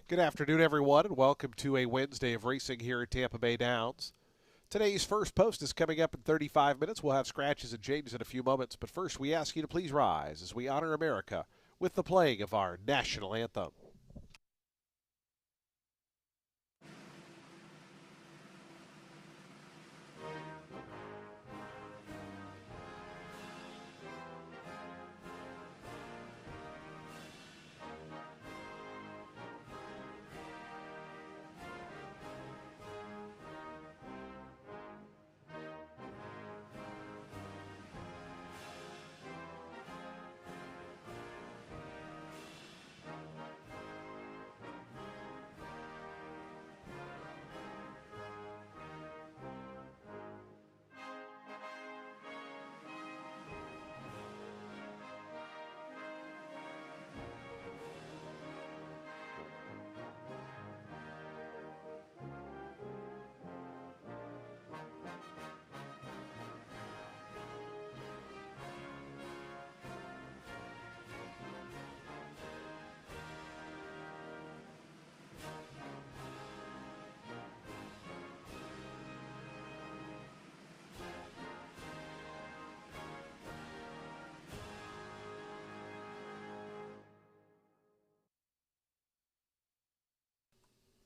Good afternoon, everyone, and welcome to a Wednesday of racing here at Tampa Bay Downs. Today's first post is coming up in 35 minutes. We'll have scratches and changes in a few moments, but first we ask you to please rise as we honor America with the playing of our national anthem.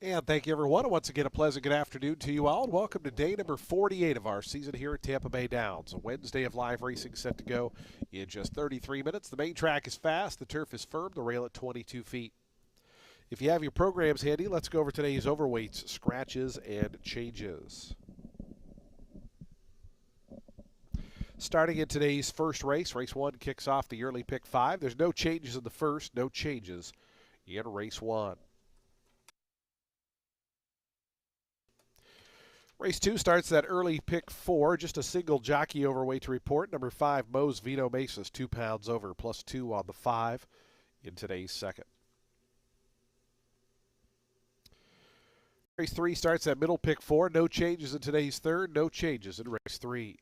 And thank you, everyone. And once again, a pleasant good afternoon to you all. And welcome to day number 48 of our season here at Tampa Bay Downs. A Wednesday of live racing set to go in just 33 minutes. The main track is fast. The turf is firm. The rail at 22 feet. If you have your programs handy, let's go over today's overweights, scratches, and changes. Starting in today's first race, race 1 kicks off the early pick 5. There's no changes in the first, no changes in race 1. Race 2 starts that early pick 4, just a single jockey overweight to report. Number 5, Moe's Vino Mesas, 2 pounds over, plus 2 on the 5 in today's second. Race 3 starts that middle pick 4, no changes in today's third, no changes in race 3.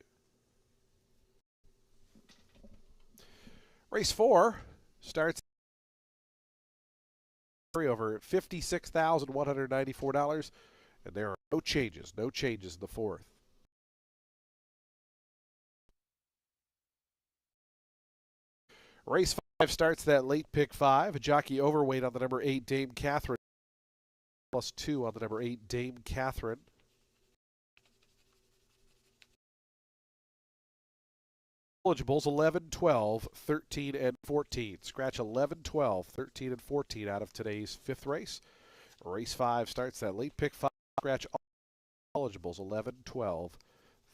Race 4 starts over $56,194. And there are no changes in the fourth. Race 5 starts that late pick 5. A jockey overweight on the number 8, Dame Catherine. Plus 2 on the number 8, Dame Catherine. Eligibles 11, 12, 13, and 14. Scratch 11, 12, 13, and 14 out of today's fifth race. Race 5 starts that late pick 5. Scratch all eligibles 11, 12,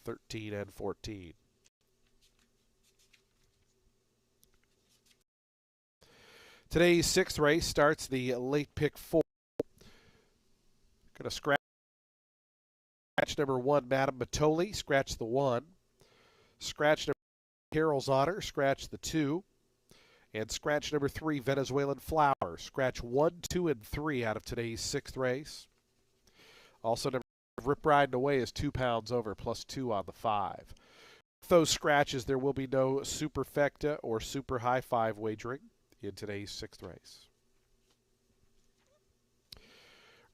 13, and 14. Today's sixth race starts the late pick 4. Going to scratch number 1, Madame Matoli. Scratch the 1. Scratch number 2, Carol's Honor. Scratch the 2. And scratch number 3, Venezuelan Flower. Scratch 1, 2, and 3 out of today's sixth race. Also, number Rip Riding Away is 2 pounds over, plus 2 on the 5. With those scratches, there will be no superfecta or super high 5 wagering in today's sixth race.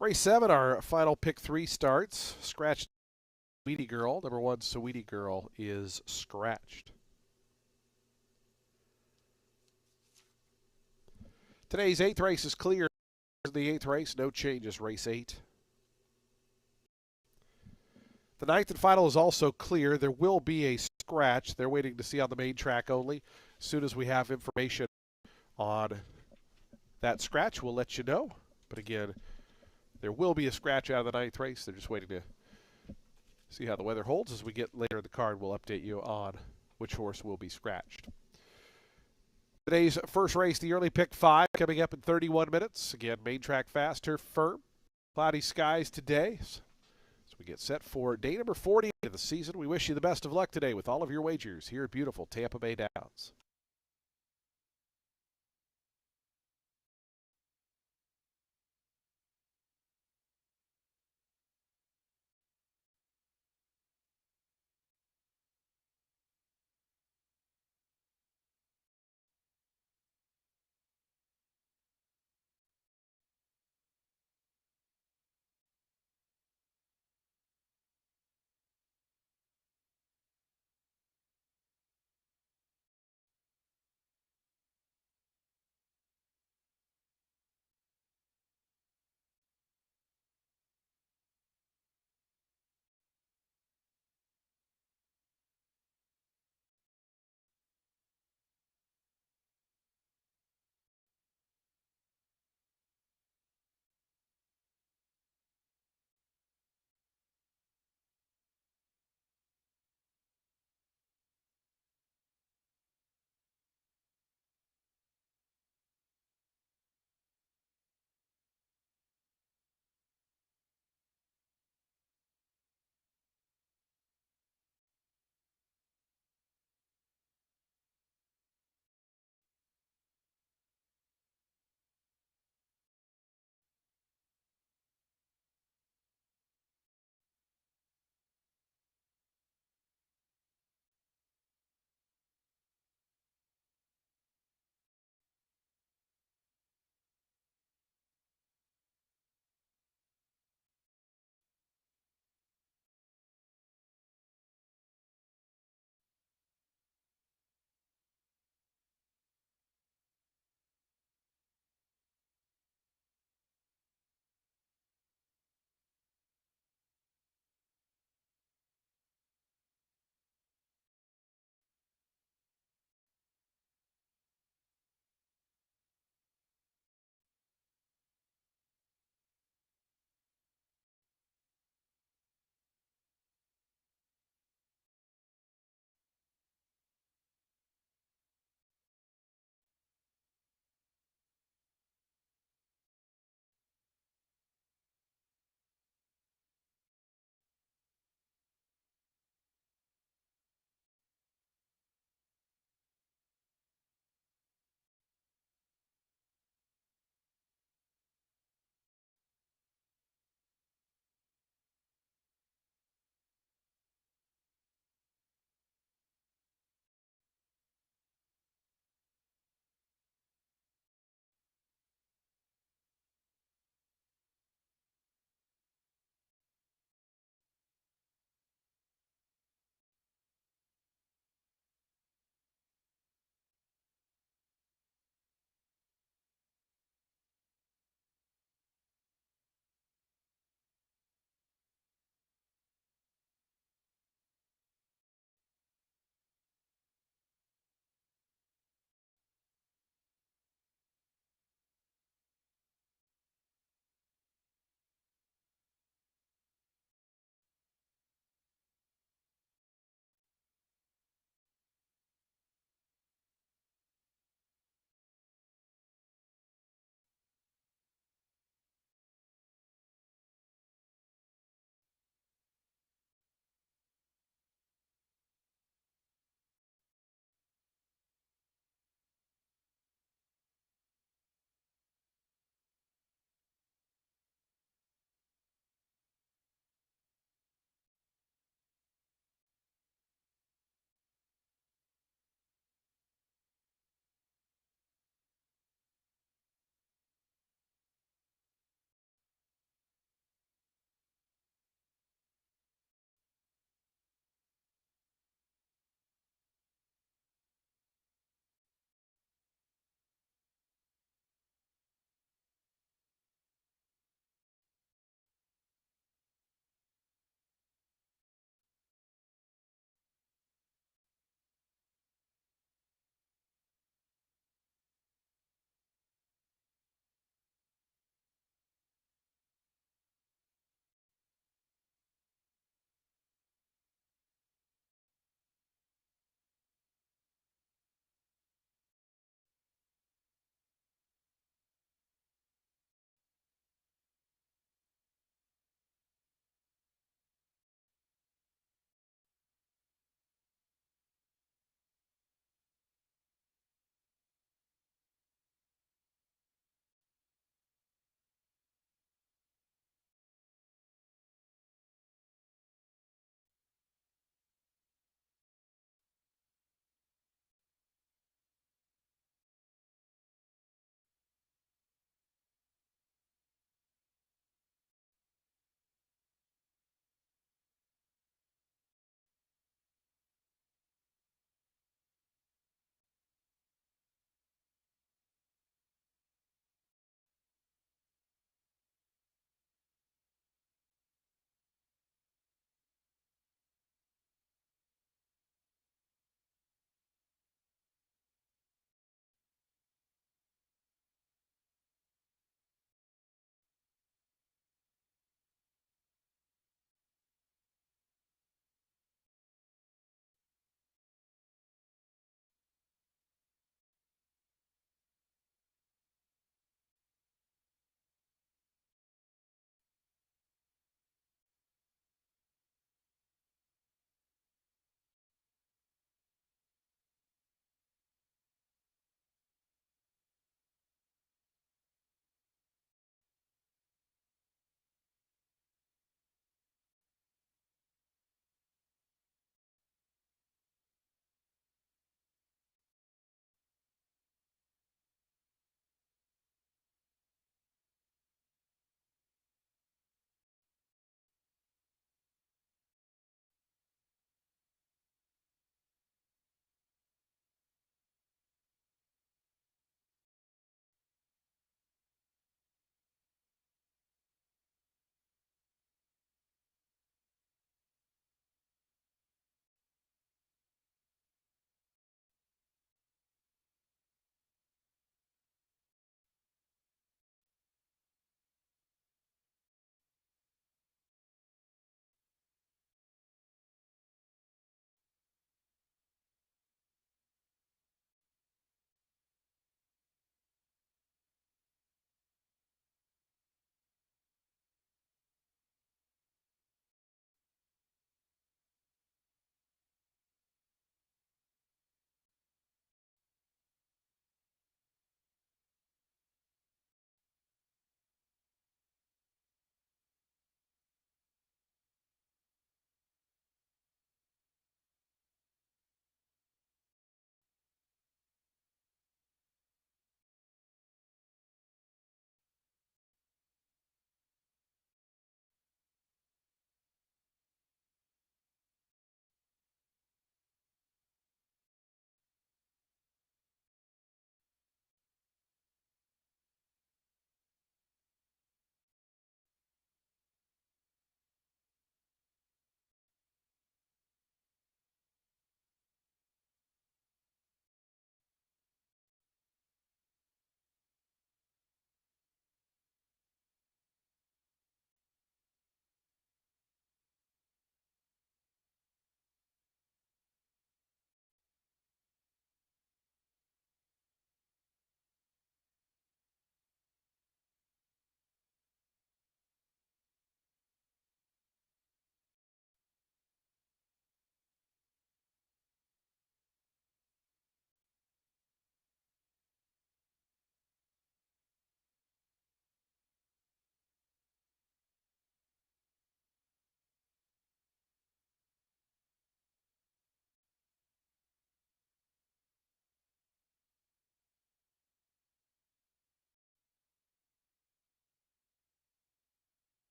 Race 7, our final pick 3 starts. Scratch Sweetie Girl. Number 1, Sweetie Girl, is scratched. Today's 8th race is clear. The 8th race, no changes, race 8. The 9th and final is also clear. There will be a scratch. They're waiting to see on the main track only. As soon as we have information on that scratch, we'll let you know. But again, there will be a scratch out of the 9th race. They're just waiting to see how the weather holds. As we get later in the card, we'll update you on which horse will be scratched. Today's first race, the early pick 5, coming up in 31 minutes. Again, main track fast, turf firm. Cloudy skies today. So we get set for day number 40 of the season. We wish you the best of luck today with all of your wagers here at beautiful Tampa Bay Downs.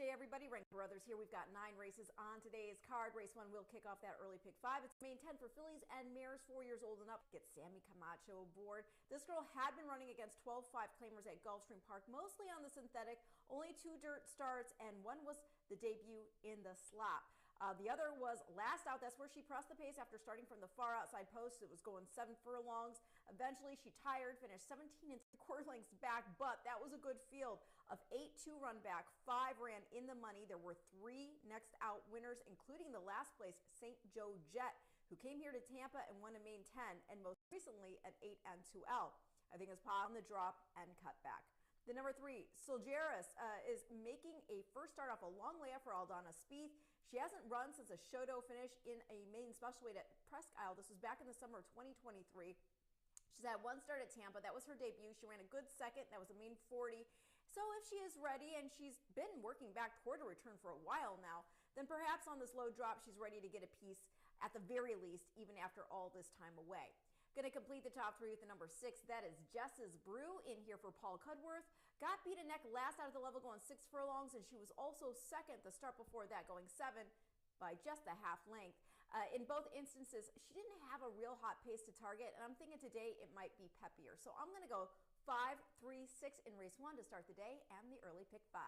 Thursday, everybody. Rank Brothers here. We've got 9 races on today's card. Race 1 will kick off that early pick 5. It's main 10 for fillies and mares 4 years old and up. Get Sammy Camacho aboard. This girl had been running against 12-5 claimers at Gulfstream Park, mostly on the synthetic. Only 2 dirt starts, and one was the debut in the slop. The other was last out. That's where she pressed the pace after starting from the far outside post. It was going 7 furlongs. Eventually, she tired, finished 17 and 3/4 lengths back, but that was a good field of 8 2-run back. 5 ran in the money. There were 3 next out winners, including the last place St. Joe Jet, who came here to Tampa and won a main 10, and most recently an 8 N2L. I think it's on the drop and cut back. The number 3, Solgeris, is making a first start off a long layoff for Aldana Spieth. She hasn't run since a Shoto finish in a main special weight at Presque Isle. This was back in the summer of 2023. She's had 1 start at Tampa. That was her debut. She ran a good second. That was a main 40. So if she is ready, and she's been working back toward a return for a while now, then perhaps on this low drop, she's ready to get a piece at the very least, even after all this time away. Going to complete the top 3 with the number 6. That is Jess's Brew in here for Paul Cudworth. Got beat a neck last out of the level going 6 furlongs, and she was also second the start before that, going 7 by just a half length. In both instances, she didn't have a real hot pace to target, and I'm thinking today it might be peppier. So I'm going to go 5, 3, 6 in race 1 to start the day and the early pick 5.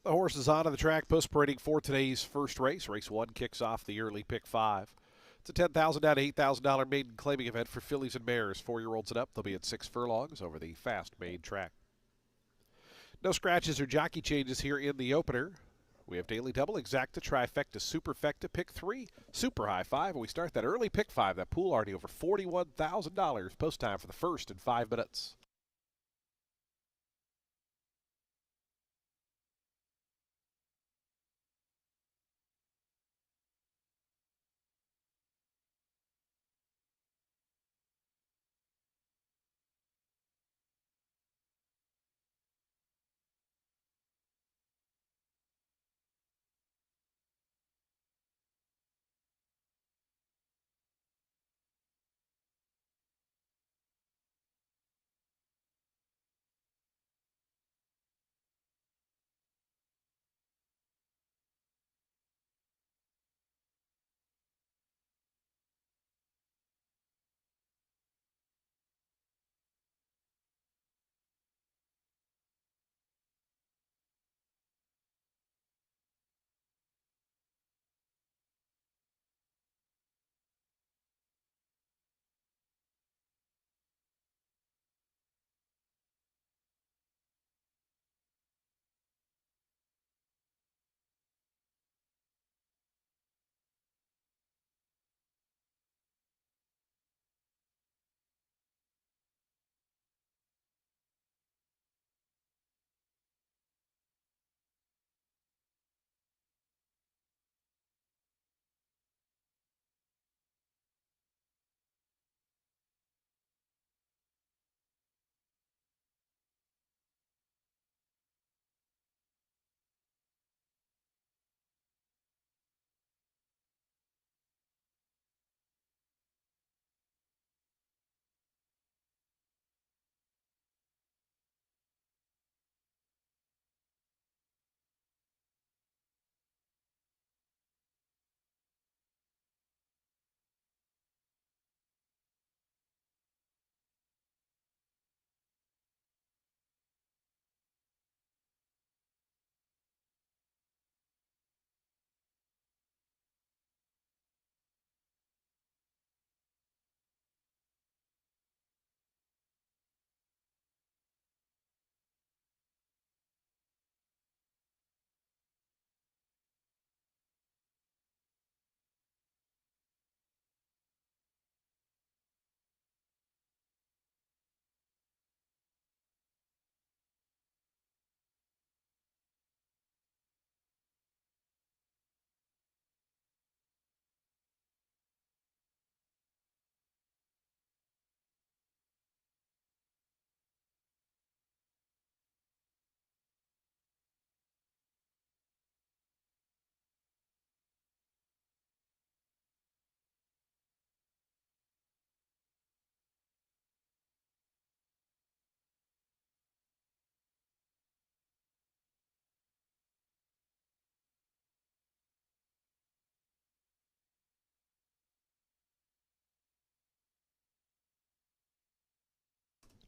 The horse is on the track, post parading for today's first race. Race 1 kicks off the early pick 5. It's a $10,000 down to $8,000 maiden claiming event for fillies and mares, 4-year-olds and up. They'll be at 6 furlongs over the fast main track. No scratches or jockey changes here in the opener. We have daily double, exacta, trifecta, superfecta, pick 3, super high 5, and we start that early pick 5. That pool already over $41,000. Post time for the first in 5 minutes.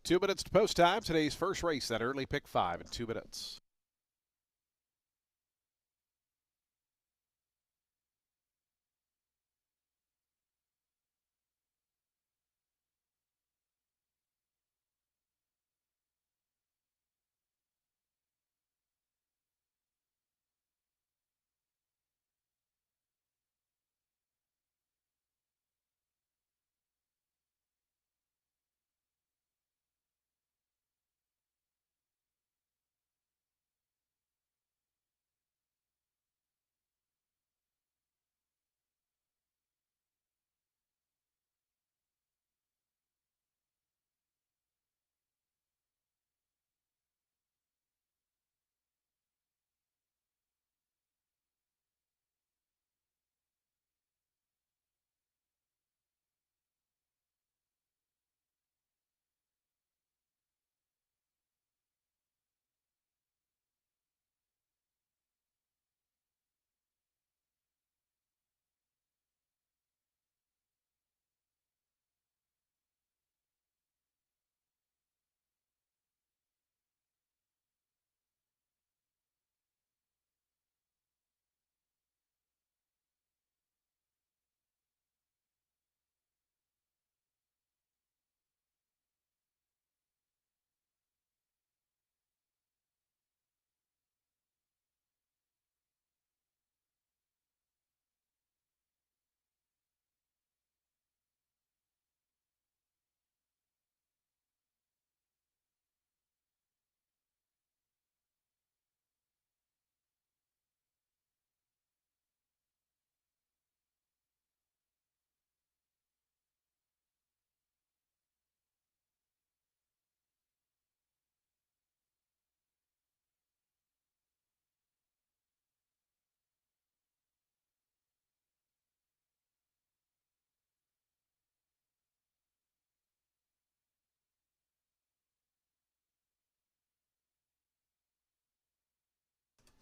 Two minutes to post time. Today's first race, that early pick 5 in 2 minutes.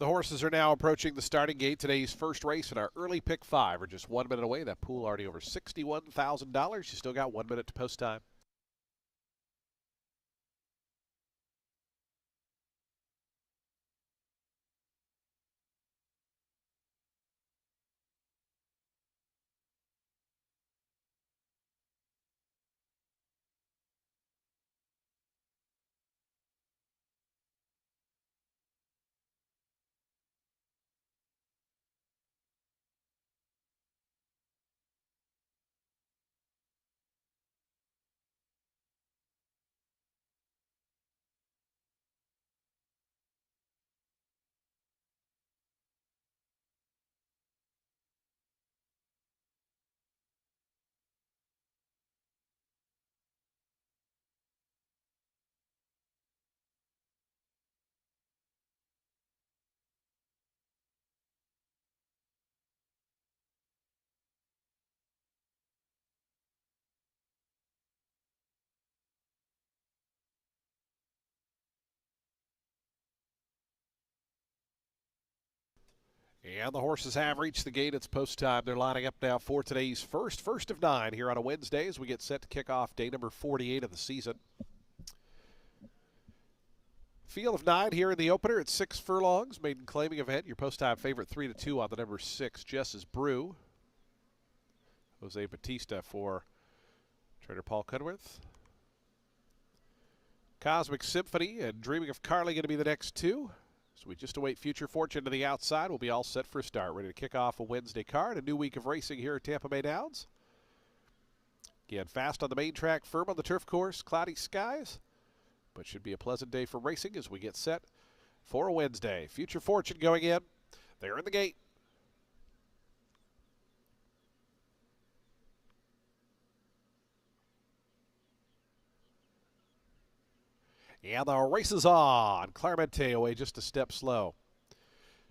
The horses are now approaching the starting gate. Today's first race in our early pick five. We're just 1 minute away. That pool already over $61,000. You still got 1 minute to post time. And the horses have reached the gate. It's post time. They're lining up now for today's first of 9 here on a Wednesday as we get set to kick off day number 48 of the season. Field of 9 here in the opener at 6 furlongs. Maiden claiming event. Your post time favorite 3-2 on the number 6, Jess's Brew. Jose Batista for trainer Paul Cudworth. Cosmic Symphony and Dreaming of Carly going to be the next two. So we just await Future Fortune to the outside. We'll be all set for a start. Ready to kick off a Wednesday card. A new week of racing here at Tampa Bay Downs. Again, fast on the main track, firm on the turf course, cloudy skies. But should be a pleasant day for racing as we get set for a Wednesday. Future Fortune going in. They're in the gate. And the race is on. Claramente away just a step slow.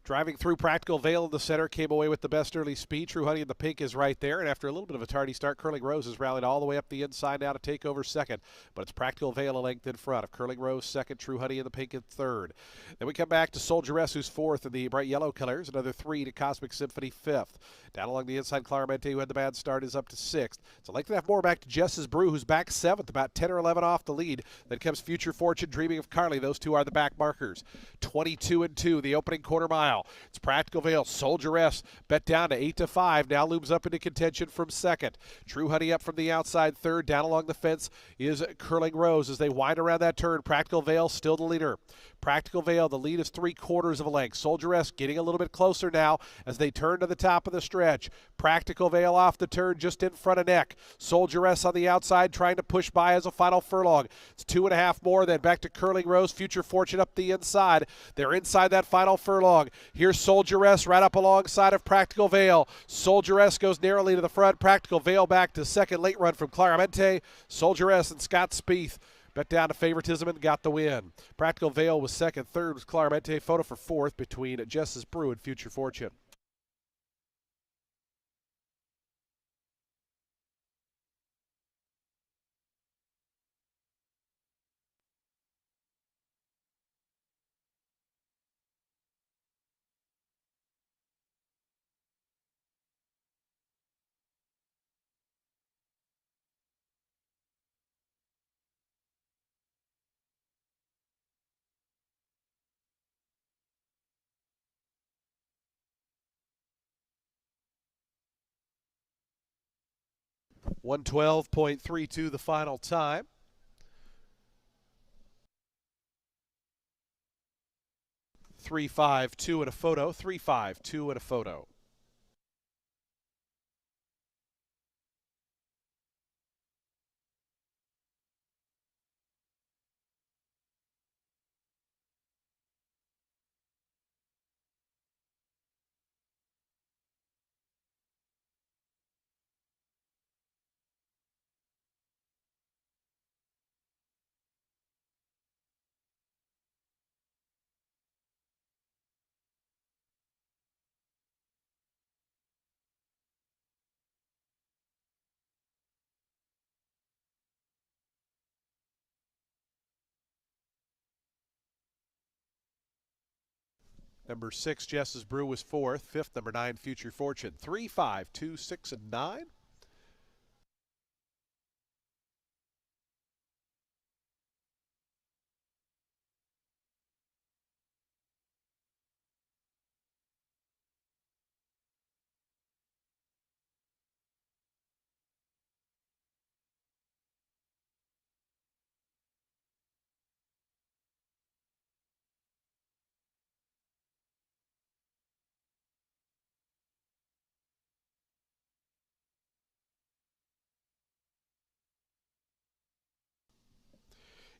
Driving through Practical Veil in the center, came away with the best early speed. True Honey in the pink is right there, and after a little bit of a tardy start, Curling Rose has rallied all the way up the inside now to take over second. But it's Practical Veil a length in front of Curling Rose second, True Honey in the pink in third. Then we come back to Soldieress, who's fourth in the bright yellow colors. Another 3 to Cosmic Symphony fifth. Down along the inside, Claramente, who had the bad start, is up to sixth. So I'd like to have more back to Jess's Brew, who's back seventh, about 10 or 11 off the lead. Then comes Future Fortune, Dreaming of Carly. Those two are the back markers. 22-2, the opening quarter mile. It's Practical Veil, Soldieress, bet down to 8-5. Now looms up into contention from second. True Honey up from the outside third. Down along the fence is Curling Rose as they wind around that turn. Practical Veil still the leader. Practical Veil, the lead is 3/4 of a length. Soldieress getting a little bit closer now as they turn to the top of the stretch. Practical Veil off the turn just in front of Neck. Soldieress on the outside trying to push by as a final furlong. It's 2.5 more, then back to Curling Rose. Future Fortune up the inside. They're inside that final furlong. Here's Soldieress right up alongside of Practical Veil. Soldieress goes narrowly to the front. Practical Veil back to second. Late run from Claramente. Soldieress and Scott Spieth bet down to favoritism and got the win. Practical Veil was second. Third was Claramente. Photo for fourth between Jess's Brew and Future Fortune. .112.32 the final time. 3.52 and a photo. 3.52 and a photo. Number 6, Jess's Brew was fourth. Fifth, number 9, Future Fortune. 3, 5, 2, 6, and 9.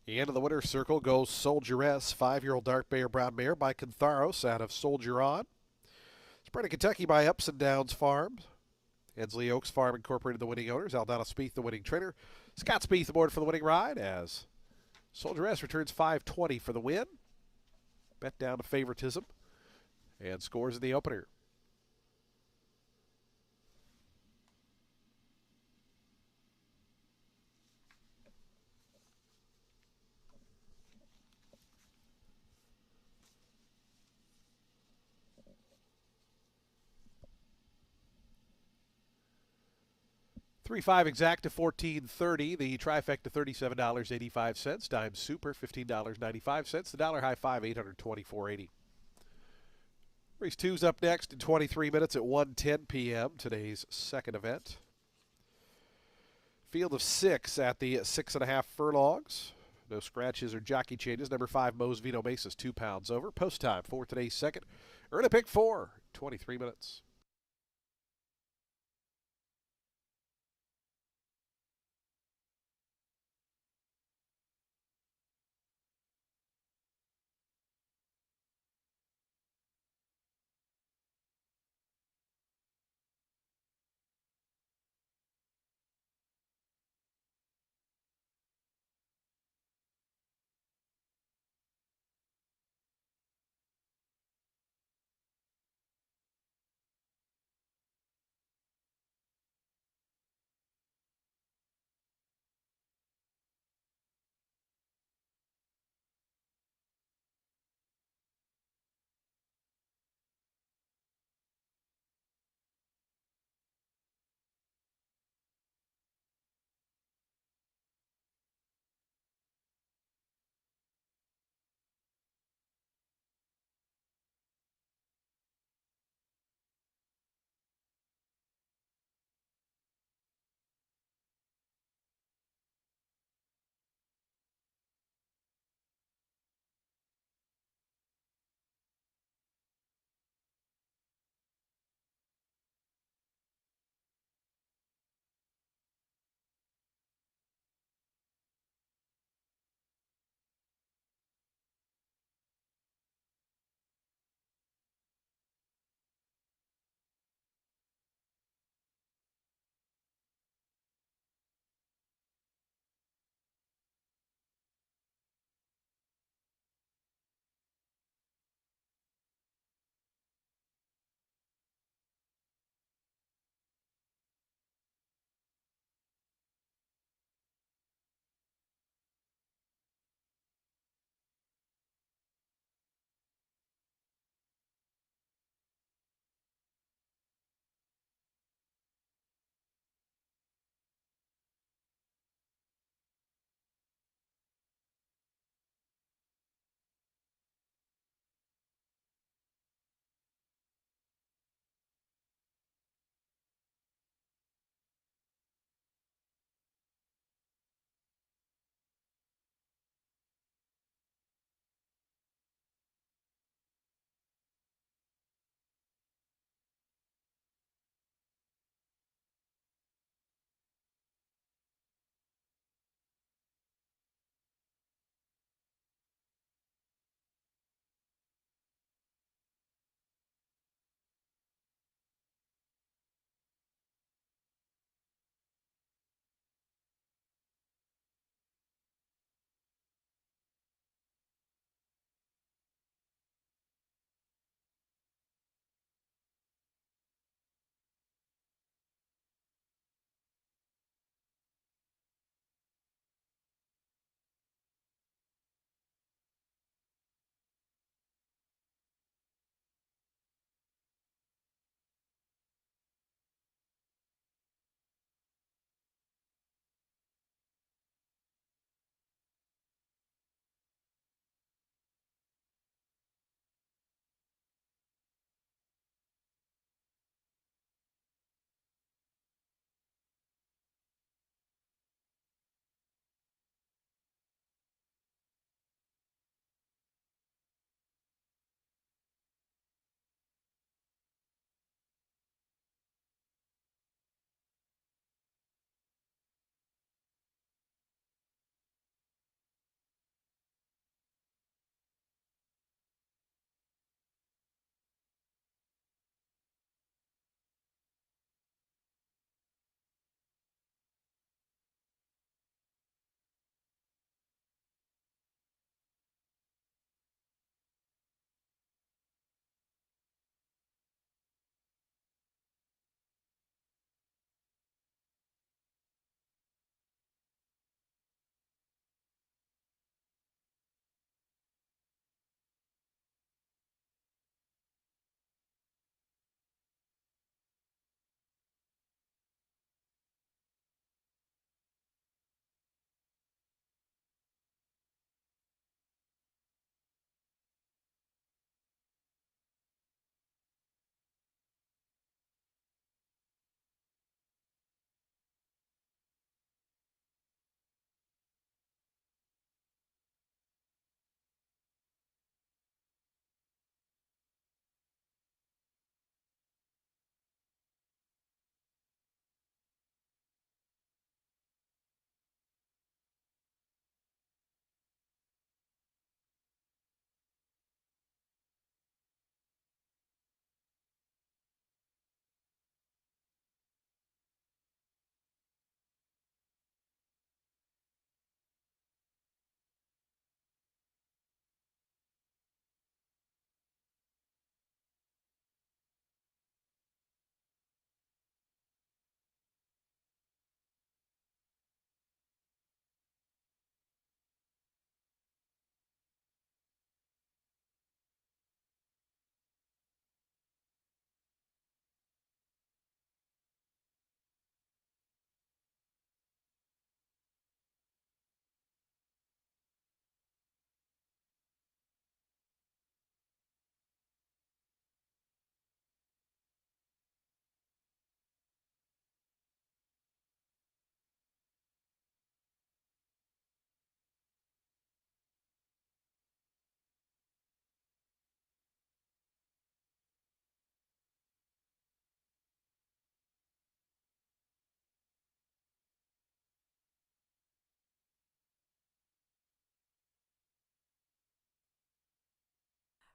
The end of the winner's circle goes Soldieress, 5-year-old dark Bear Brown Mare by Cantharos out of Soldier On. Spread in Kentucky by Ups and Downs Farms. Hensley Oaks Farm Incorporated, the winning owners. Aldana Spieth, the winning trainer. Scott Spieth aboard for the winning ride as Soldieress returns 520 for the win. Bet down to favoritism and scores in the opener. 3-5 exact to $14.30. The trifecta $37.85. Dime Super $15.95. The dollar high five $824.80. Race 2's up next in 23 minutes at 1:10 p.m. Today's second event. Field of 6 at the 6.5 furlongs. No scratches or jockey changes. Number 5, Mo's Vino Mesas, 2 pounds over. Post time for today's second. Early pick 4, 23 minutes.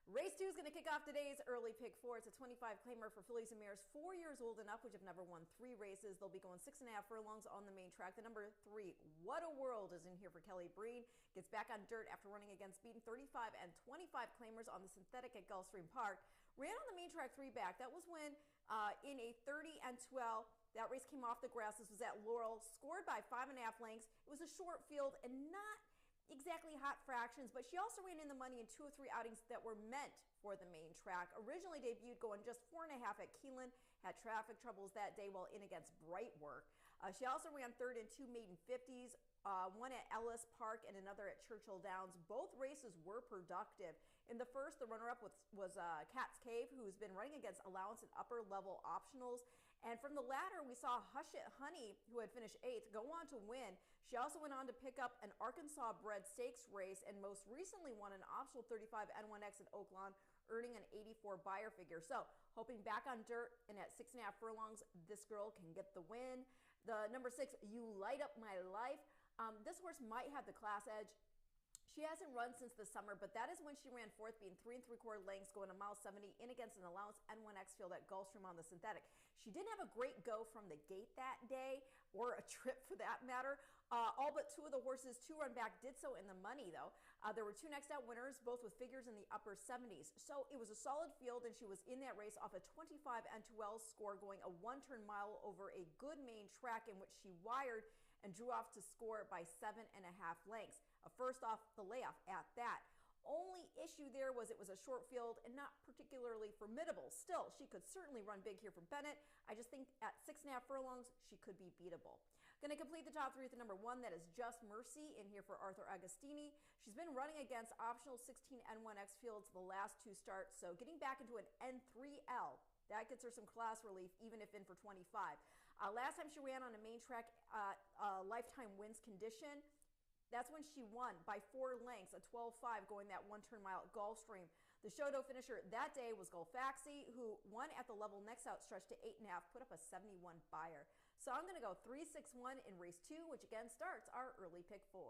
Race 2 is going to kick off today's early pick 4. It's a 25 claimer for fillies and mares 4 years old and up, which have never won 3 races. They'll be going 6.5 furlongs on the main track. The number 3, What a World, is in here for Kelly Breen. Gets back on dirt after running against beaten 35 and 25 claimers on the synthetic at Gulfstream Park. Ran on the main track 3 back. That was when in a 30 and 12. That race came off the grass. This was at Laurel. Scored by 5.5 lengths. It was a short field and not exactly hot fractions, but she also ran in the money in 2 or 3 outings that were meant for the main track. Originally debuted going just 4.5 at Keeneland, had traffic troubles that day while in against Brightwork. She also ran third in 2 maiden 50s, one at Ellis Park and another at Churchill Downs. Both races were productive. In the first, the runner-up was Cat's Cave, who's been running against allowance and upper-level optionals. And from the latter, we saw Hush It Honey, who had finished 8th, go on to win. She also went on to pick up an Arkansas-bred stakes race and most recently won an optional 35 N1X at Oaklawn, earning an 84 buyer figure. So, hoping back on dirt and at 6.5 furlongs, this girl can get the win. The number 6, You Light Up My Life. This horse might have the class edge. She hasn't run since the summer, but that is when she ran 4th, being 3 3/4 lengths, going a mile 70 in against an allowance N1X field at Gulfstream on the synthetic. She didn't have a great go from the gate that day, or a trip for that matter. All but 2 of the horses to run back did so in the money, though. There were 2 next out winners, both with figures in the upper 70s. So it was a solid field, and she was in that race off a 25 N2L score, going a 1-turn mile over a good main track in which she wired and drew off to score by 7.5 lengths. A first off the layoff at that. Only issue there was it was a short field and not particularly formidable. Still, she could certainly run big here for Bennett. I just think at 6.5 furlongs, she could be beatable. Going to complete the top 3 with the number 1. That is Just Mercy, in here for Arthur Agostini. She's been running against optional 16 N1X fields the last 2 starts, so getting back into an N3L, that gets her some class relief, even if in for 25. Last time she ran on a main track lifetime wins condition, that's when she won by 4 lengths, a 12.5, going that 1-turn mile at Gulfstream. The Shodo finisher that day was Golfaxi, who won at the level next out, stretched to 8.5, put up a 71 buyer. So I'm going to go 3-6-1 in race 2, which again starts our early pick 4.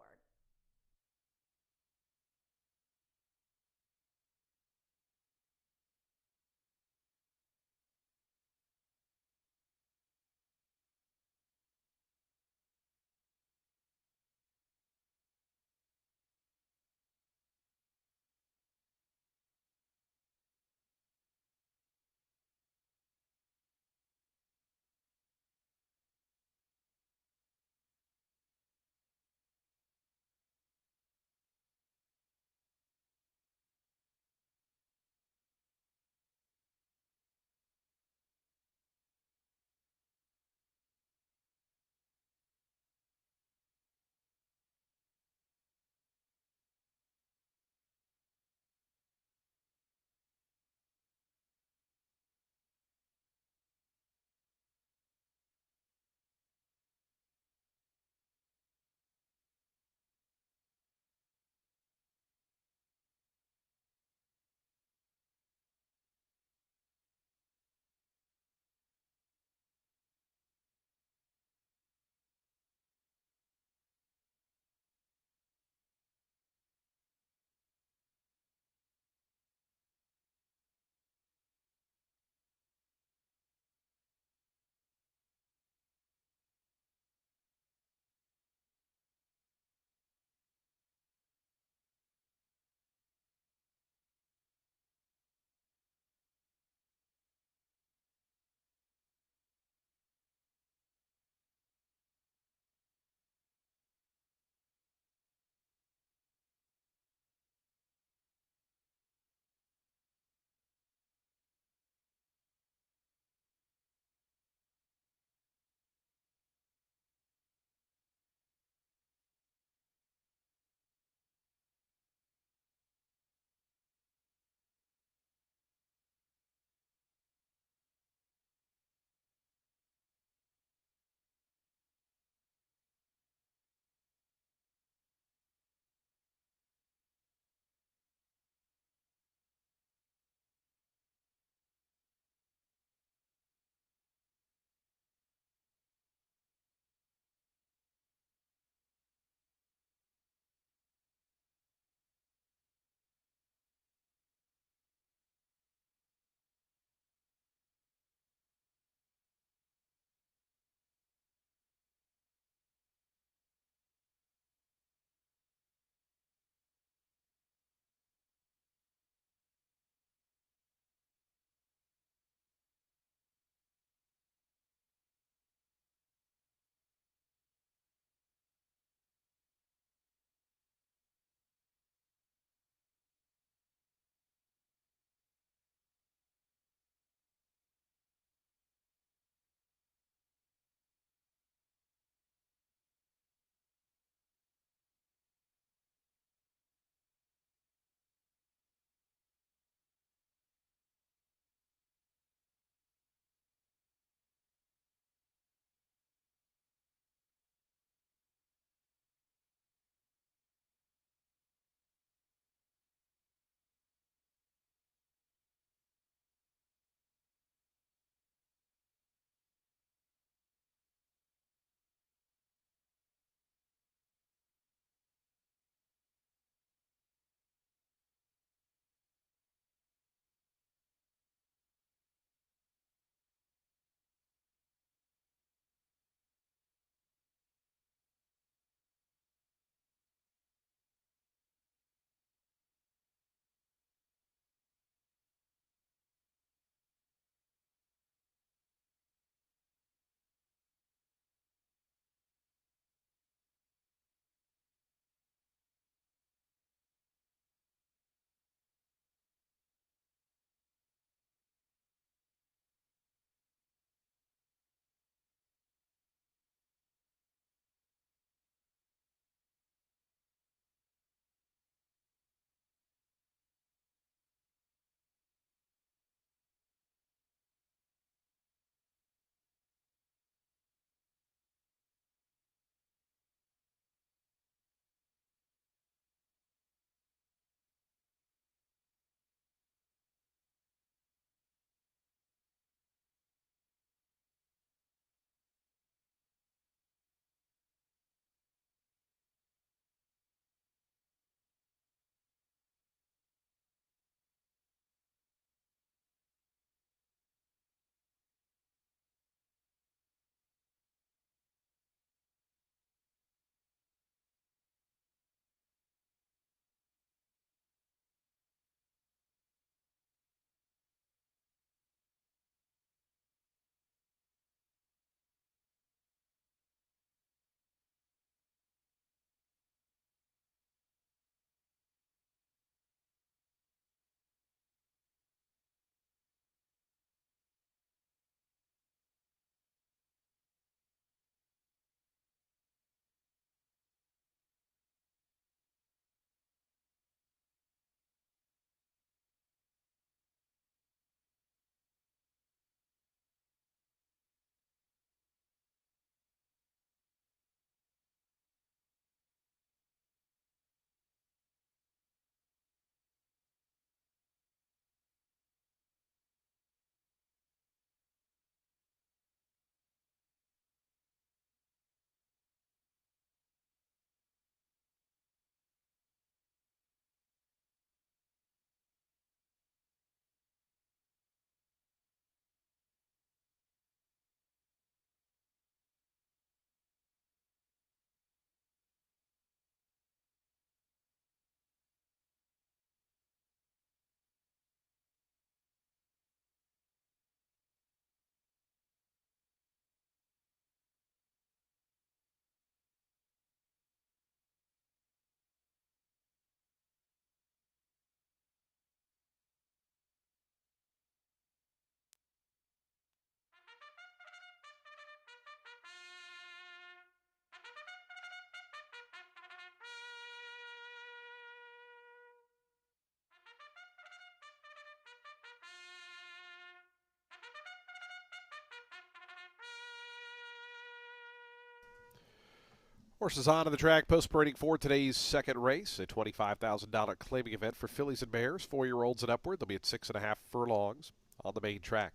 Horses on to the track, post-parading for today's second race, a $25,000 claiming event for fillies and mares, 4-year-olds and upward. They'll be at 6.5 furlongs on the main track.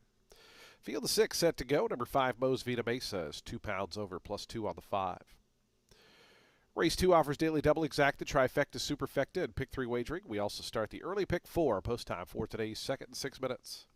Field of 6 set to go. Number 5, Mo's Vita Mesa is 2 pounds over, +2 on the 5. Race 2 offers daily double exacta, trifecta, superfecta, and pick 3 wagering. We also start the early pick 4 post time for today's second and 6 minutes.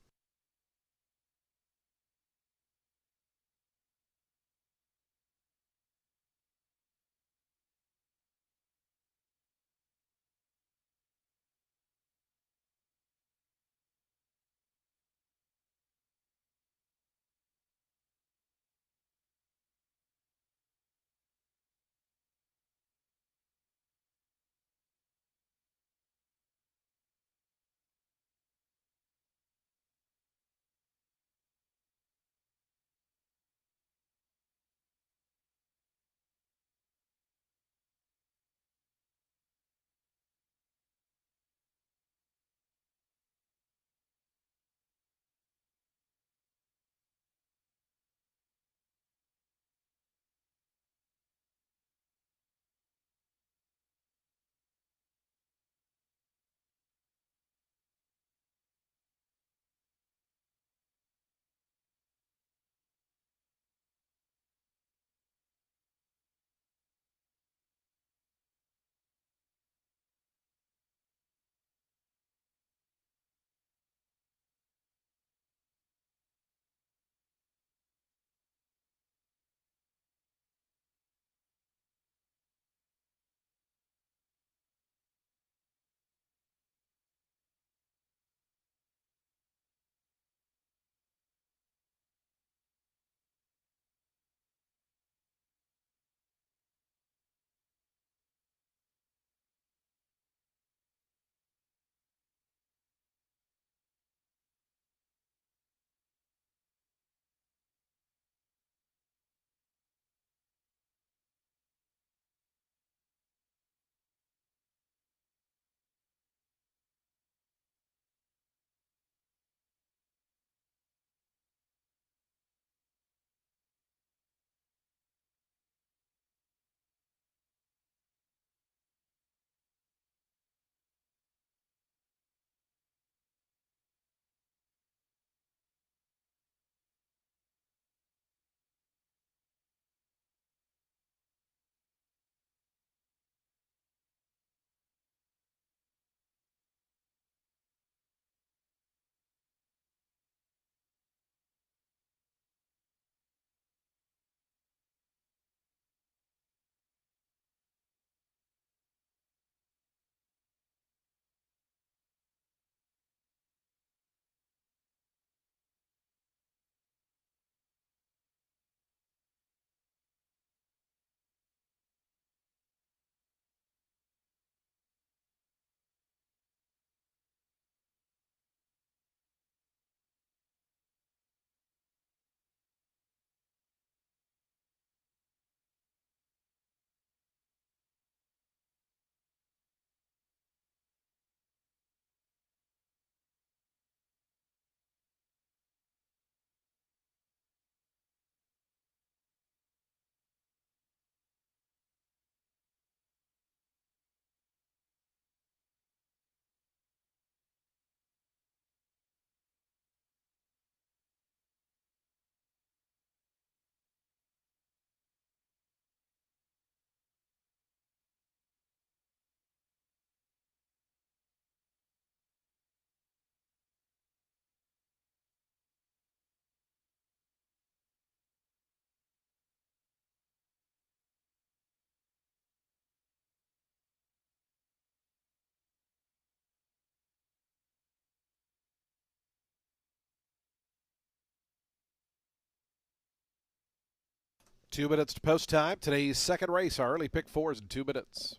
Two minutes to post time. Today's second race, our early pick 4 is in 2 minutes.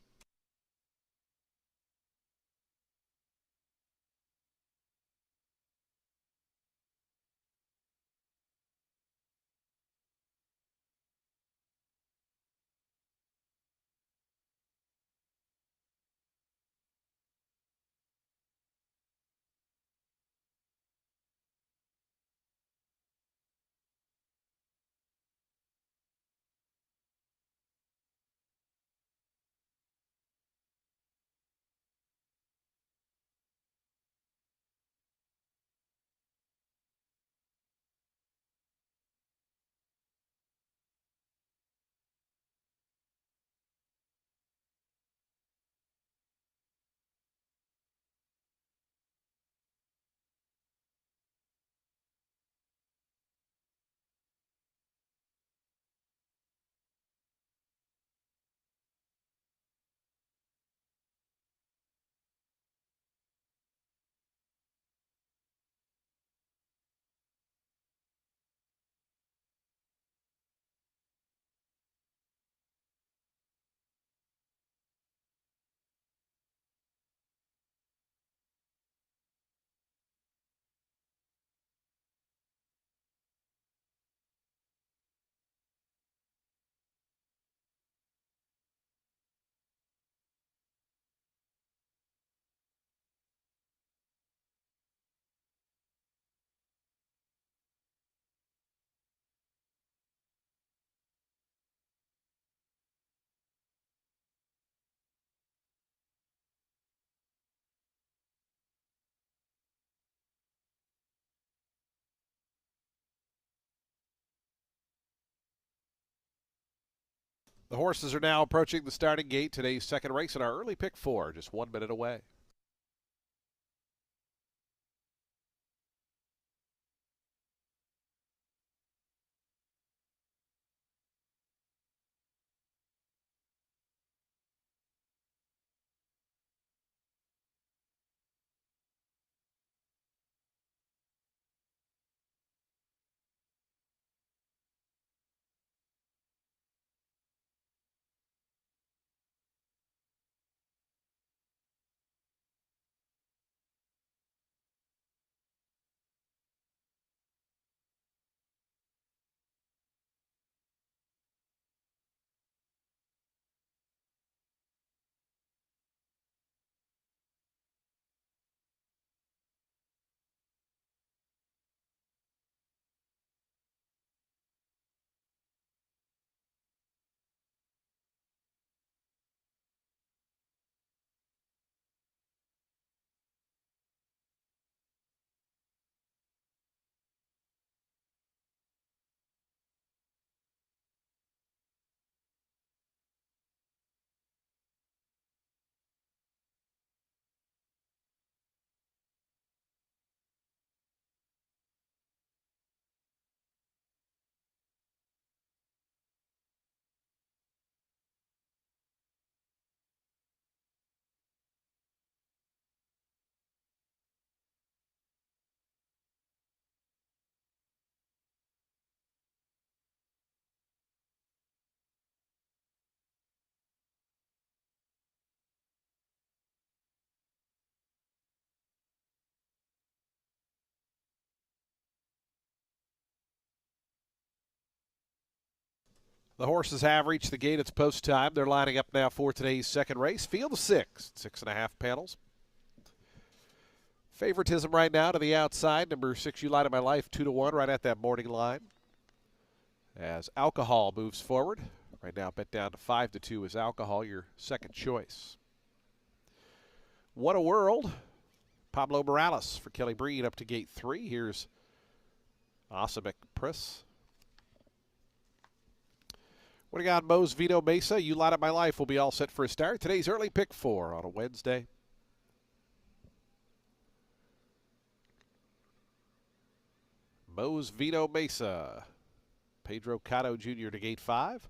The horses are now approaching the starting gate. Today's second race in our early pick four, just 1 minute away. The horses have reached the gate. It's post time. They're lining up now for today's second race. Field of six, 6.5 panels. Favoritism right now to the outside. Number 6, You Light of My Life, 2-1, right at that morning line. As Alcohol moves forward. Right now, bet down to 5-2 is Alcohol, your second choice. What a World. Pablo Morales for Kelly Breed up to gate 3. Here's Awesome Press. What do you got, Mo's Vito Mesa? You Light Up My Life will be all set for a start. Today's early pick 4 on a Wednesday. Mo's Vito Mesa. Pedro Cotto Jr. to gate 5.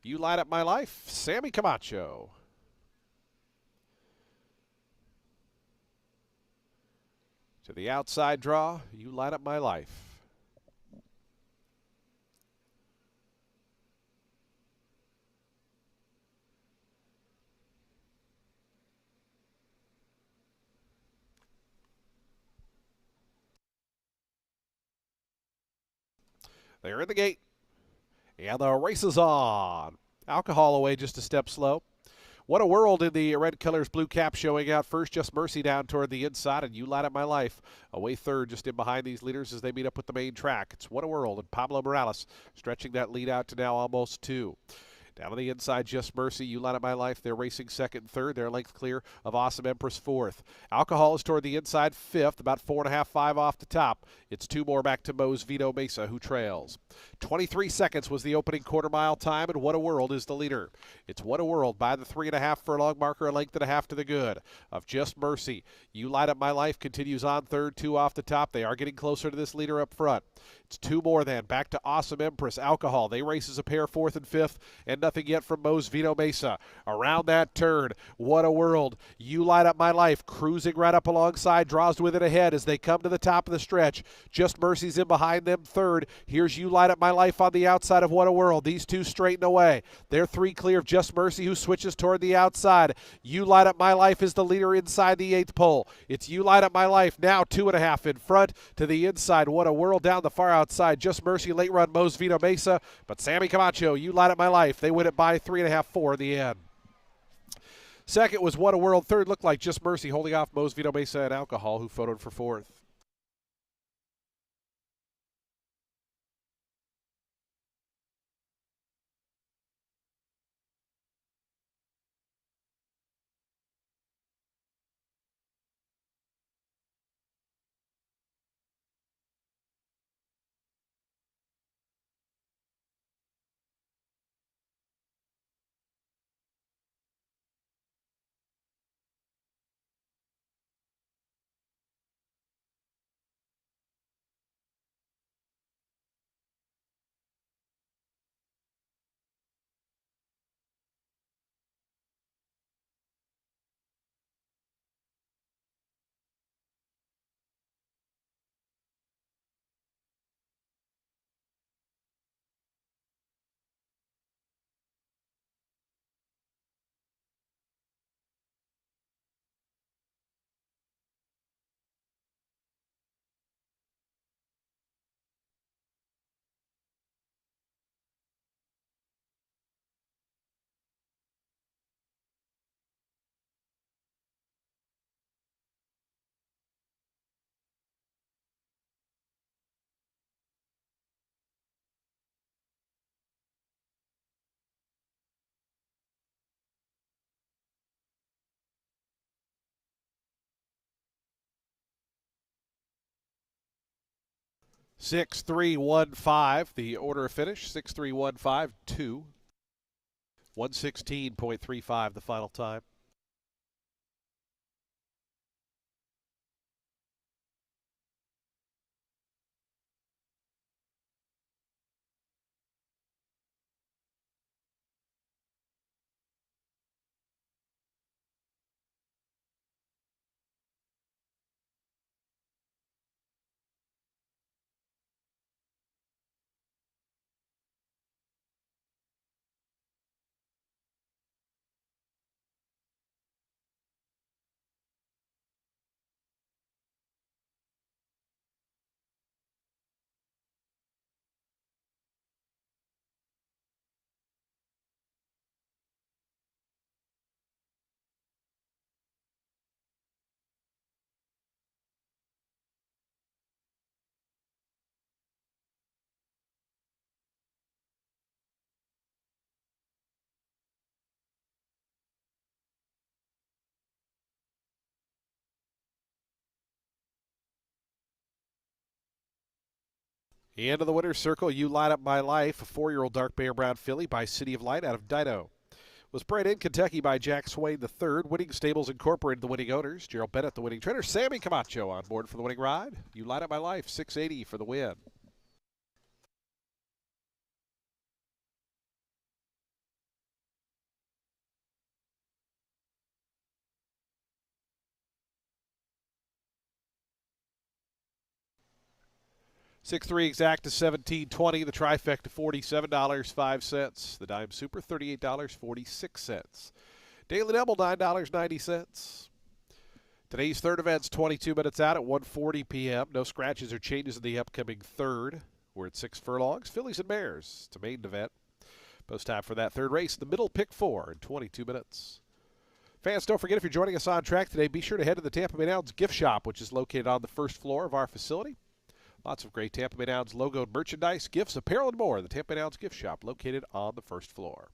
You Light Up My Life, Sammy Camacho. To the outside draw, You Light Up My Life. They're in the gate. And the race is on. Alcohol away just a step slow. What a World in the red colors, blue cap showing out first. Just Mercy down toward the inside, and You Light Up My Life away third, just in behind these leaders as they meet up with the main track. It's What a World, and Pablo Morales stretching that lead out to now almost 2. Down on the inside, Just Mercy, You Light Up My Life. They're racing second and third. They're length clear of Awesome Empress fourth. Alcohol is toward the inside fifth, about 4.5, 5 off the top. It's 2 more back to Mo's Vito Mesa, who trails. 23 seconds was the opening quarter mile time, and What a World is the leader. It's What a World by the 3.5 furlong marker, a length and a half to the good of Just Mercy. You Light Up My Life continues on third, 2 off the top. They are getting closer to this leader up front. It's 2 more then. Back to Awesome Empress. Alcohol. They race as a pair, fourth and fifth, and nothing yet from Mo's Vito Mesa. Around that turn, What a World. You Light Up My Life. Cruising right up alongside. Draws with it ahead as they come to the top of the stretch. Just Mercy's in behind them third. Here's You Light Up My Life on the outside of What a World. These two straighten away. They're 3 clear of Just Mercy, who switches toward the outside. You Light Up My Life is the leader inside the 8th pole. It's You Light Up My Life now 2.5 in front to the inside. What a World down the far outside. Just Mercy late run Mo's Vito Mesa. But Sammy Camacho, You Light Up My Life. They win it by 3.5, 4 in the end. Second was What a World. Third looked like Just Mercy holding off Mo's Vito Mesa and Alcohol, who photoed for fourth. 6-3-1-5. The order of finish 6-3-1-5-2. 116.35 the final time. End of the winner's circle, You Light Up My Life, a 4-year-old dark bear brown filly by City of Light out of Dido. Was bred in Kentucky by Jack Swain III. Winning Stables Incorporated, the winning owners. Gerald Bennett, the winning trainer. Sammy Camacho on board for the winning ride. You Light Up My Life, 680 for the win. 6-3 exact to 17.20. The trifecta $47.05. The dime super $38.46. Daily double $9.90. Today's third event's 22 minutes out at 1:40 p.m. No scratches or changes in the upcoming third. We're at 6 furlongs. Fillies and Mares. It's a maiden event. Post time for that third race. The middle pick 4 in 22 minutes. Fans, don't forget if you're joining us on track today, be sure to head to the Tampa Bay Downs gift shop, which is located on the first floor of our facility. Lots of great Tampa Bay Downs logoed merchandise, gifts, apparel, and more. The Tampa Bay Downs gift shop located on the first floor.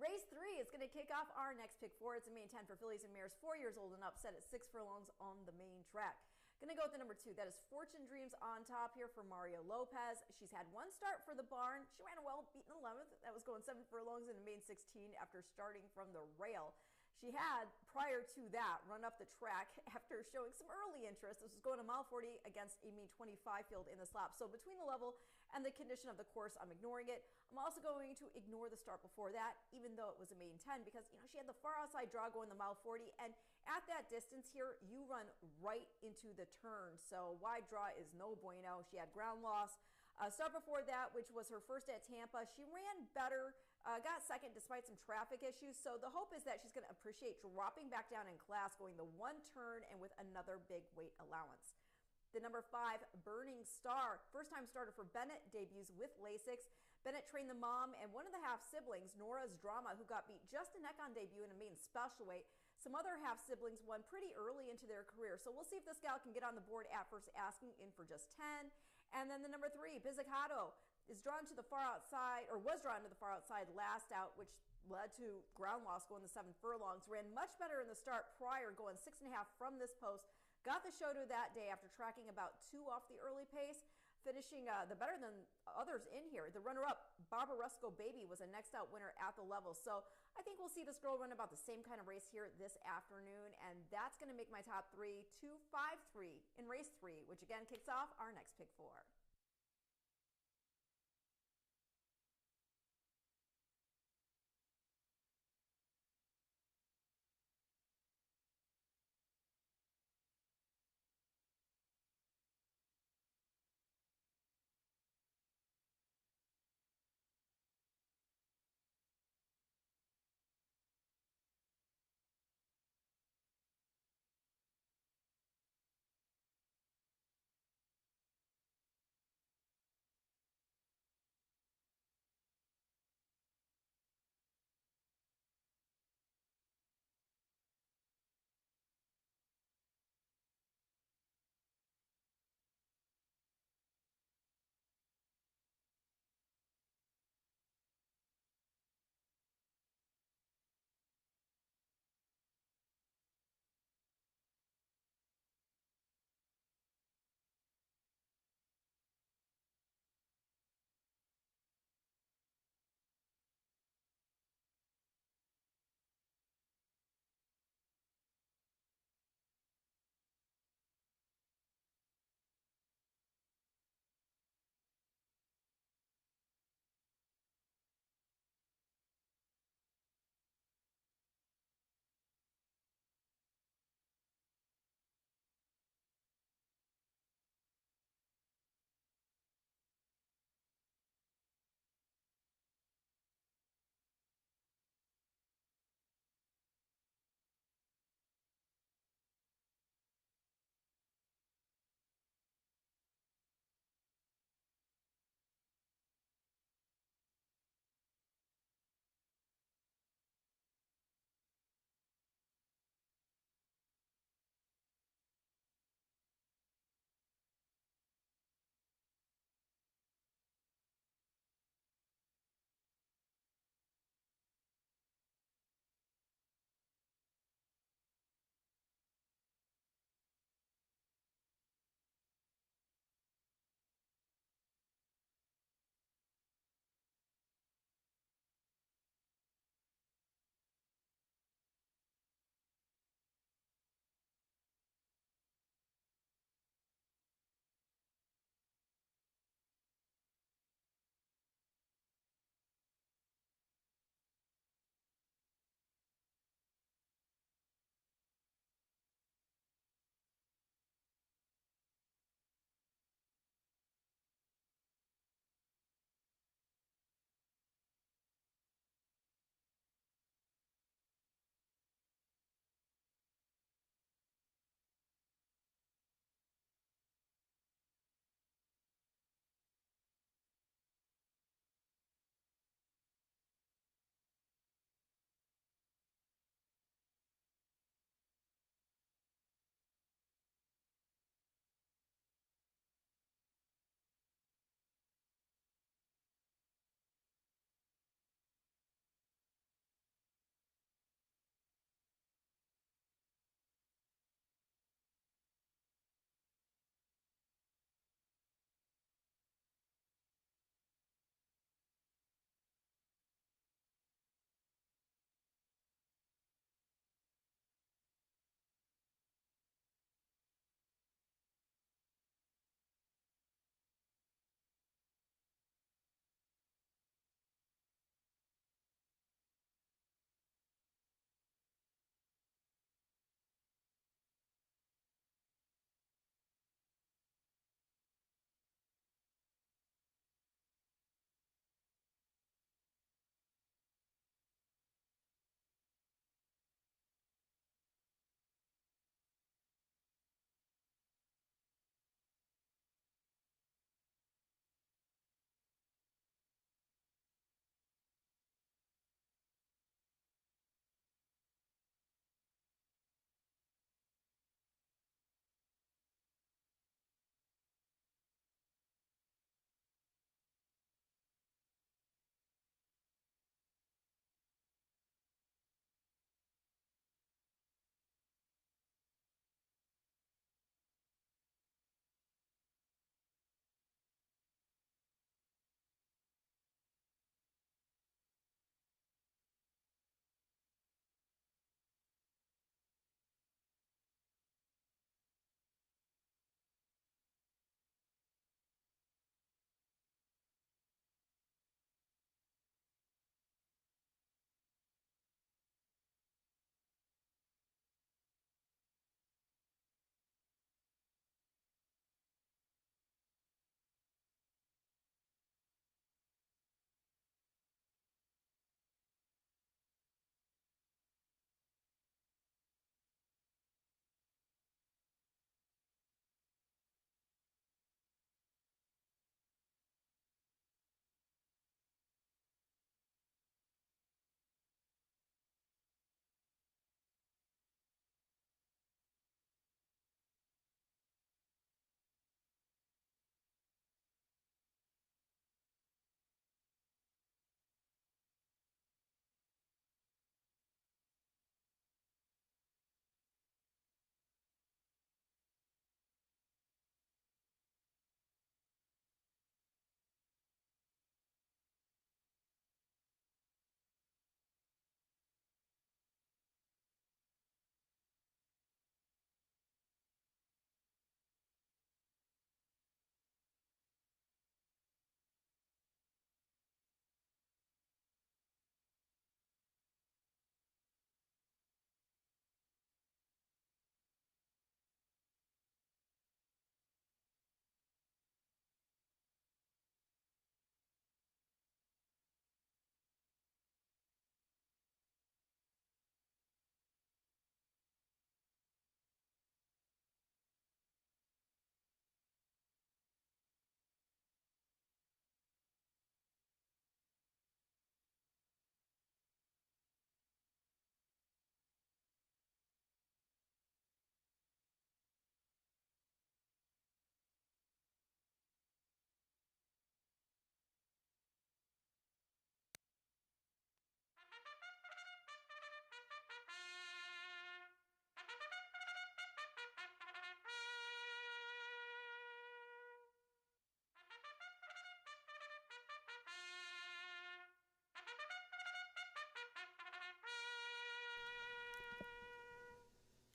Race 3 is going to kick off our next pick four. It's a main 10 for fillies and mares 4 years old and up, set at 6 furlongs on the main track. Going to go with the number 2. That is Fortune Dreams on top here for Mario Lopez. She's had one start for the barn. She ran well, beaten 11th. That was going 7 furlongs in the main 16 after starting from the rail. She had, prior to that, run up the track after showing some early interest. This was going a mile 40 against a mean 25 field in the slop. So between the level and the condition of the course, I'm ignoring it. I'm also going to ignore the start before that, even though it was a main 10, because she had the far outside draw going the mile 40, and at that distance here, you run right into the turn. So wide draw is no bueno. She had ground loss. Start before that, which was her first at Tampa, she ran better, got second despite some traffic issues. So the hope is that she's going to appreciate dropping back down in class, going the one turn and with another big weight allowance. The number 5, Burning Star, first-time starter for Bennett, debuts with Lasix. Bennett trained the mom and one of the half-siblings, Nora's Drama, who got beat just a neck on debut in a main special weight. Some other half-siblings won pretty early into their career, so we'll see if this gal can get on the board at first asking, in for just 10. And then the number 3, Pizzicato, is drawn to the far outside, or was drawn to the far outside last out, which led to ground loss going the 7 furlongs. Ran much better in the start prior, going 6.5 from this post. Got the show to that day after tracking about 2 off the early pace, finishing the better than others in here. The runner-up, Barbaresco Baby, was a next out winner at the level. So I think we'll see this girl run about the same kind of race here this afternoon, and that's going to make my top 3 2-5-3 in race 3, which again kicks off our next pick 4.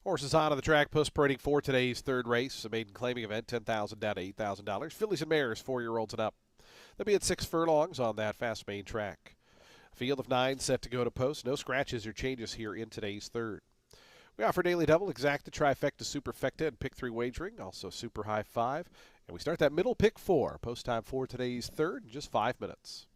Horses on the track, post parading for today's third race, a maiden claiming event, $10,000 down to $8,000. Fillies and mares, 4-year-olds and up. They'll be at 6 furlongs on that fast main track. Field of 9 set to go to post. No scratches or changes here in today's third. We offer daily double, exacta, trifecta, superfecta, and pick 3 wagering, also super high 5. And we start that middle pick 4. Post time for today's third in just 5 minutes.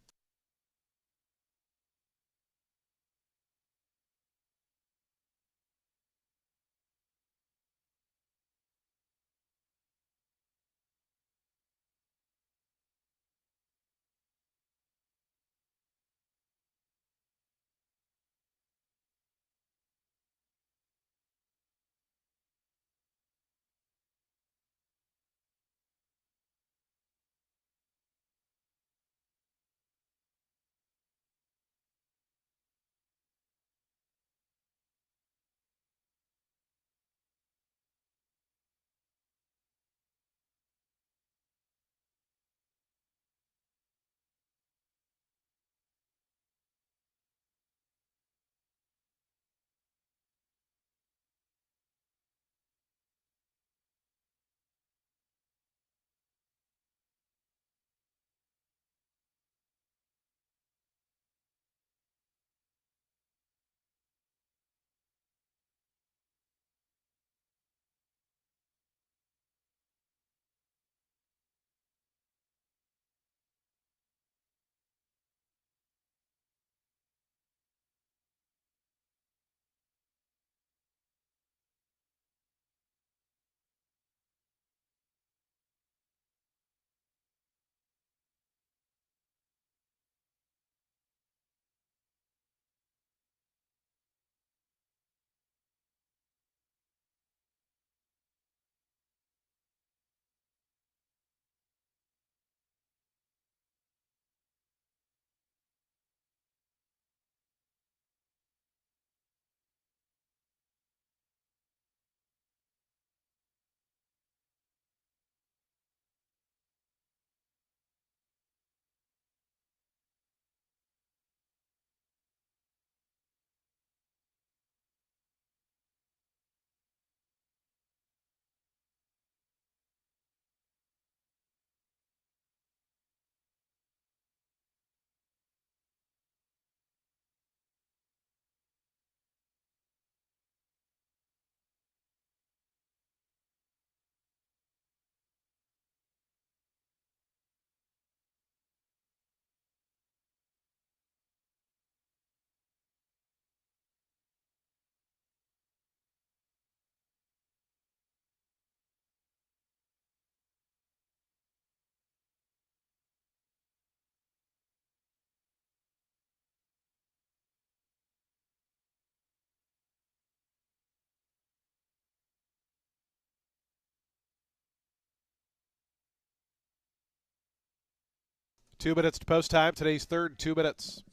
Two minutes to post time. Today's third, 2 minutes.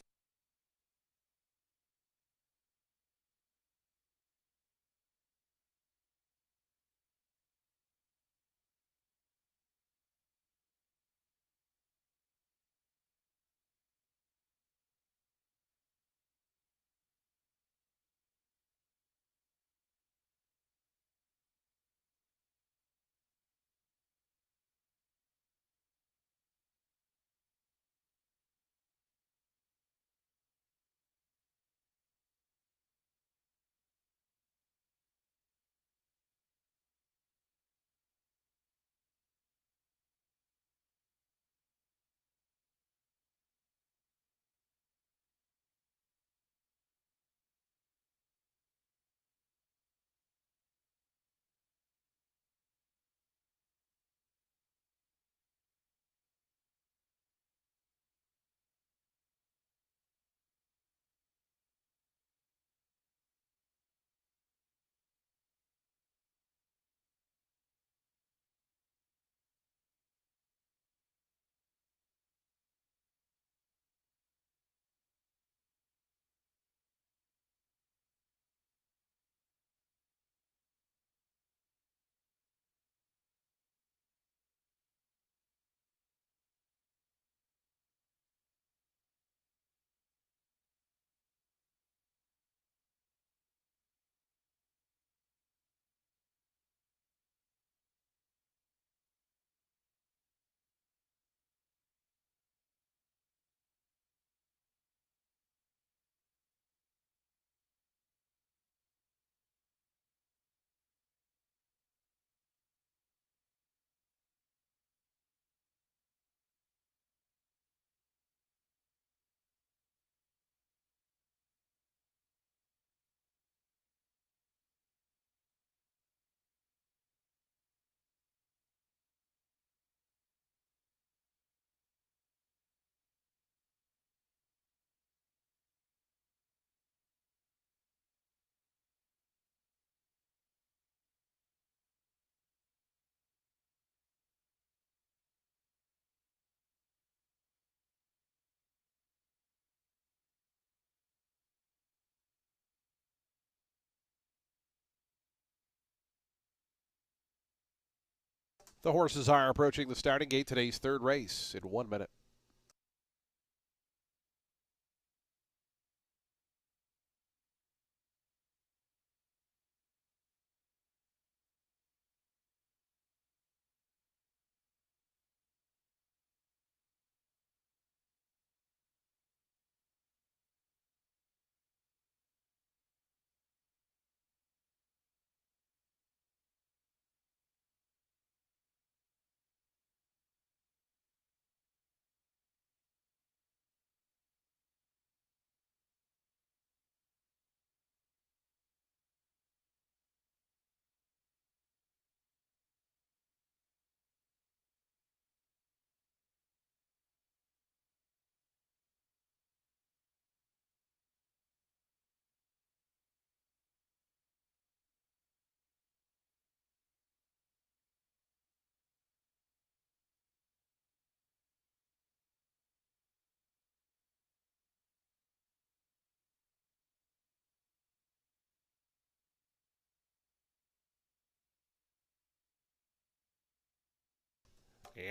The horses are approaching the starting gate, today's third race in 1 minute.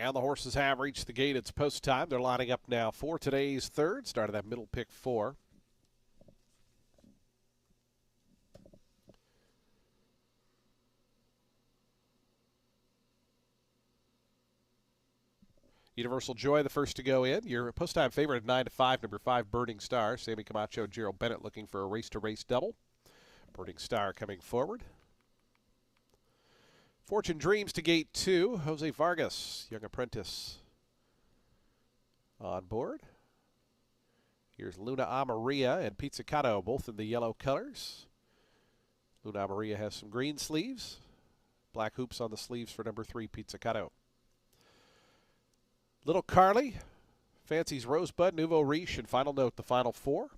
And the horses have reached the gate. It's post time. They're lining up now for today's third. Started that middle pick 4. Universal Joy, the first to go in. Your post-time favorite at 9-5, number 5, Burning Star. Sammy Camacho, Gerald Bennett looking for a race-to-race double. Burning Star coming forward. Fortune Dreams to gate 2. Jose Vargas, young apprentice, on board. Here's Luna Amaria and Pizzicato, both in the yellow colors. Luna Amaria has some green sleeves. Black hoops on the sleeves for number 3, Pizzicato. Little Carly, Fancy's Rosebud, Nouveau Riche, and Final Note, the final 4.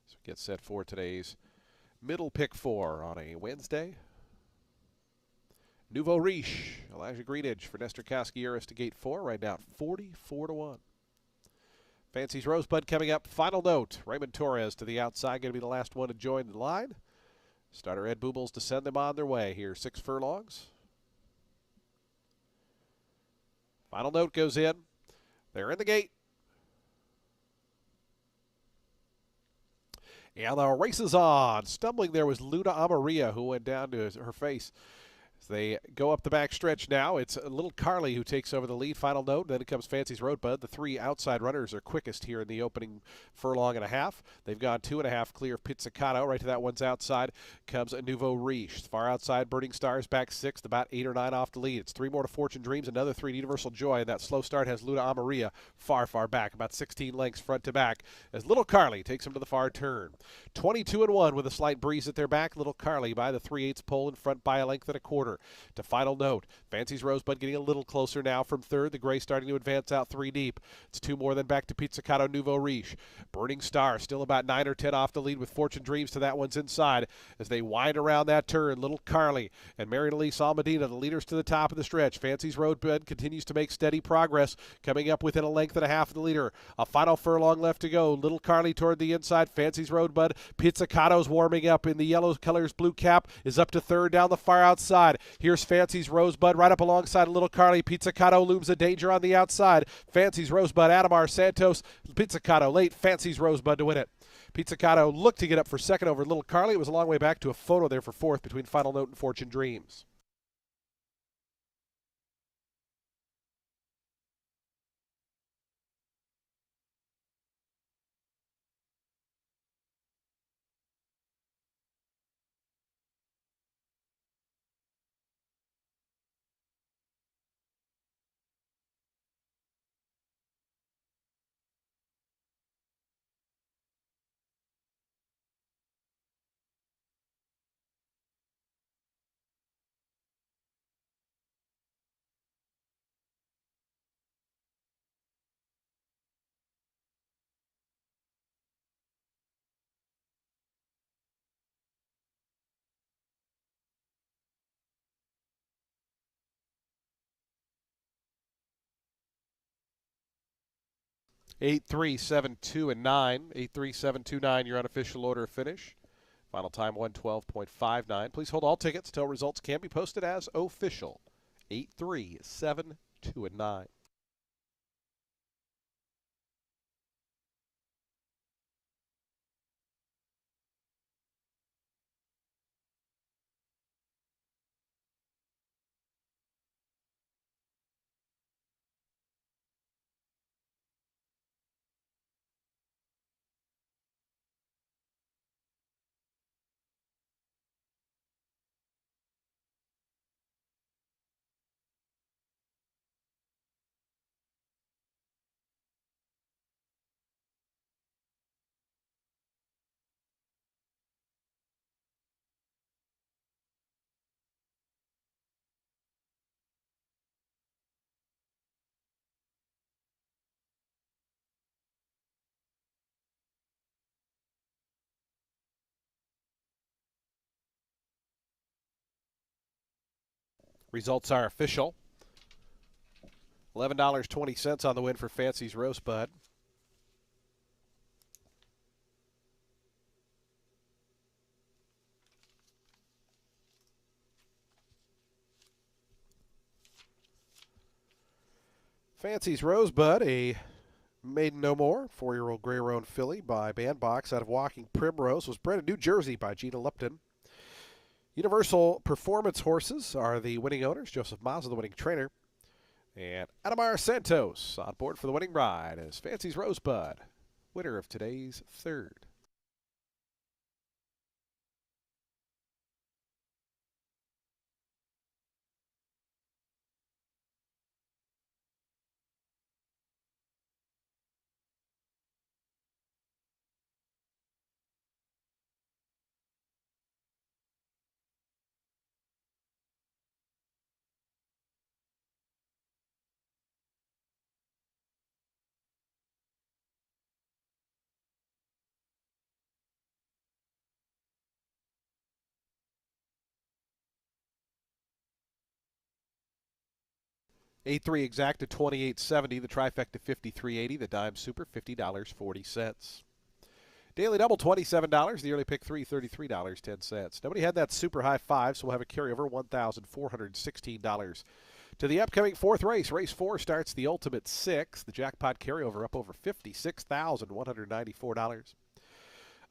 So get set for today's middle pick 4 on a Wednesday. Nouveau Riche, Elijah Greenidge for Nestor Casquieres to gate 4, right now 44-1. Fancy's Rosebud coming up. Final Note, Raymond Torres to the outside, going to be the last one to join the line. Starter Ed Boobles to send them on their way here, 6 furlongs. Final Note goes in. They're in the gate. And the race is on. Stumbling there was Luna Amaria, who went down to her face. As they go up the back stretch now, it's Little Carly who takes over the lead. Final Note, then it comes Fancy's Rosebud. The 3 outside runners are quickest here in the opening furlong and a half. They've gone 2.5 clear of Pizzicato. Right to that one's outside comes a Nouveau Riche. Far outside, Burning Stars back 6th, about 8 or 9 off the lead. It's 3 more to Fortune Dreams, another 3 to Universal Joy, and that slow start has Luna Amaria far, far back, about 16 lengths front to back, as Little Carly takes him to the far turn. 22-1 with a slight breeze at their back. Little Carly by the 3/8 pole in front by a length and a quarter. To Final Note, Fancy's Rosebud getting a little closer now from third. The gray starting to advance out 3 deep. It's 2 more than back to Pizzicato, Nouveau Riche. Burning Star still about 9 or 10 off the lead with Fortune Dreams to that one's inside as they wind around that turn. Little Carly and Marian Elise Almedina, the leaders to the top of the stretch. Fancy's Rosebud continues to make steady progress, coming up within a length and a half of the leader. A final furlong left to go. Little Carly toward the inside. Fancy's Rosebud. Pizzicato's warming up in the yellow colors. Blue cap is up to third down the far outside. Here's Fancy's Rosebud right up alongside Little Carly. Pizzicato looms a danger on the outside. Fancy's Rosebud, Adamar Santos. Pizzicato late. Fancy's Rosebud to win it. Pizzicato looked to get up for second over Little Carly. It was a long way back to a photo there for fourth between Final Note and Fortune Dreams. Eight, 3, 7, 2, and 9. 8, 3, 7, 2, 9, your unofficial order of finish. Final time 112.59. Please hold all tickets till results can be posted as official. 8, 3, 7, 2, and 9. Results are official. $11.20 on the win for Fancy's Rosebud. Fancy's Rosebud, a maiden no more, 4-year-old Gray Roan filly by Bandbox out of Walking Primrose, was bred in New Jersey by Gina Lipton. Universal Performance Horses are the winning owners. Joseph Mazza, the winning trainer. And Adamar Santos on board for the winning ride as Fancy's Rosebud, winner of today's third. A3 exacta 28.70, the trifecta 53.80, the dime super $50.40. Daily double $27, the early pick three $33.10. Nobody had that super high five, so we'll have a carryover $1,416. To the upcoming fourth race. Race 4 starts the Ultimate 6. The jackpot carryover up over $56,194.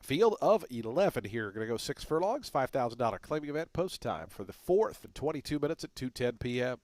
Field of 11 here. Going to go 6 furlongs, $5,000 claiming event. Post time for the 4th in 22 minutes at 2:10 p.m.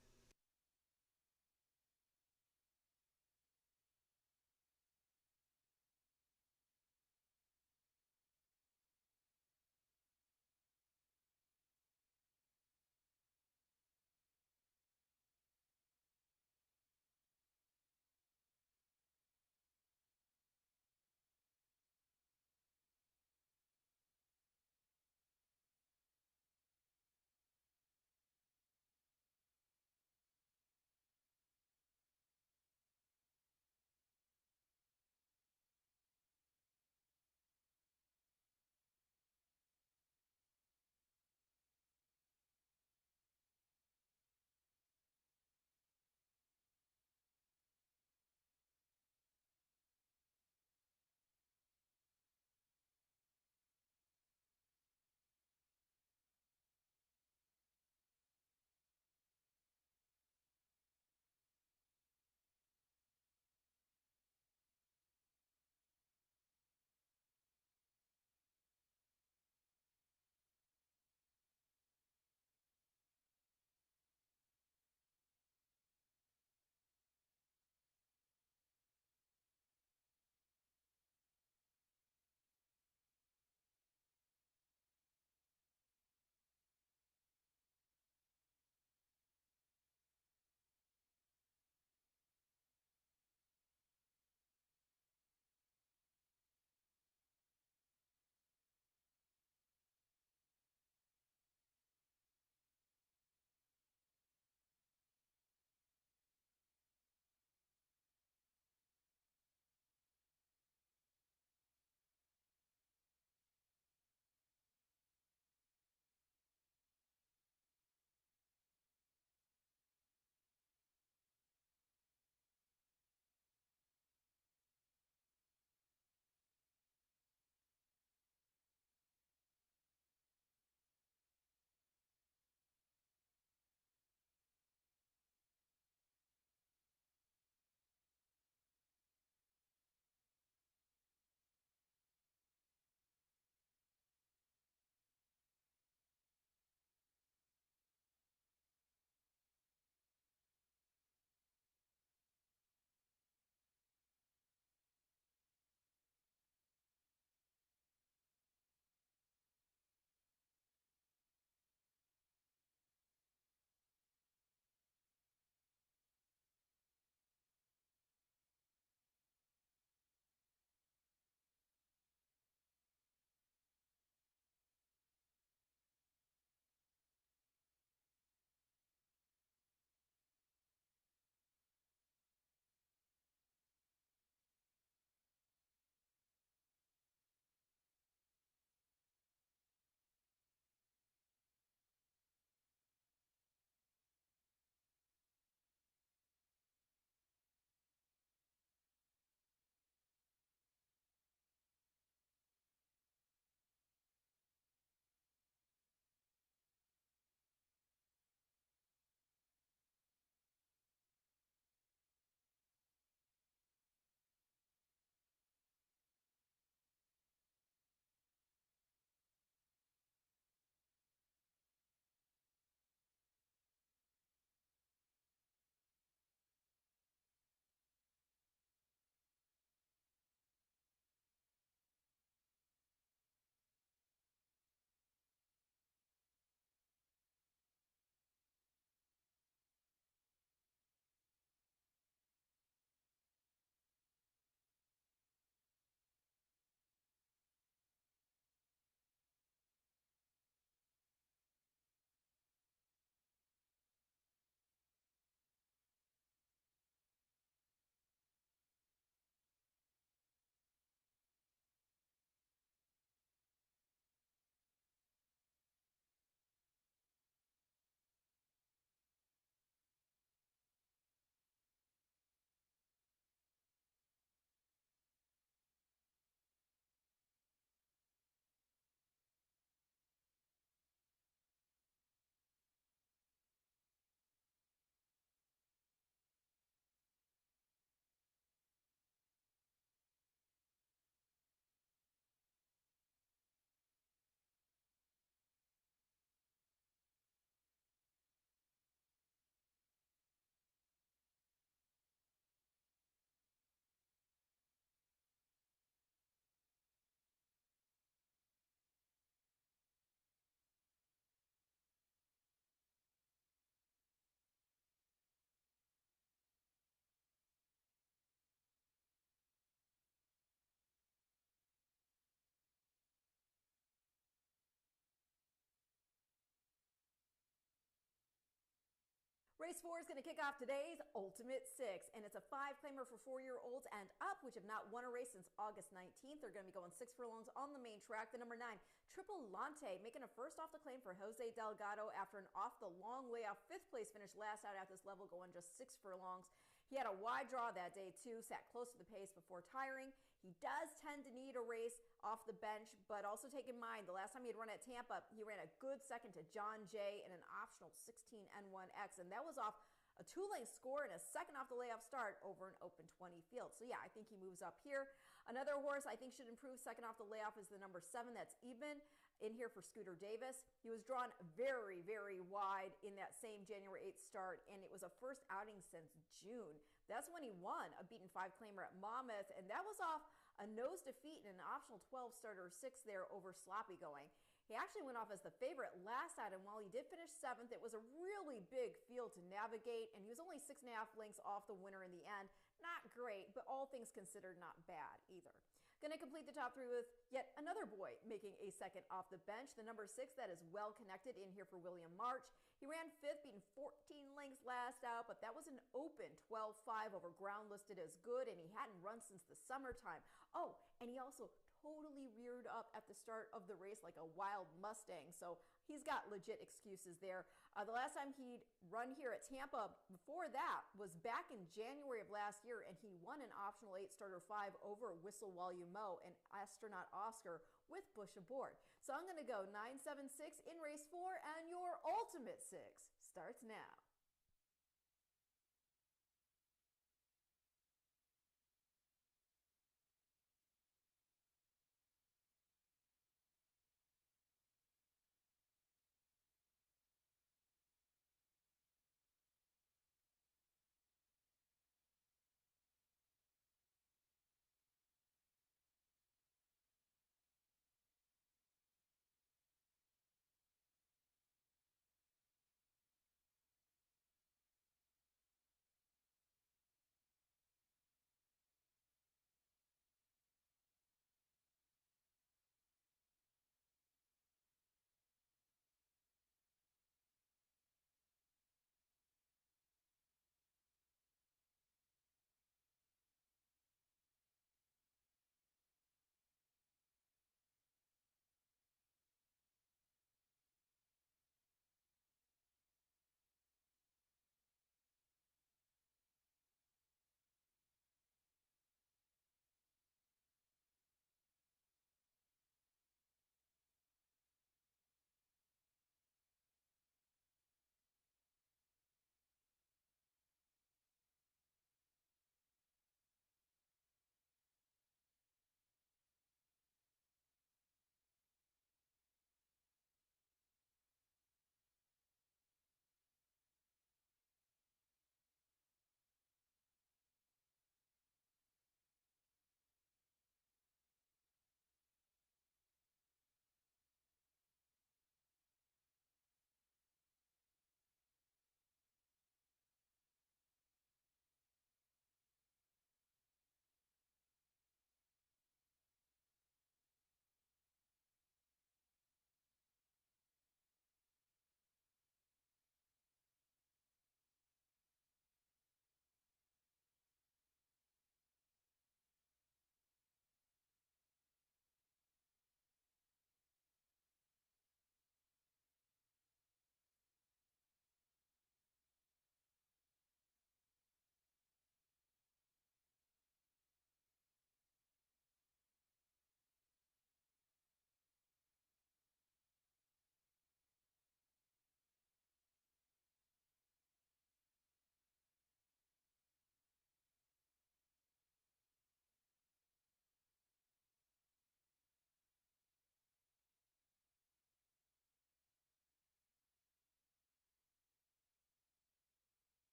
Race 4 is going to kick off today's Ultimate Six, and it's a 5-claimer for 4-year-olds and up, which have not won a race since August 19th. They're going to be going 6 furlongs on the main track. The number 9, Triple Lante, making a first off the claim for Jose Delgado after an off the long way off 5th place finish last out at this level, going just 6 furlongs. He had a wide draw that day too, sat close to the pace before tiring. He does tend to need a race off the bench, but also take in mind the last time he had run at Tampa, he ran a good second to John Jay in an optional 16N1X, and that was off a 2-length score and a second off the layoff start over an open 20 field. So yeah, I think he moves up here. Another horse I think should improve second off the layoff is the number 7, that's Eben, in here for Scooter Davis. He was drawn very, very wide in that same January 8th start, and it was a first outing since June. That's when he won a beaten 5-claimer at Monmouth, and that was off a nose defeat in an optional 12 starter 6 there over sloppy going. He actually went off as the favorite last out, and while he did finish 7th, it was a really big field to navigate, and he was only 6.5 lengths off the winner in the end. Not great, but all things considered, not bad either. Going to complete the top 3 with yet another boy making a second off the bench. The number 6, that is Well Connected, in here for William March. He ran 5th, beating 14 lengths last out, but that was an open 12.5 over ground listed as good, and he hadn't run since the summertime. Oh, and he also totally reared up at the start of the race like a wild Mustang, so he's got legit excuses there. The last time he'd run here at Tampa before that was back in January of last year, and he won an optional 8 starter 5 over Whistle While You Mow and Astronaut Oscar with Bush aboard. So I'm going to go 9-7-6 in race 4, and your Ultimate Six starts now.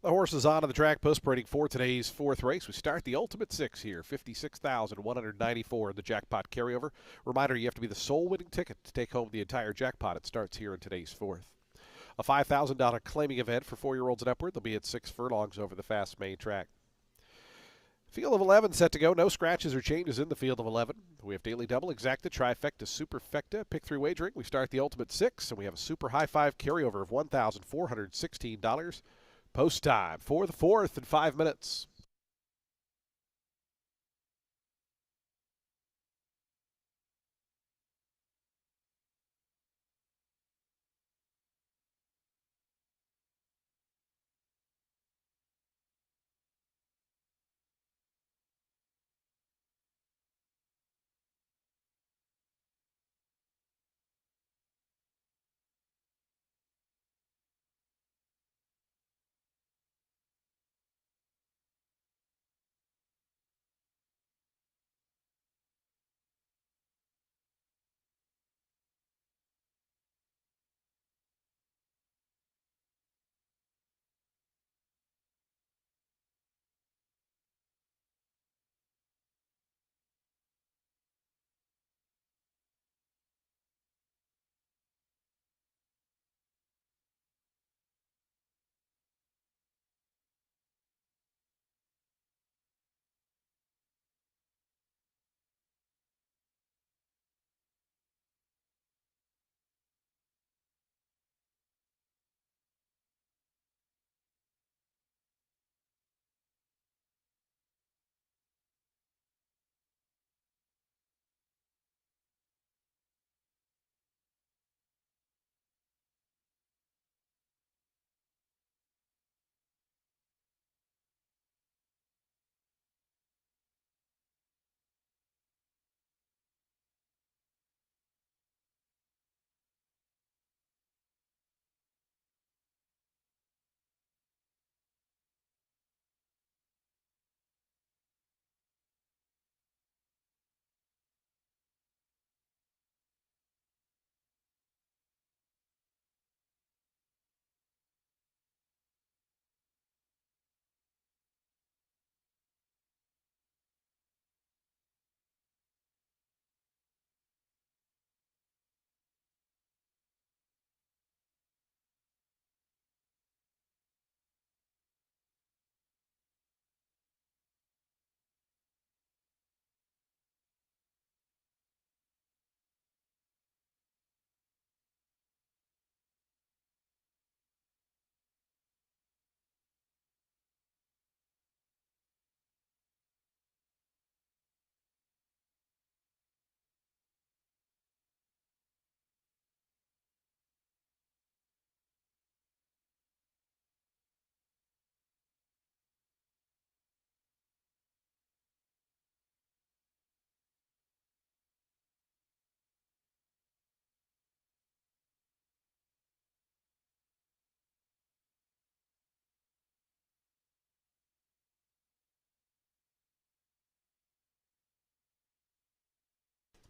The horses on the track post parading for today's fourth race. We start the Ultimate Six here, 56,194 in the jackpot carryover. Reminder, you have to be the sole winning ticket to take home the entire jackpot. It starts here in today's fourth. A $5,000 claiming event for 4-year-olds and upward. They'll be at 6 furlongs over the fast main track. Field of 11 set to go. No scratches or changes in the field of 11. We have daily double, exacta, trifecta, superfecta, pick 3 wagering. We start the Ultimate Six, and we have a super high five carryover of $1,416. Post time for the fourth in 5 minutes.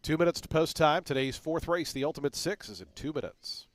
Two minutes to post time. Today's fourth race, the Ultimate Six, is in 2 minutes.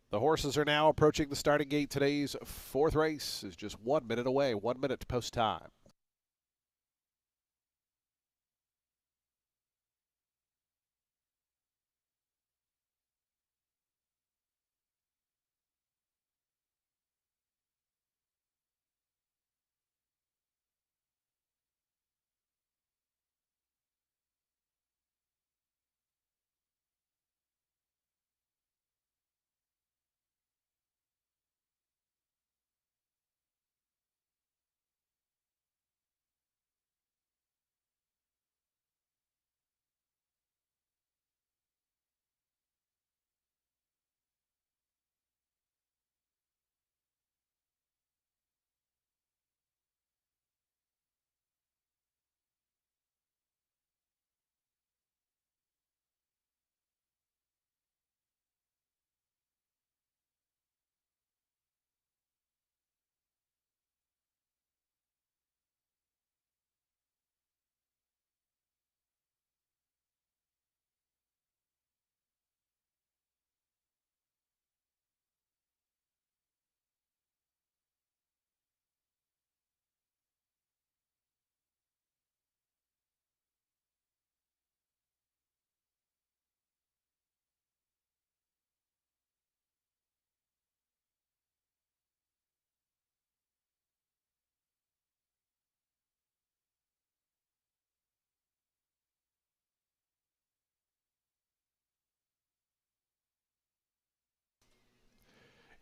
The horses are now approaching the starting gate. Today's fourth race is just 1 minute away, 1 minute to post time.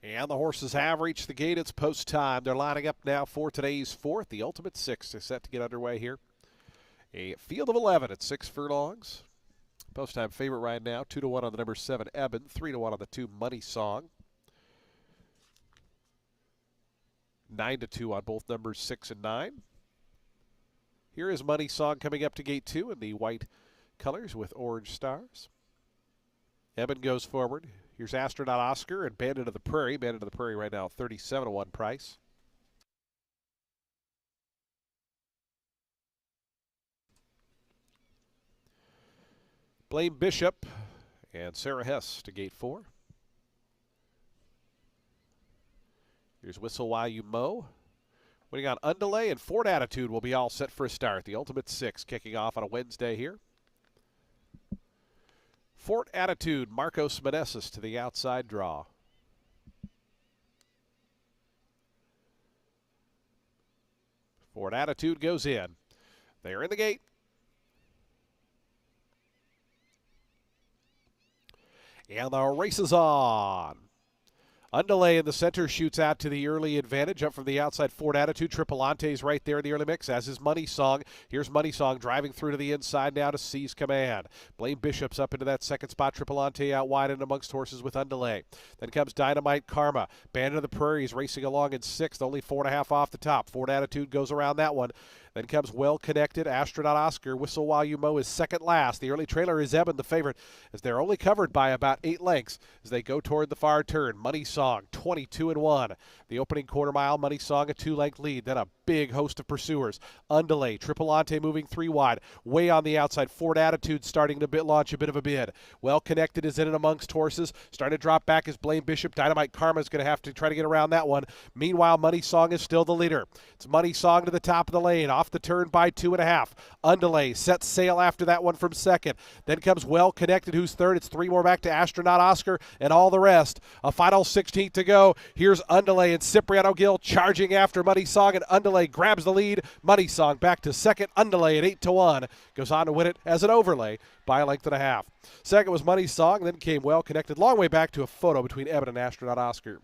And the horses have reached the gate. It's post time. They're lining up now for today's fourth. The Ultimate Six is set to get underway here. A field of 11 at 6 furlongs. Post time favorite right now, 2-1 on the number 7, Eben, 3-1 on the 2, Money Song. 9-2 on both numbers 6 and 9. Here is Money Song coming up to gate 2 in the white colors with orange stars. Eben goes forward. Here's Astronaut Oscar and Bandit of the Prairie. Bandit of the Prairie right now, 37-1 price. Blaine Bishop and Sarah Hess to gate 4. Here's Whistle While You Mow. Waiting on Undelay and Ford Attitude will be all set for a start. The Ultimate Six kicking off on a Wednesday here. Fort Attitude, Marcos Meneses to the outside draw. Fort Attitude goes in. They're in the gate. And the race is on. Undelay in the center shoots out to the early advantage. Up from the outside, Ford Attitude. Tripolante's right there in the early mix, as is Money Song. Here's Money Song driving through to the inside now to seize command. Blaine Bishop's up into that second spot. Tripolante out wide and amongst horses with Undelay. Then comes Dynamite Karma. Bandit of the Prairie is racing along in sixth, only 4.5 off the top. Ford Attitude goes around that one. Then comes Well Connected. Astronaut Oscar. Whistle While You Mow is second last. The early trailer is Eben, the favorite, as they're only covered by about 8 lengths as they go toward the far turn. Money Song, 22-1. The opening quarter mile, Money Song, a 2-length lead. Then a big host of pursuers. Undelay, Triplante moving 3 wide. Way on the outside, Ford Attitude starting to launch a bit of a bid. Well Connected is in and amongst horses. Starting to drop back is Blaine Bishop. Dynamite Karma is going to have to try to get around that one. Meanwhile, Money Song is still the leader. It's Money Song to the top of the lane. Off the turn by 2.5. Undelay sets sail after that one from second. Then comes Well Connected, who's third. It's 3 more back to Astronaut Oscar and all the rest. A final 16th to go. Here's Undelay and Cipriano Gill charging after Money Song, and Undelay grabs the lead. Money Song back to second. Undelay at 8-1 goes on to win it as an overlay by a length and a half. Second was Money Song, then came Well Connected. Long way back to a photo between Eben and Astronaut Oscar.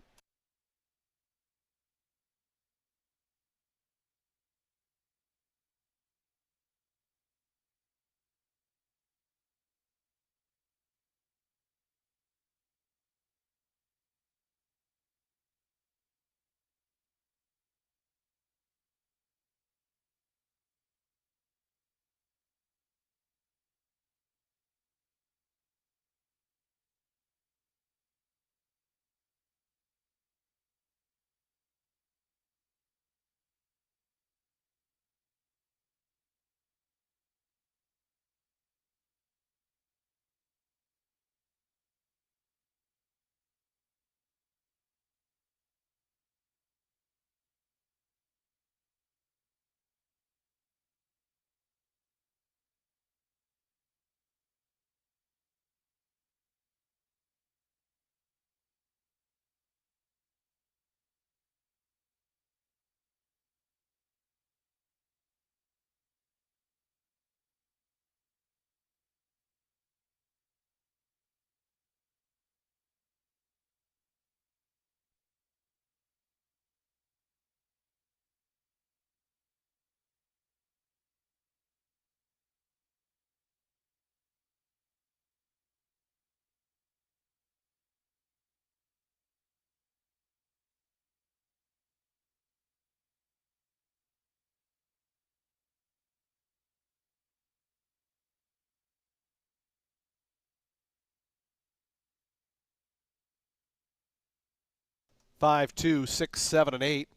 5, 2, 6, 7, and 8.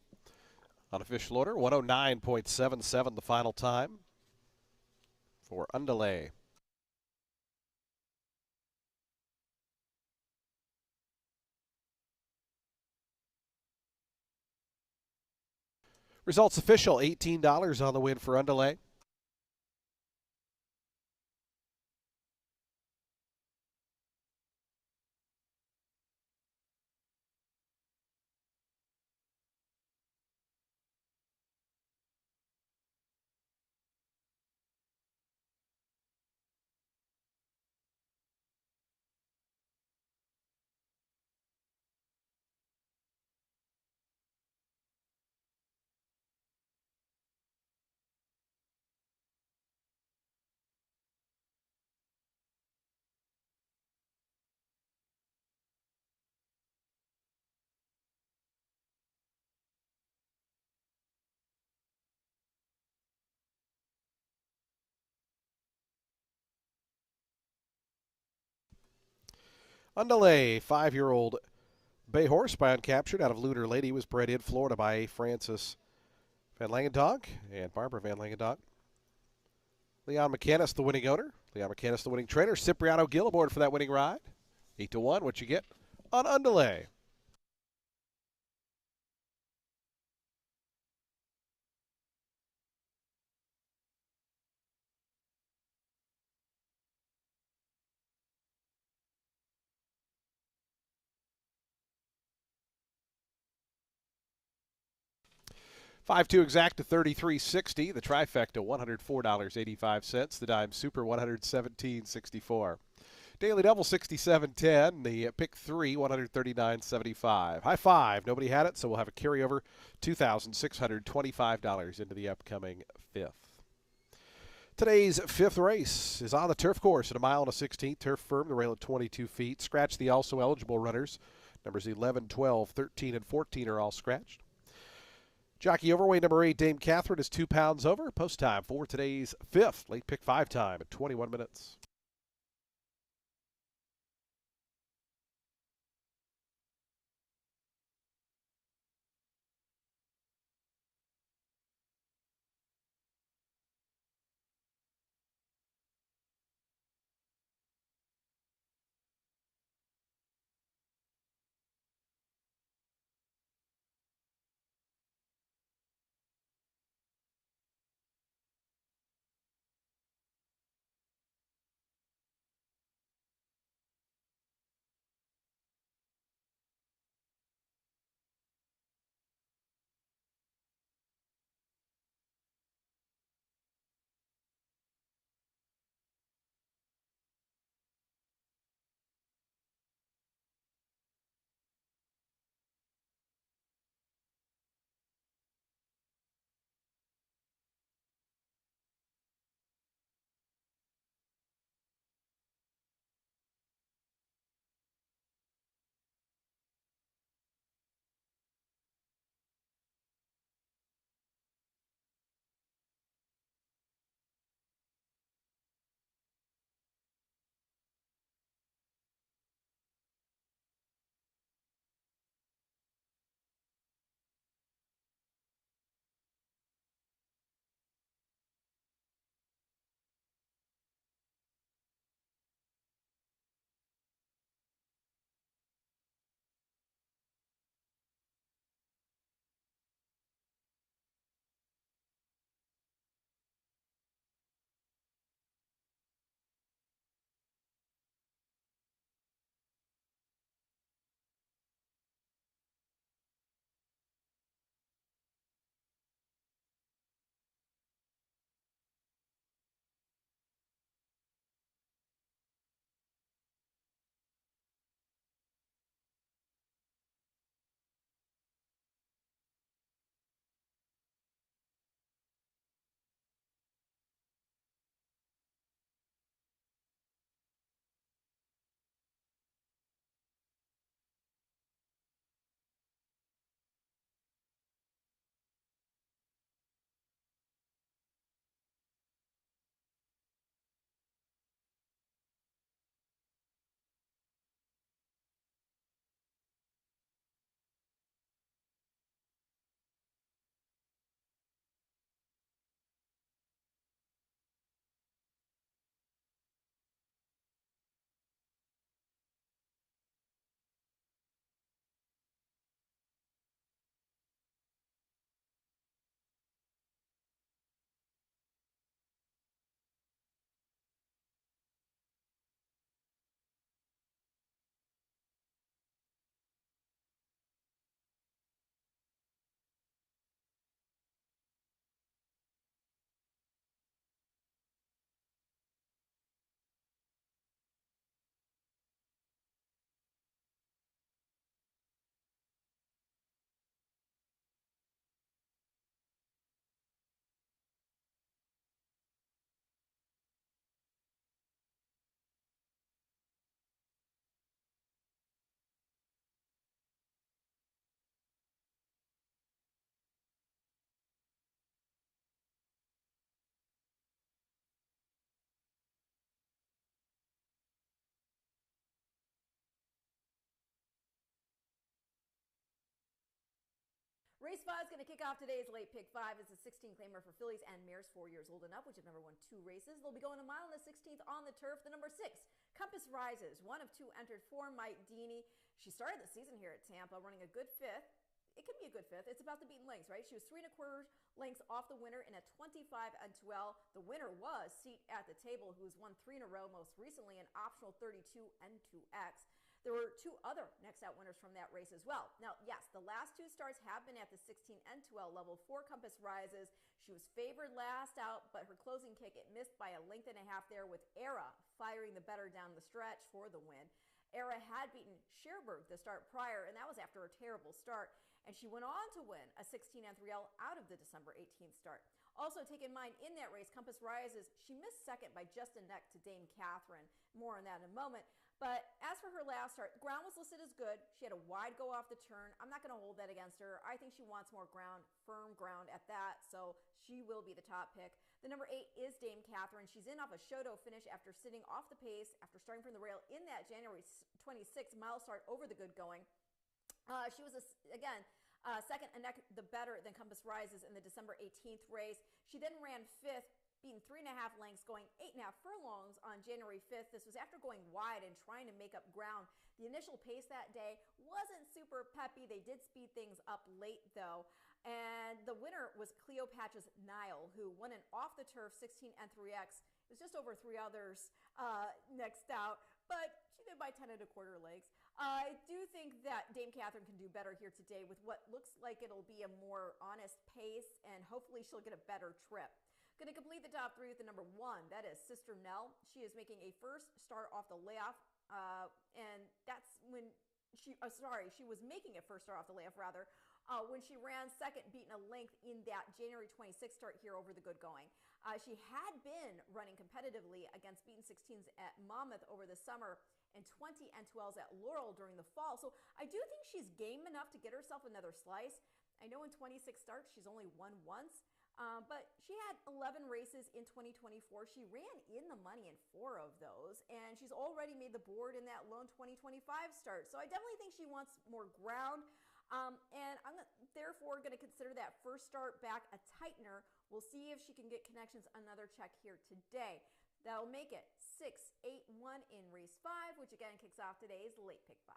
Unofficial order 109.77 the final time for Underlay. Results official $18 on the win for Underlay. Underlay, 5-year-old bay horse by Uncaptured out of Lunar Lady, was bred in Florida by Francis Van Langendonk and Barbara Van Langendonk. Leon McCannis, the winning owner. Leon McCannis, the winning trainer. Cipriano Gill aboard for that winning ride. 8-1, what you get on Underlay. Five two exact to 33.60. The trifecta $104.85. The dime super $117.64. Daily double 67.10. The pick three $139.75. High five. Nobody had it, so we'll have a carryover $2,625 into the upcoming fifth. Today's fifth race is on the turf course at 1.16 turf firm. The rail at 22 feet. Scratch the also eligible runners. Numbers 11, 12, 13, and 14 are all scratched. Jockey overweight number 8, Dame Catherine, is 2 pounds over. Post time for today's fifth. Late pick 5 time at 21 minutes. Race 5 is going to kick off today's late pick 5. It's a 16-claimer for fillies and mares 4 years old and up, which have never won 2 races. They'll be going a mile and the 16th on the turf. The number 6, Compass Rises, 1 of 2 entered for Mike Deeney. She started the season here at Tampa, running a good 5th. It can be a good 5th. It's about the beaten lengths, right? She was 3 1/4 lengths off the winner in a 25-12. The winner was Seat at the Table, who's won 3 in a row, most recently an optional 32 N2X. There were 2 other next out winners from that race as well. Now, yes, the last 2 starts have been at the 16 N2L level for Compass Rises. She was favored last out, but her closing kick, it missed by a length and a half there, with Era firing the better down the stretch for the win. Era had beaten Cherbourg the start prior, and that was after a terrible start. And she went on to win a 16 N3L out of the December 18th start. Also, take in mind, in that race, Compass Rises, she missed second by just a neck to Dame Catherine. More on that in a moment. But as for her last start, ground was listed as good. She had a wide go off the turn. I'm not going to hold that against her. I think she wants more ground, firm ground at that, so she will be the top pick. The number 8 is Dame Catherine. She's in off a show-dough finish after sitting off the pace, after starting from the rail in that January 26th mile start over the good going. She was, again, second a neck the better than Compass Rises in the December 18th race. She then ran 5th, being 3.5 lengths, going 8.5 furlongs on January 5th. This was after going wide and trying to make up ground. The initial pace that day wasn't super peppy. They did speed things up late, though. And the winner was Cleopatra's Nile, who won an off-the-turf 16 N3X. It was just over 3 others next out, but she did by 10 1/4 legs. I do think that Dame Catherine can do better here today with what looks like it'll be a more honest pace, and hopefully she'll get a better trip. Going to complete the top 3 with the number 1. That is Sister Nell. She is making a first start off the layoff, and that's when she was making a first start off the layoff, rather, when she ran second, beating a length in that January 26th start here over the good going. She had been running competitively against beaten 16s at Monmouth over the summer and 20 N2Ls at Laurel during the fall. So I do think she's game enough to get herself another slice. I know in 26 starts, she's only won once. But she had 11 races in 2024. She ran in the money in 4 of those, and she's already made the board in that lone 2025 start. So I definitely think she wants more ground, and I'm therefore going to consider that first start back a tightener. We'll see if she can get connections another check here today. That'll make it 6-8-1 in race 5, which again kicks off today's late pick 5.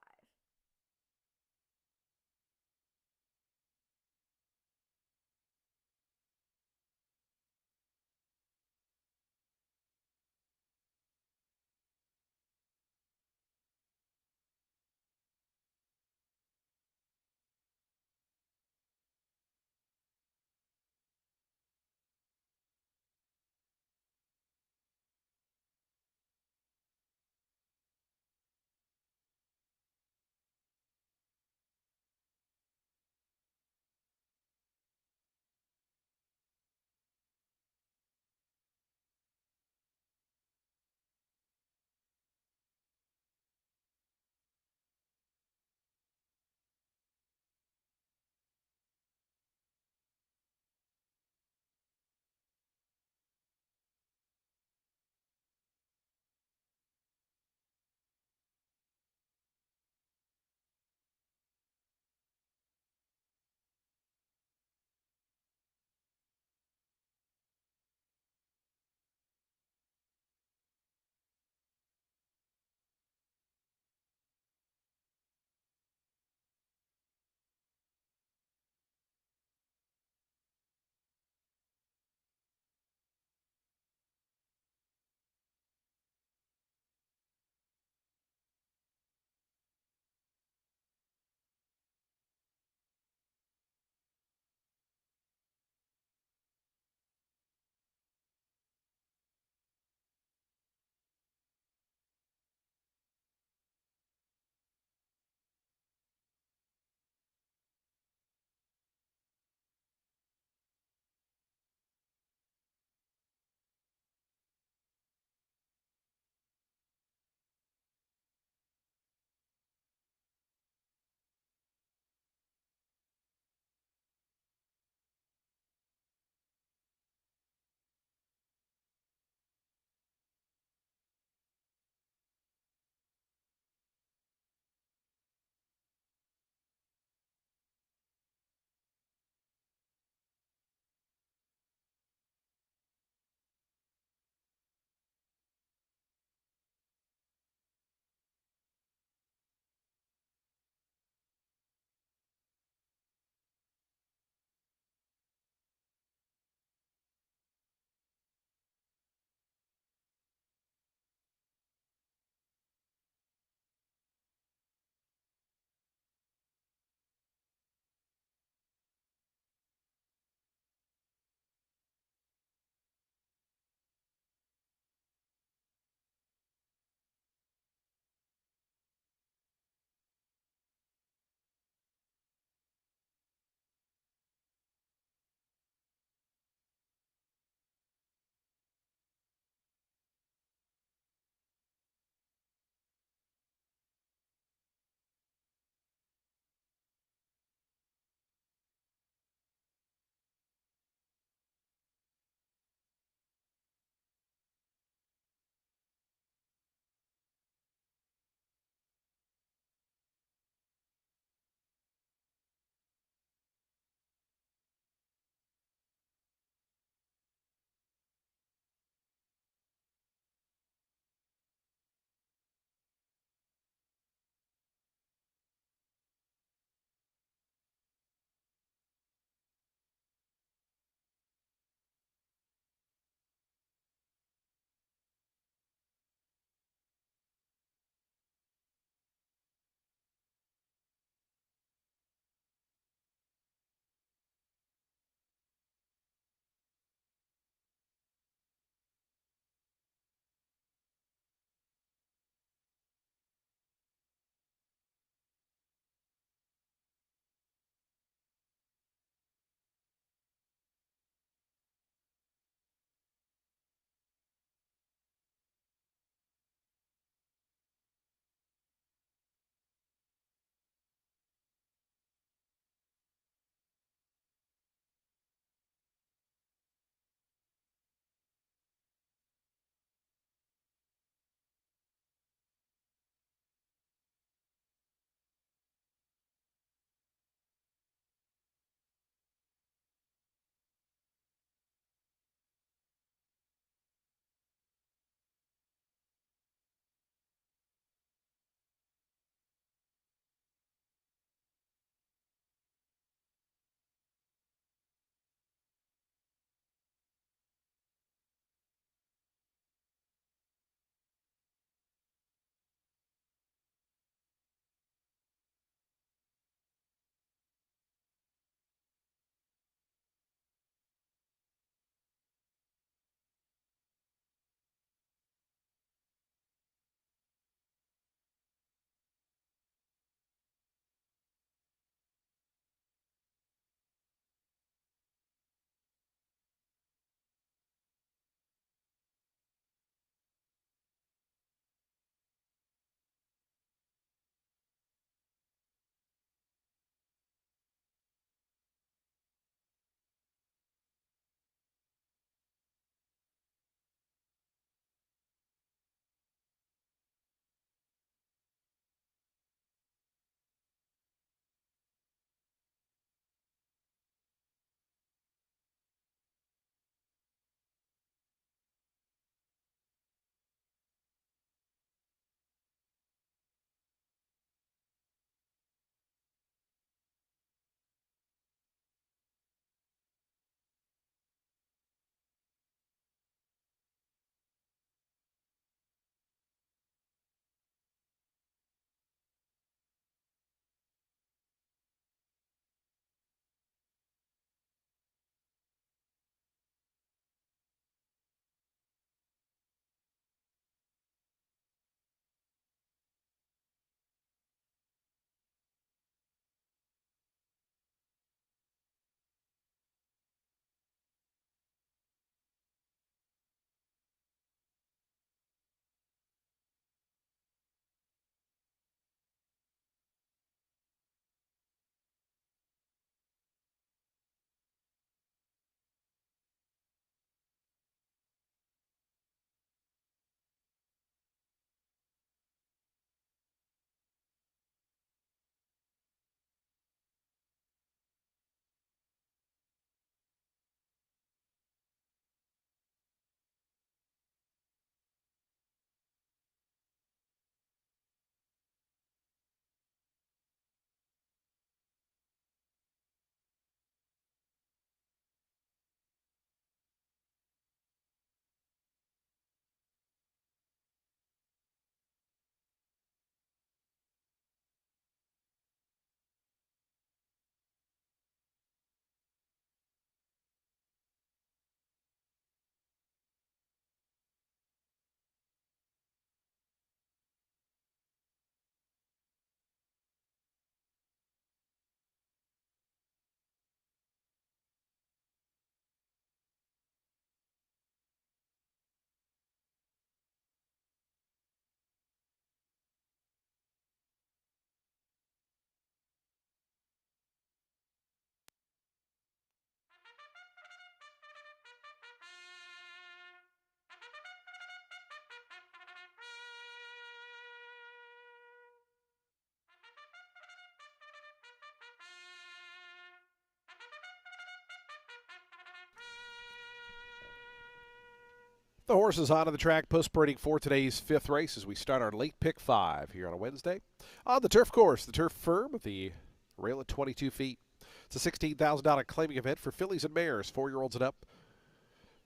The horses onto the track post-parading for today's fifth race as we start our late pick five here on a Wednesday. On the turf course, the turf firm, the rail at 22 feet. It's a $16,000 claiming event for fillies and mares, 4-year-olds and up.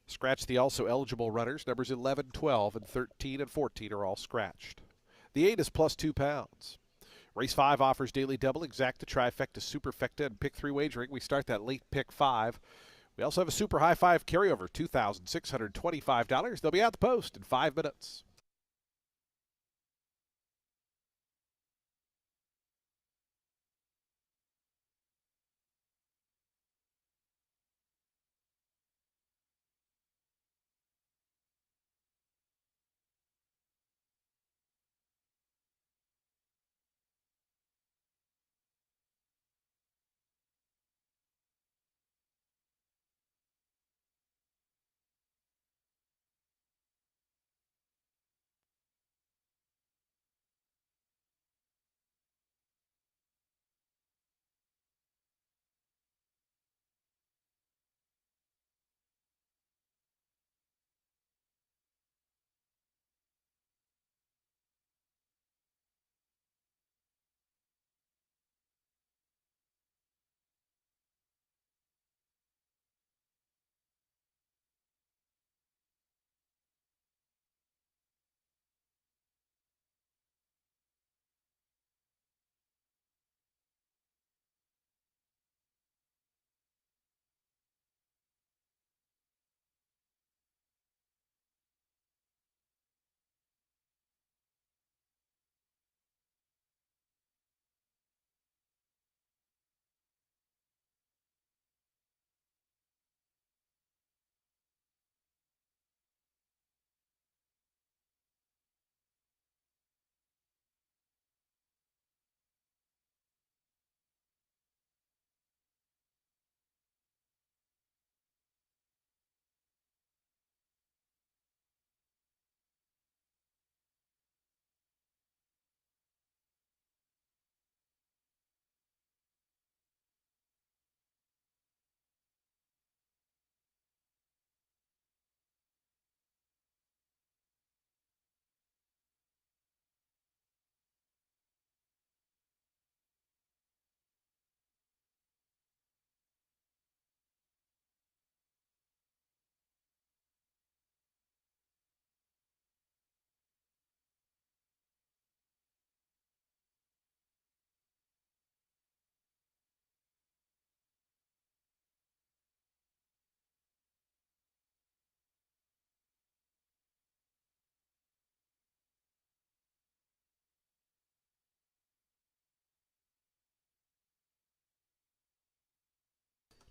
Scratch the also eligible runners. Numbers 11, 12, and 13 and 14 are all scratched. The 8 is plus 2 pounds. Race 5 offers daily double, exacta, trifecta, superfecta, and pick 3 wagering. We start that late pick 5. We also have a super high 5 carryover, $2,625. They'll be at the post in 5 minutes.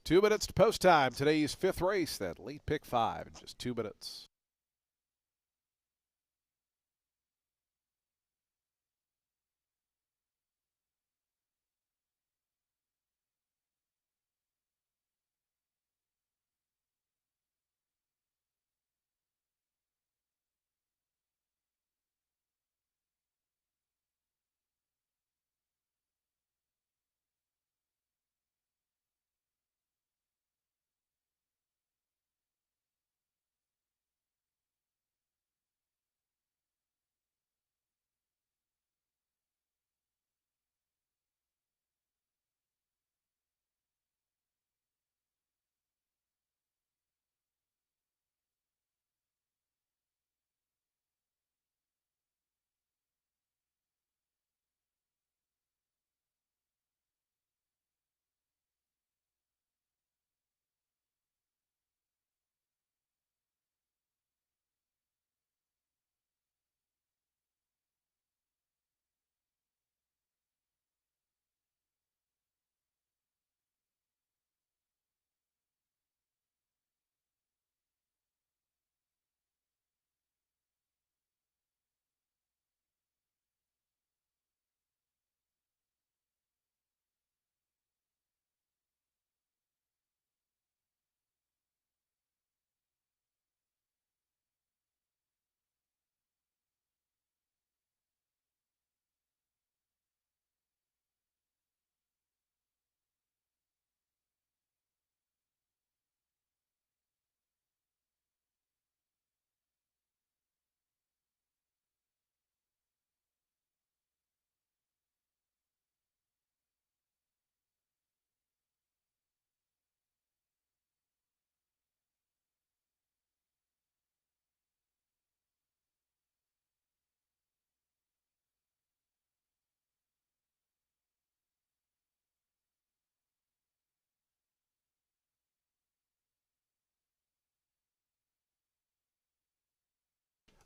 Two minutes to post time. Today's fifth race, that late pick 5 in just 2 minutes.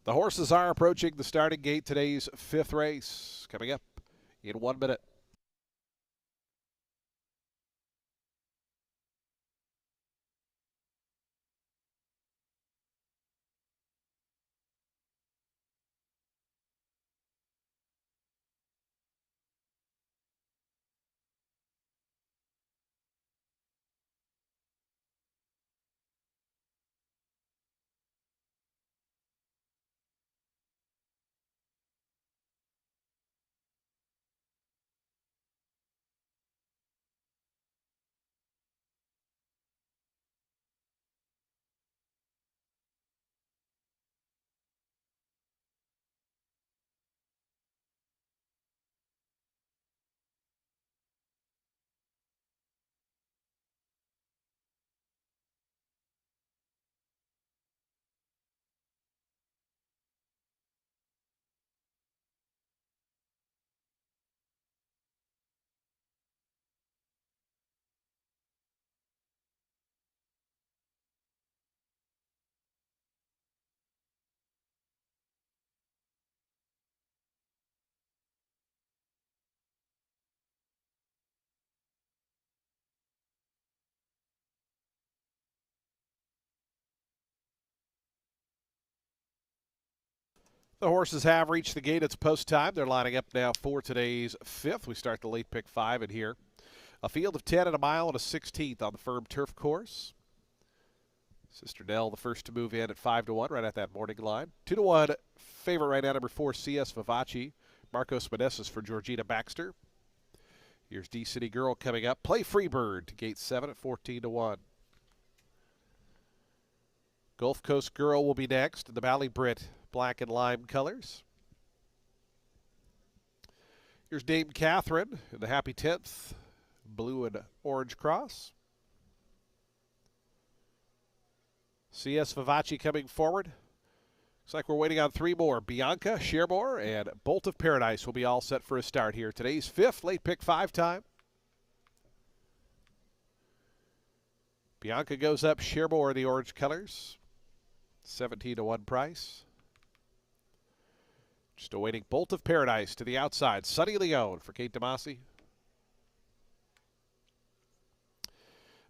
The horses are approaching the starting gate. Today's fifth race coming up in 1 minute. The horses have reached the gate. It's post time. They're lining up now for today's fifth. We start the late pick 5 in here. A field of 10 at a mile and a 16th on the firm turf course. Sister Nell, the first to move in at 5-1, right at that morning line. 2-1 favorite right now, number 4, CS Vivace. Marcos Meneses for Georgina Baxter. Here's D City Girl coming up. Play Freebird to gate 7 at 14-1. Gulf Coast Girl will be next in the Valley Brit black and lime colors. Here's Dame Catherine in the Happy 10th, blue and orange cross. CS Vivace coming forward. Looks like we're waiting on 3 more. Bianca, Cherbourg, and Bolt of Paradise will be all set for a start here. Today's fifth, late pick 5 time. Bianca goes up, Cherbourg the orange colors. 17-1 price. Just awaiting Bolt of Paradise to the outside. Sunny Leone for Kate DeMasi.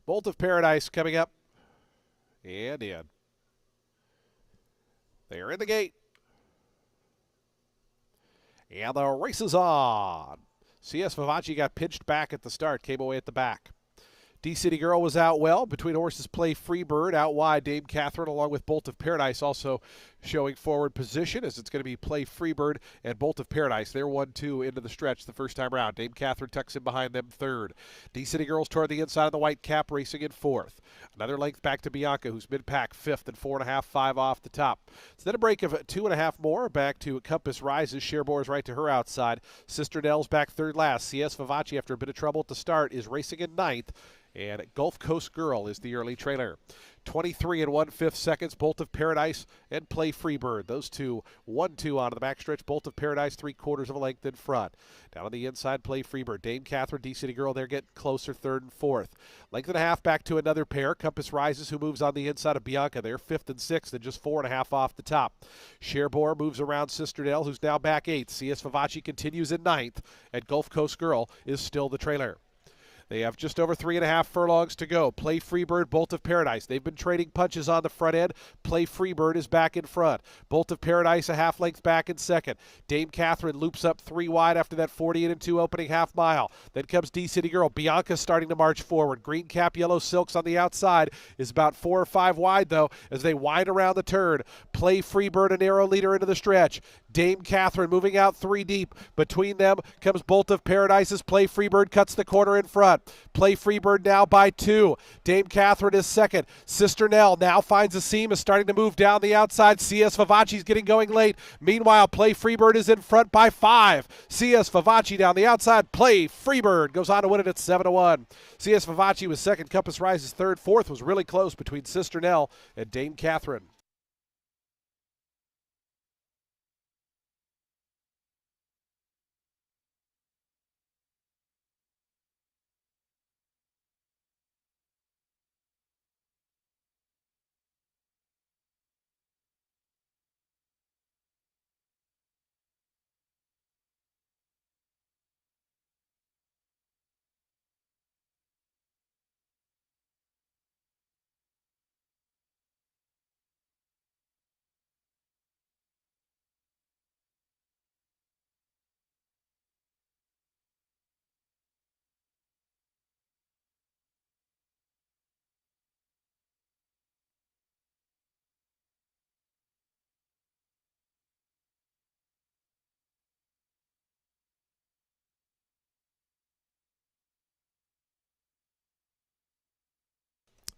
Bolt of Paradise coming up and in. They're in the gate. And the race is on. CS Vivace got pitched back at the start, came away at the back. D City Girl was out well. Between horses, Play Freebird. Out wide, Dame Catherine along with Bolt of Paradise also showing forward position as it's going to be Play Freebird and Bolt of Paradise. They're 1-2 into the stretch the first time around. Dame Catherine tucks in behind them third. D City Girls toward the inside of the white cap, racing in fourth. Another length back to Bianca, who's mid-pack fifth and 4.5, 5 off the top. So then a break of 2.5 more back to Compass Rises. Cherbourg is right to her outside. Sister Nell's back third last. CS Vivace, after a bit of trouble at the start, is racing in ninth. And Gulf Coast Girl is the early trailer. 23 and 1/5 seconds, Bolt of Paradise and Play Freebird. Those two, 1-2 onto the backstretch. Bolt of Paradise, 3/4 of a length in front. Down on the inside, Play Freebird. Dame Catherine, D City Girl, they're getting closer, third and fourth. Length and a half back to another pair. Compass Rises, who moves on the inside of Bianca. They're fifth and sixth and just 4.5 off the top. Cherbourg moves around Sister Nell, who's now back eighth. CS Vivace continues in ninth, and Gulf Coast Girl is still the trailer. They have just over 3.5 furlongs to go. Play Freebird, Bolt of Paradise. They've been trading punches on the front end. Play Freebird is back in front. Bolt of Paradise a half length back in second. Dame Catherine loops up 3 wide after that 48-2 opening half mile. Then comes D City Girl. Bianca starting to march forward. Green cap, yellow silks on the outside is about 4 or 5 wide though as they wind around the turn. Play Freebird, a narrow leader into the stretch. Dame Catherine moving out 3 deep. Between them comes Bolt of Paradise as Play Freebird cuts the corner in front. Play Freebird now by 2. Dame Catherine is second. Sister Nell now finds a seam, is starting to move down the outside. CS Vivace's getting going late. Meanwhile, Play Freebird is in front by 5. CS Vivace down the outside. Play Freebird goes on to win it at 7-1. CS Vivace was second. Compass Rises third. Fourth was really close between Sister Nell and Dame Catherine.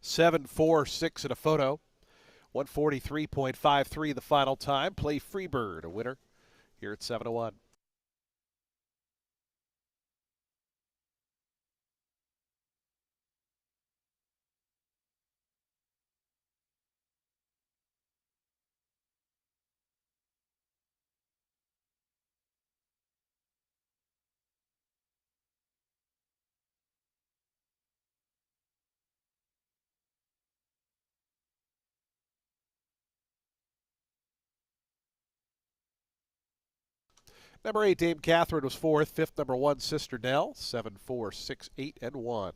7-4-6 in a photo. 143.53 the final time. Play Freebird, a winner here at 7-1. Number 8, Dame Catherine was fourth. Fifth, number 1, Sister Nell. 7-4, 6, 8, and 1.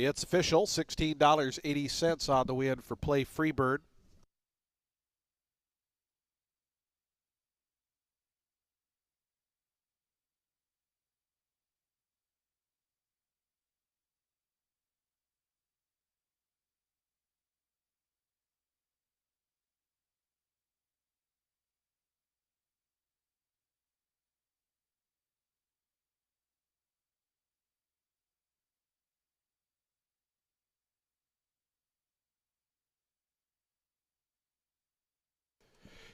It's official. $16.80 on the win for Play Freebird.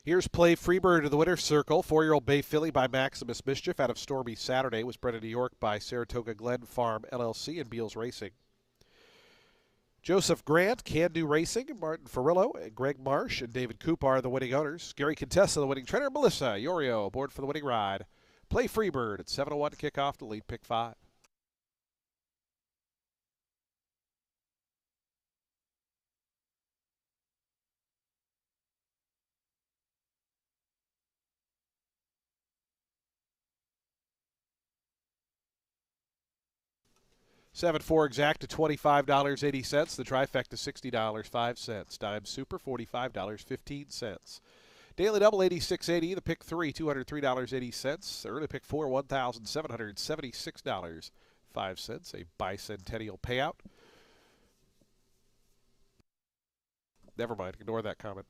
Here's Play Freebird in the winner's circle. 4-year-old Bay Filly by Maximus Mischief out of Stormy Saturday was bred in New York by Saratoga Glen Farm LLC and Beals Racing. Joseph Grant, Can Do Racing, Martin Ferrillo, Greg Marsh, and David Coop are the winning owners. Gary Contessa, the winning trainer. Melissa Iorio aboard for the winning ride. Play Freebird at 7-1 to kick off the lead pick 5. $7-4 exact to $25.80. The trifecta $60.05. Dime Super $45.15. Daily double $86.80. The pick 3 $203.80. Early pick 4 $1,776.05. A bicentennial payout. Never mind, ignore that comment.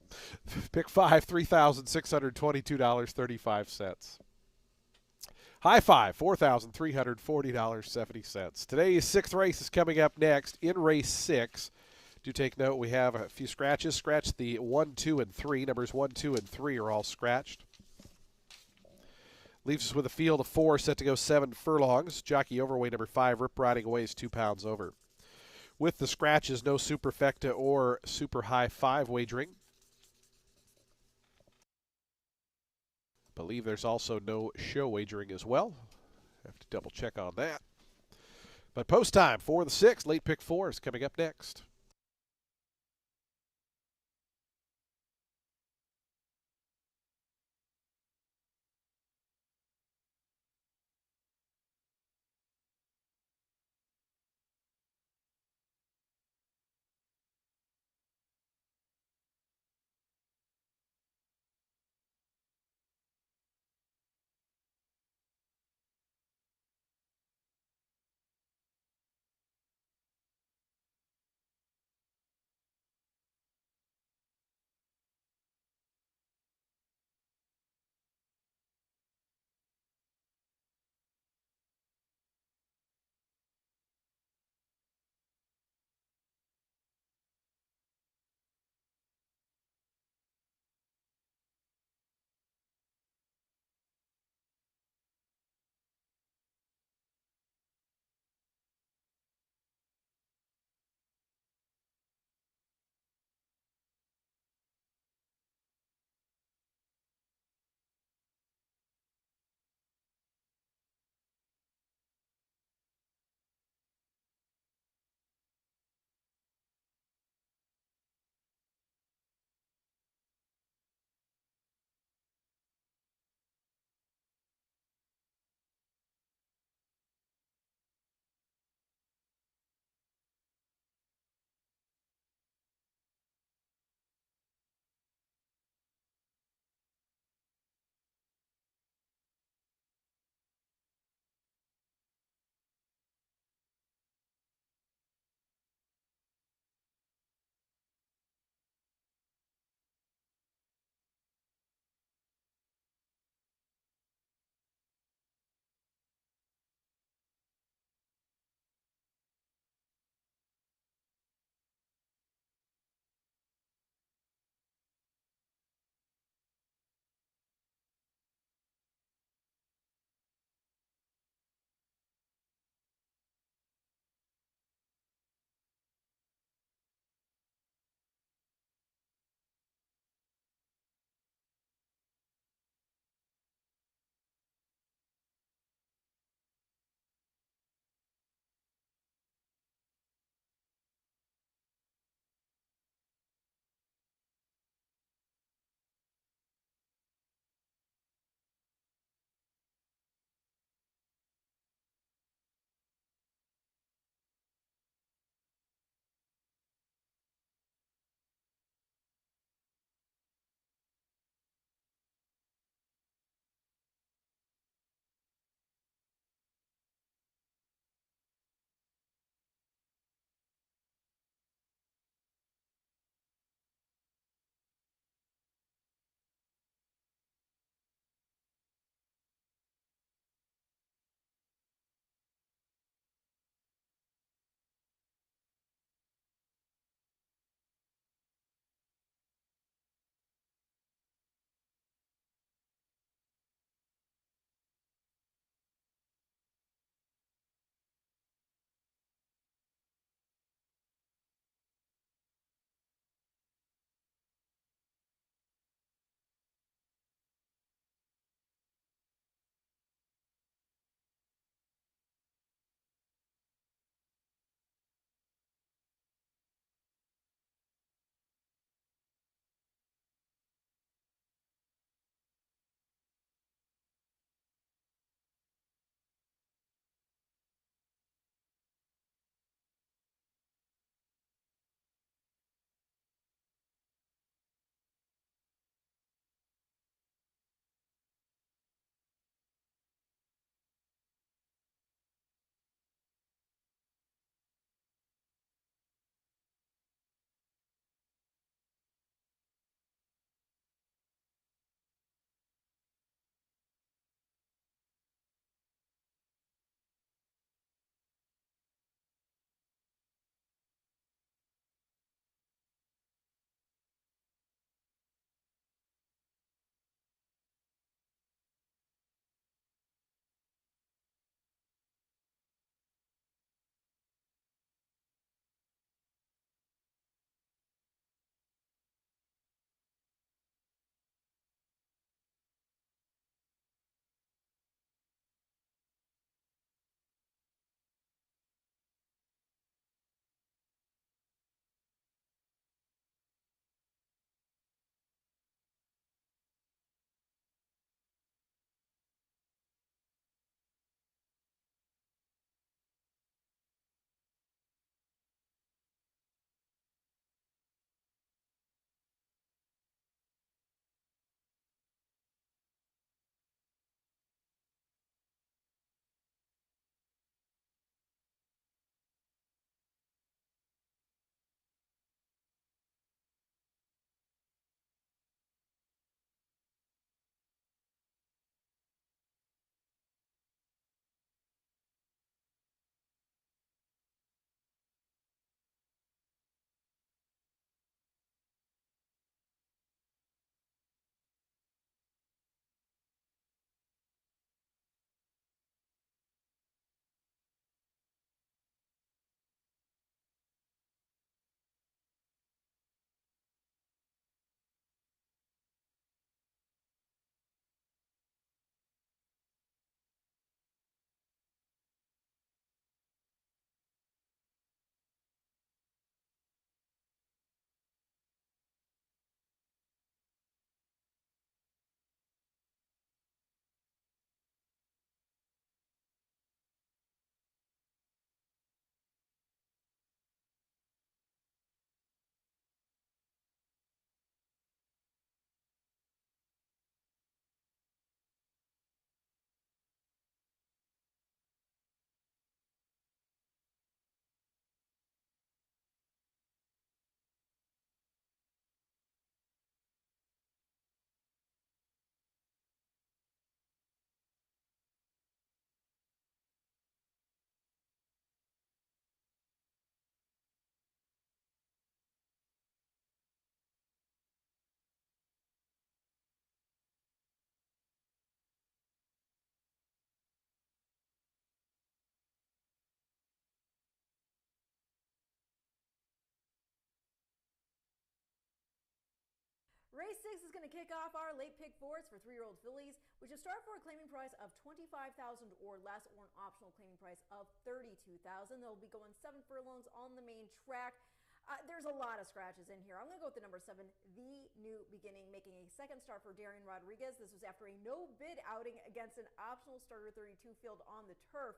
Pick 5 $3,622.35. High five, $4,340.70. Today's 6th race is coming up next. In race 6, do take note, we have a few scratches. Scratch the 1, 2, and 3. Numbers 1, 2, and 3 are all scratched. Leaves us with a field of 4 set to go 7 furlongs. Jockey overweight number 5, Rip Riding Away, is 2 pounds over. With the scratches, no superfecta or super high 5 wagering. Believe there's also no show wagering as well. Have to double check on that. But post time for the 6th, late pick 4 is coming up next. Race 6 is going to kick off our late pick fours for 3-year-old fillies, which will start for a claiming price of $25,000 or less, or an optional claiming price of $32,000. They'll be going 7 furlongs on the main track. There's a lot of scratches in here. I'm going to go with the number 7, The New Beginning, making a second start for Darian Rodriguez. This was after a no-bid outing against an optional starter 32 field on the turf.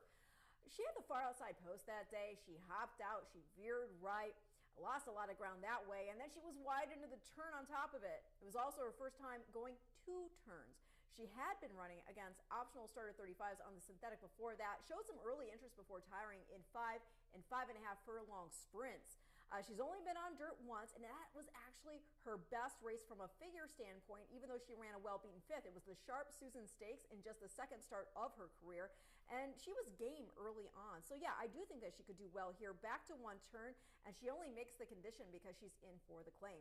She had the far outside post that day. She hopped out. She veered right. Lost a lot of ground that way, and then she was wide into the turn on top of it. It was also her first time going 2 turns. She had been running against optional starter 35s on the synthetic before that, showed some early interest before tiring in 5 and 5.5 furlong sprints. She's only been on dirt once, and that was actually her best race from a figure standpoint, even though she ran a well-beaten 5th. It was the Sharp Susan Stakes in just the second start of her career, and she was game early on. So yeah, I do think that she could do well here. Back to 1 turn, and she only makes the condition because she's in for the claim.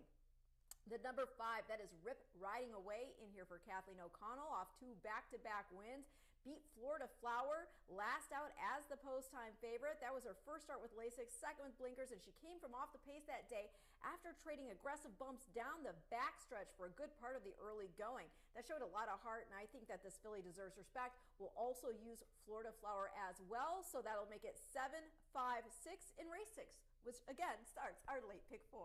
The number 5, that is Rip Riding Away, in here for Kathleen O'Connell, off 2 back-to-back wins. Beat Florida Flower last out as the post-time favorite. That was her first start with Lasix, second with blinkers, and she came from off the pace that day after trading aggressive bumps down the backstretch for a good part of the early going. That showed a lot of heart, and I think that this filly deserves respect. We'll also use Florida Flower as well, so that'll make it 7, 5, 6 in race 6, which again starts our late pick 4.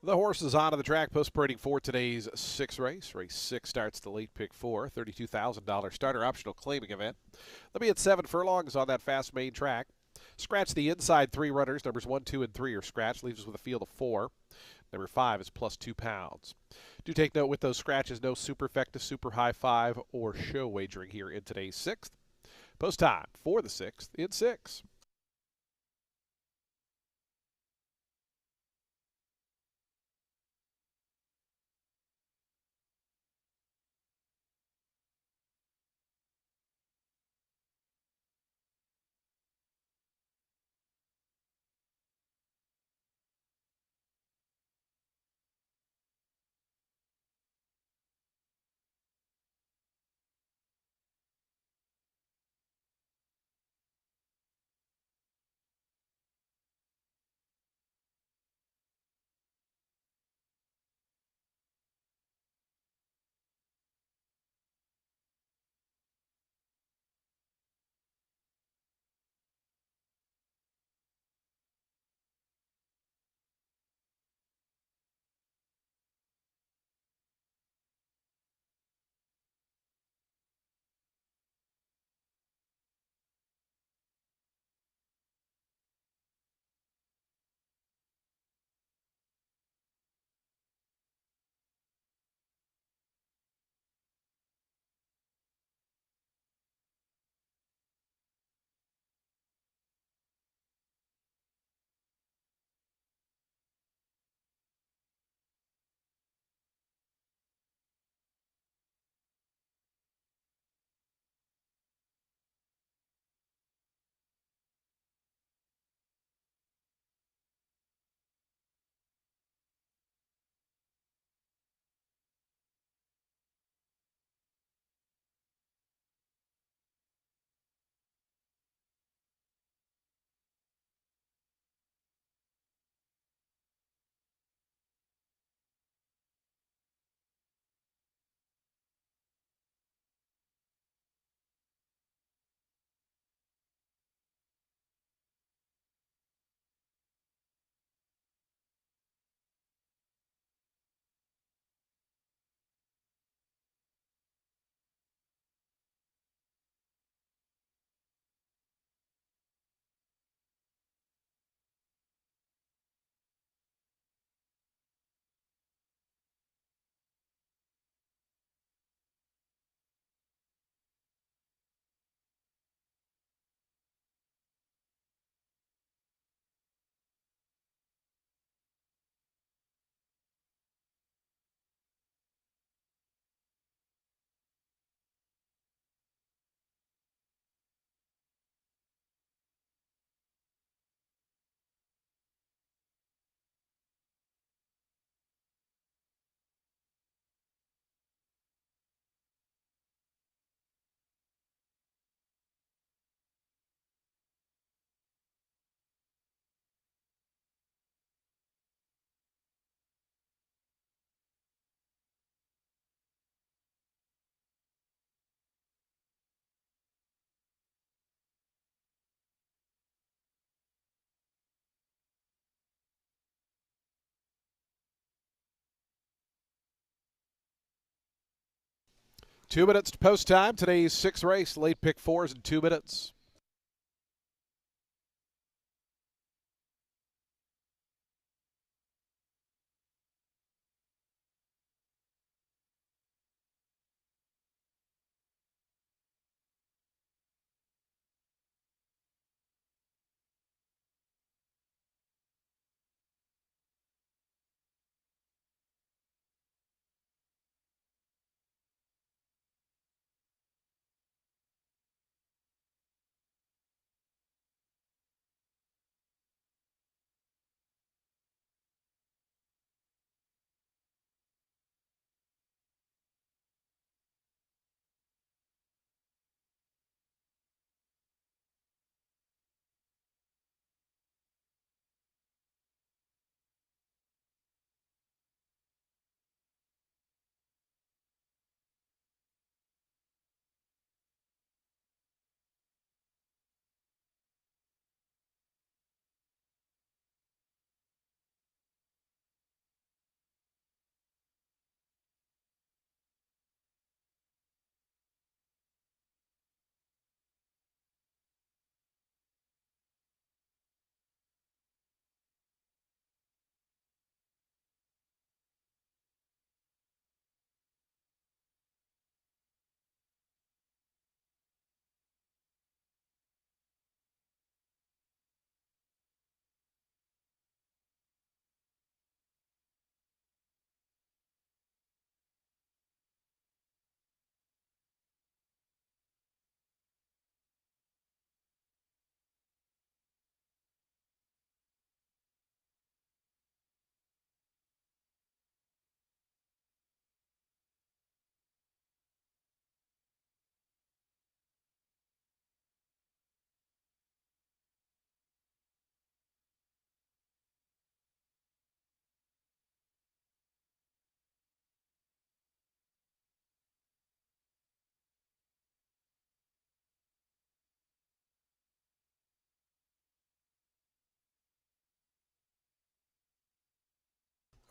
The horses onto the track post parading for today's sixth race. Race 6 starts the late pick 4, $32,000 starter optional claiming event. They'll be at 7 furlongs on that fast main track. Scratch the inside 3 runners. Numbers 1, 2, and 3 are scratched. Leaves us with a field of 4. Number 5 is plus 2 pounds. Do take note with those scratches, no superfecta, super high 5, or show wagering here in today's 6th. Post time for the 6th in 6. 2 minutes to post time. Today's 6th race, late pick 4 is in 2 minutes.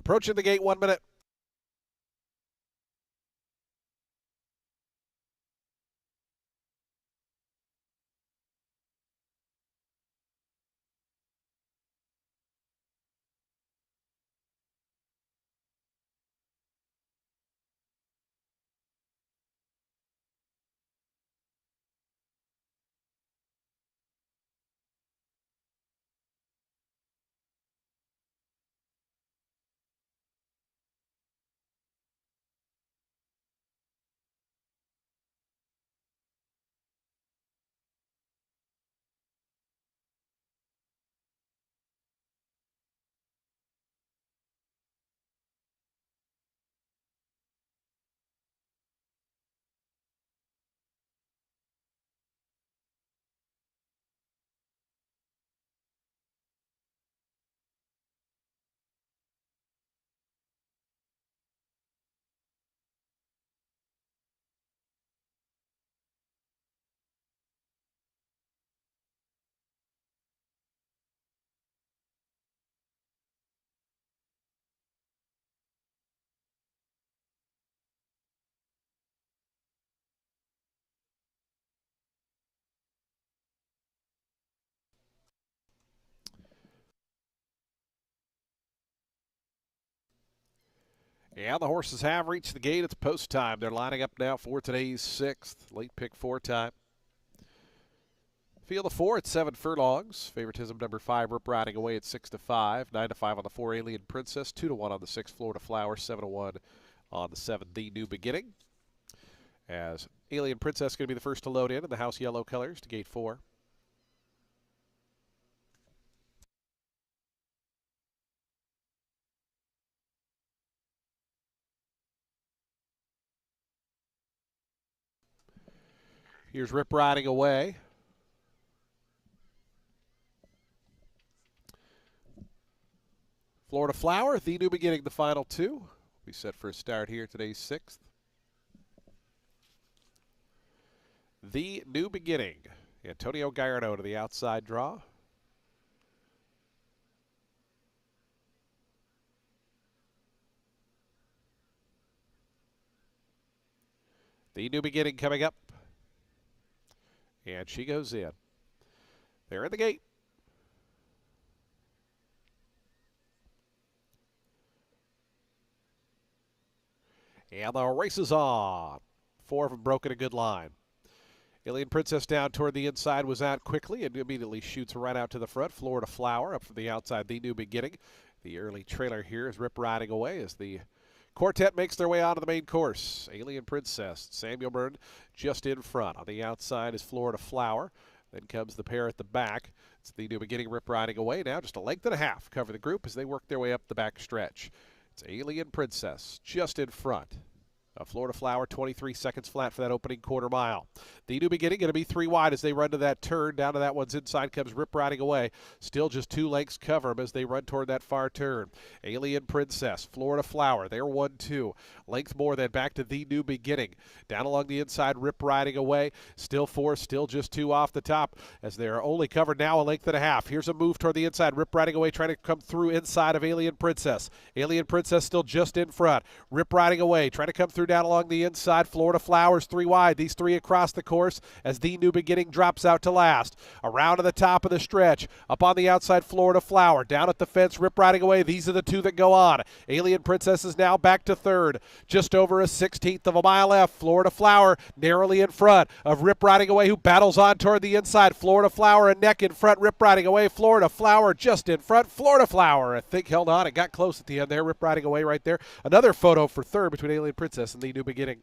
Approaching the gate, 1 minute. And the horses have reached the gate. It's post time. They're lining up now for today's 6th. Late pick 4 time. Field of 4 at 7 furlongs. Favoritism number 5, Rip Riding Away at 6-5. 9-5 on the 4, Alien Princess. 2-1 on the 6, Florida Flower. 7-1 on the 7, The New Beginning. As Alien Princess going to be the first to load in the house yellow colors to gate 4. Here's Rip Riding Away. Florida Flower, The New Beginning, the final 2. We set for a start here today's 6th. The New Beginning. Antonio Gallardo to the outside draw. The New Beginning coming up. And she goes in. They're in the gate. And the race is on. 4 of them broken a good line. Alien Princess down toward the inside was out quickly and immediately shoots right out to the front. Florida Flower up from the outside, The New Beginning. The early trailer here is Rip Riding Away as the quartet makes their way onto the main course. Alien Princess, Samuel Byrne just in front. On the outside is Florida Flower. Then comes the pair at the back. It's The New Beginning, Rip Riding Away. Now just a length and a half cover the group as they work their way up the back stretch. It's Alien Princess just in front. Florida Flower, 23 seconds flat for that opening quarter mile. The New Beginning going to be 3 wide as they run to that turn. Down to that one's inside comes Rip Riding Away. Still just 2 lengths cover them as they run toward that far turn. Alien Princess, Florida Flower, they're 1-2. Length more than back to The New Beginning. Down along the inside, Rip Riding Away. Still 4, still just 2 off the top as they are only covered now a length and a half. Here's a move toward the inside. Rip Riding Away trying to come through inside of Alien Princess. Alien Princess still just in front. Rip Riding Away trying to come through down along the inside. Florida Flowers 3 wide. These 3 across the course as The New Beginning drops out to last. Around to the top of the stretch. Up on the outside, Florida Flower. Down at the fence, Rip Riding Away. These are the 2 that go on. Alien Princess is now back to 3rd. Just over a 16th of a mile left. Florida Flower narrowly in front of Rip Riding Away, who battles on toward the inside. Florida Flower a neck in front. Rip Riding Away. Florida Flower just in front. Florida Flower, I think, held on and got close at the end there. Rip Riding Away right there. Another photo for 3rd between Alien Princess and The New Beginning.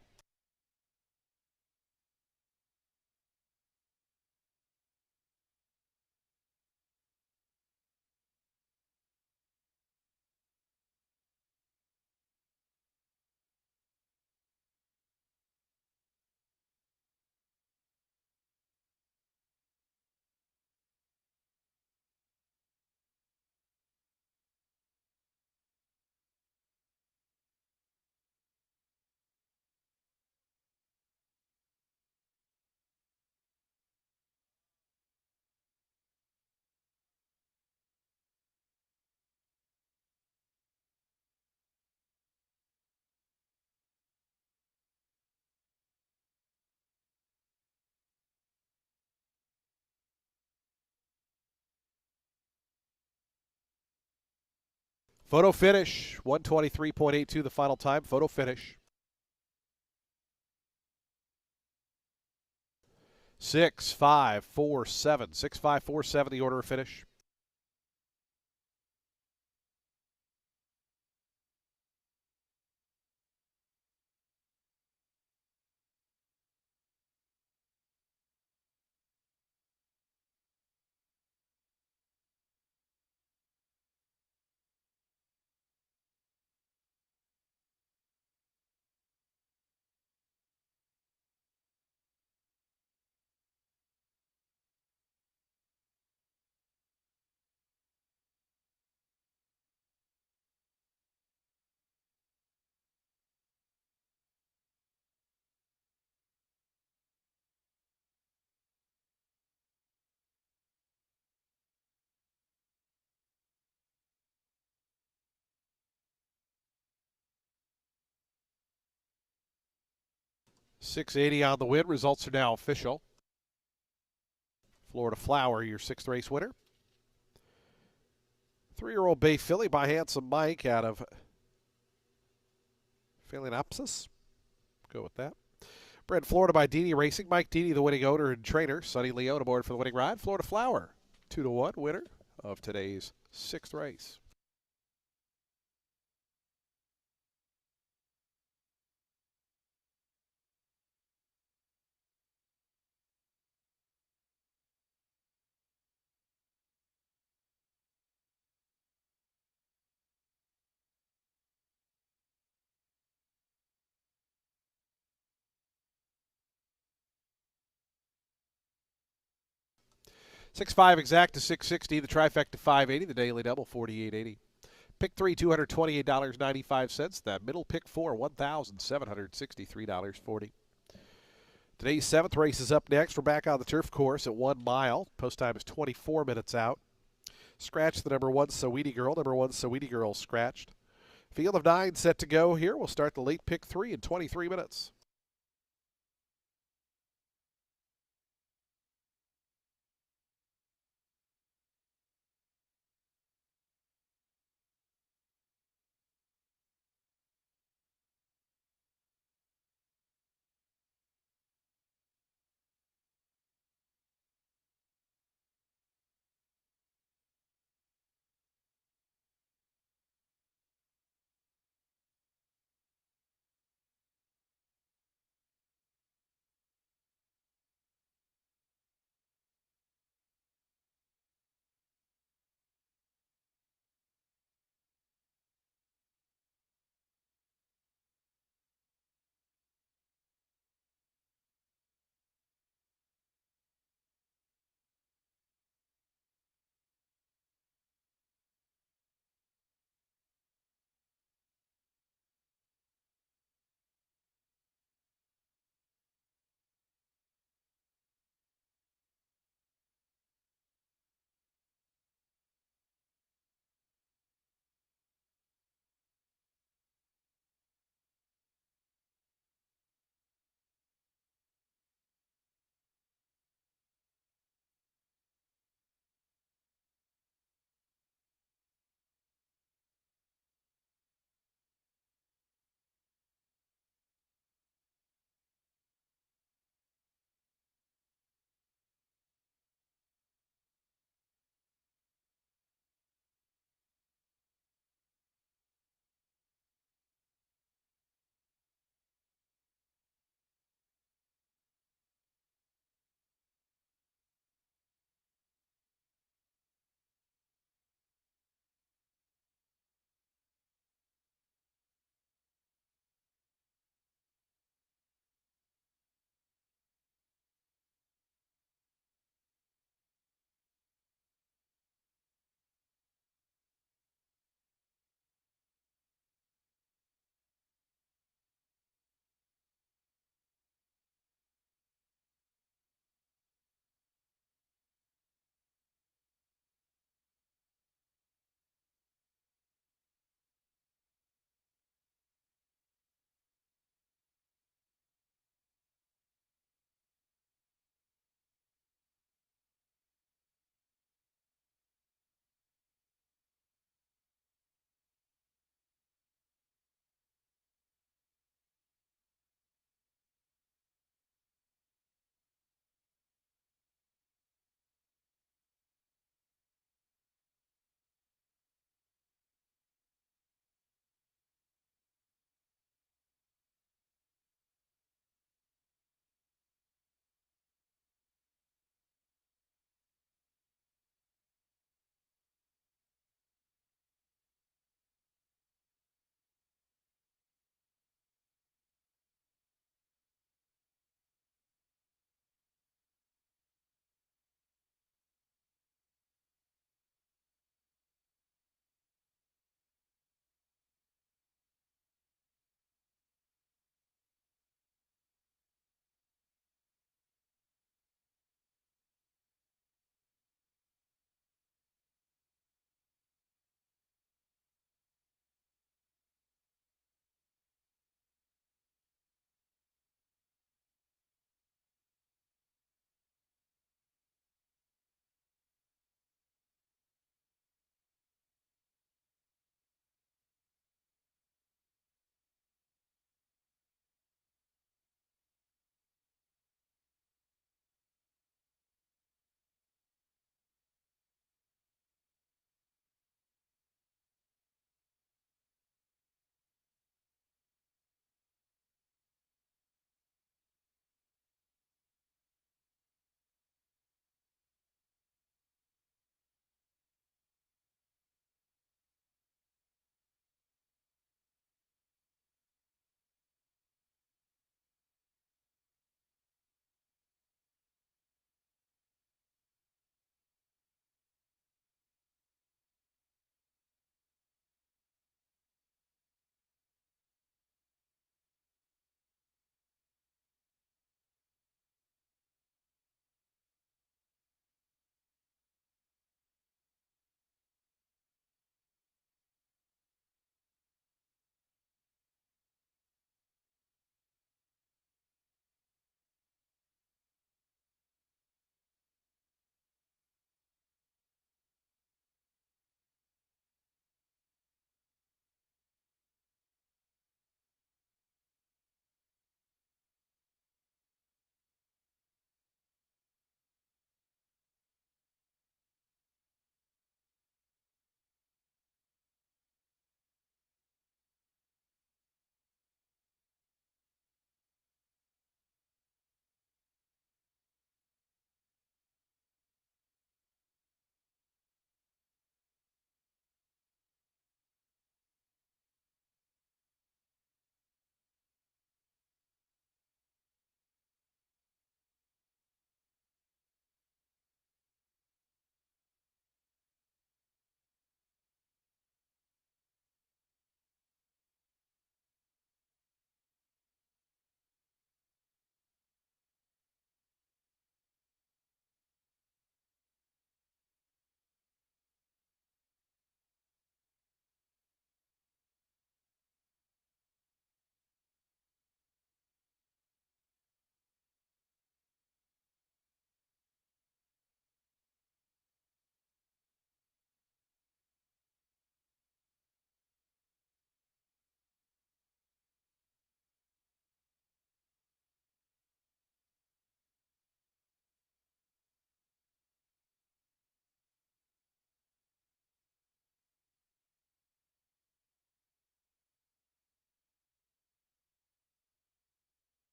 Photo finish, 123.82 the final time. Photo finish. 6.547. 6.547 the order of finish. .680 on the win. Results are now official. Florida Flower, your sixth race winner. 3-year-old Bay Filly by Handsome Mike out of Phalaenopsis. Go with that. Bred Florida by Dini Racing. Mike Dini, the winning owner and trainer. Sonny Leone aboard for the winning ride. Florida Flower, 2-1 winner of today's sixth race. .65 exact to 660. The trifecta 580. The daily double 4880. Pick 3, $228.95. That middle pick 4, $1,763.40. Today's seventh race is up next. We're back on the turf course at 1 mile. Post time is 24 minutes out. Scratch the number 1 Saweetie Girl. Number 1 Saweetie Girl scratched. Field of 9 set to go here. We'll start the late pick 3 in 23 minutes.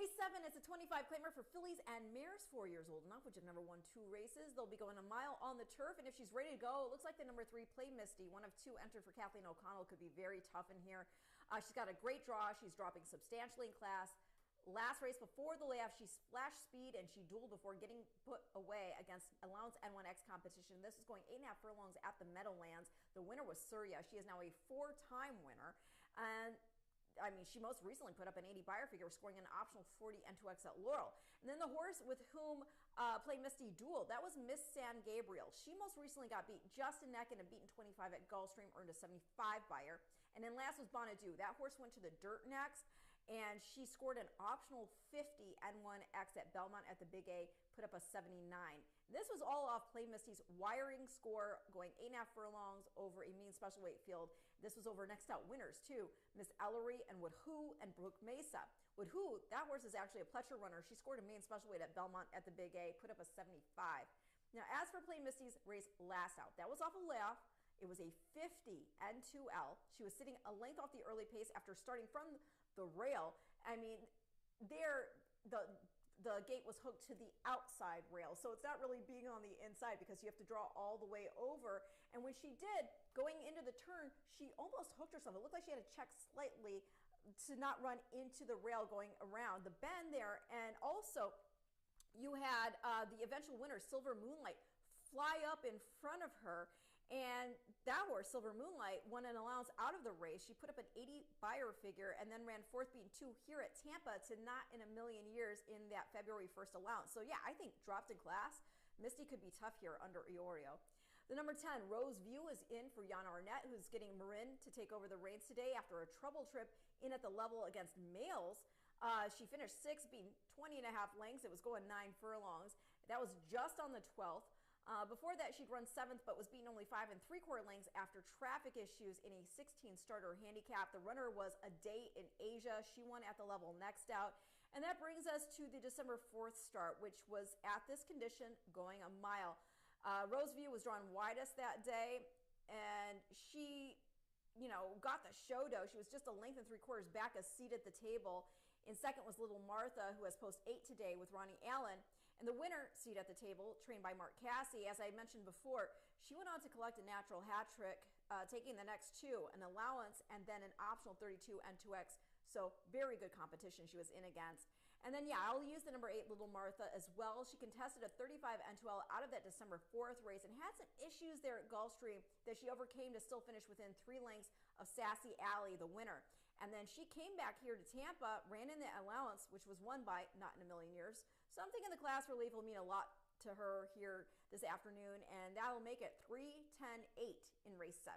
Race 7 is a 25 claimer for fillies and mares 4 years old enough, which have never won 2 races. They'll be going a mile on the turf, and if she's ready to go, it looks like the number 3 Play Misty, one of 2 entered for Kathleen O'Connell, could be very tough in here. She's got a great draw. She's dropping substantially in class. Last race before the layoff, she splashed speed and she dueled before getting put away against Allowance N1X competition. This is going 8.5 furlongs at the Meadowlands. The winner was Surya. She is now a 4-time winner. And I mean, she most recently put up an 80 buyer figure, scoring an optional 40 N2X at Laurel. And then the horse with whom Play Misty dueled, that was Miss San Gabriel. She most recently got beat just a neck in a beaten 25 at Gulfstream, earned a 75 buyer. And then last was Bonadou. That horse went to the dirt next, and she scored an optional 50 N1X at Belmont at the Big A, put up a 79. This was all off Play Misty's wiring score, going 8.5 furlongs over a mean special weight field. This was over next out winners too, Miss Ellery and Woodhoo and Brooke Mesa. Woodhoo, that horse is actually a Pletcher runner. She scored a main special weight at Belmont at the Big A, put up a 75. Now, as for Play Misty's race last out, that was off a layoff. It was a 50 N2L. She was sitting a length off the early pace after starting from the rail. I mean, the gate was hooked to the outside rail, so it's not really being on the inside because you have to draw all the way over. And when she did, going into the turn, she almost hooked herself. It looked like she had to check slightly to not run into the rail going around the bend there. And also, you had the eventual winner, Silver Moonlight, fly up in front of her. And that horse, Silver Moonlight, won an allowance out of the race. She put up an 80 buyer figure and then ran 4th beaten 2 here at Tampa to not in a million years in that February 1st allowance. So yeah, I think dropped in class, Misty could be tough here under Iorio. The number 10, Rose View, is in for Yana Arnett, who's getting Marin to take over the reins today after a trouble trip in at the level against males. She finished 6th, beating 20.5 lengths. It was going 9 furlongs. That was just on the 12th. Before that, she'd run 7th, but was beaten only 5 3/4 lengths after traffic issues in a 16 starter handicap. The runner was A Day in Asia. She won at the level next out. And that brings us to the December 4th start, which was at this condition going a mile. Rose View was drawn widest that day, and she, got the show dough. She was just a length and 3/4 back, a seat at the table. In second was Little Martha, who has post 8 today with Ronnie Allen. And the winner, seat at the table, trained by Mark Cassie, as I mentioned before, she went on to collect a natural hat trick, taking the next 2, an allowance, and then an optional 32 N2X. So very good competition she was in against. And then, yeah, I'll use the number 8, Little Martha, as well. She contested a 35 N2L out of that December 4th race and had some issues there at Gulfstream that she overcame to still finish within 3 lengths of Sassy Alley, the winner. And then she came back here to Tampa, ran in the allowance, which was won by Not in a Million Years. Something in the class relief will mean a lot to her here this afternoon, and that'll make it 3-10-8 in race 7.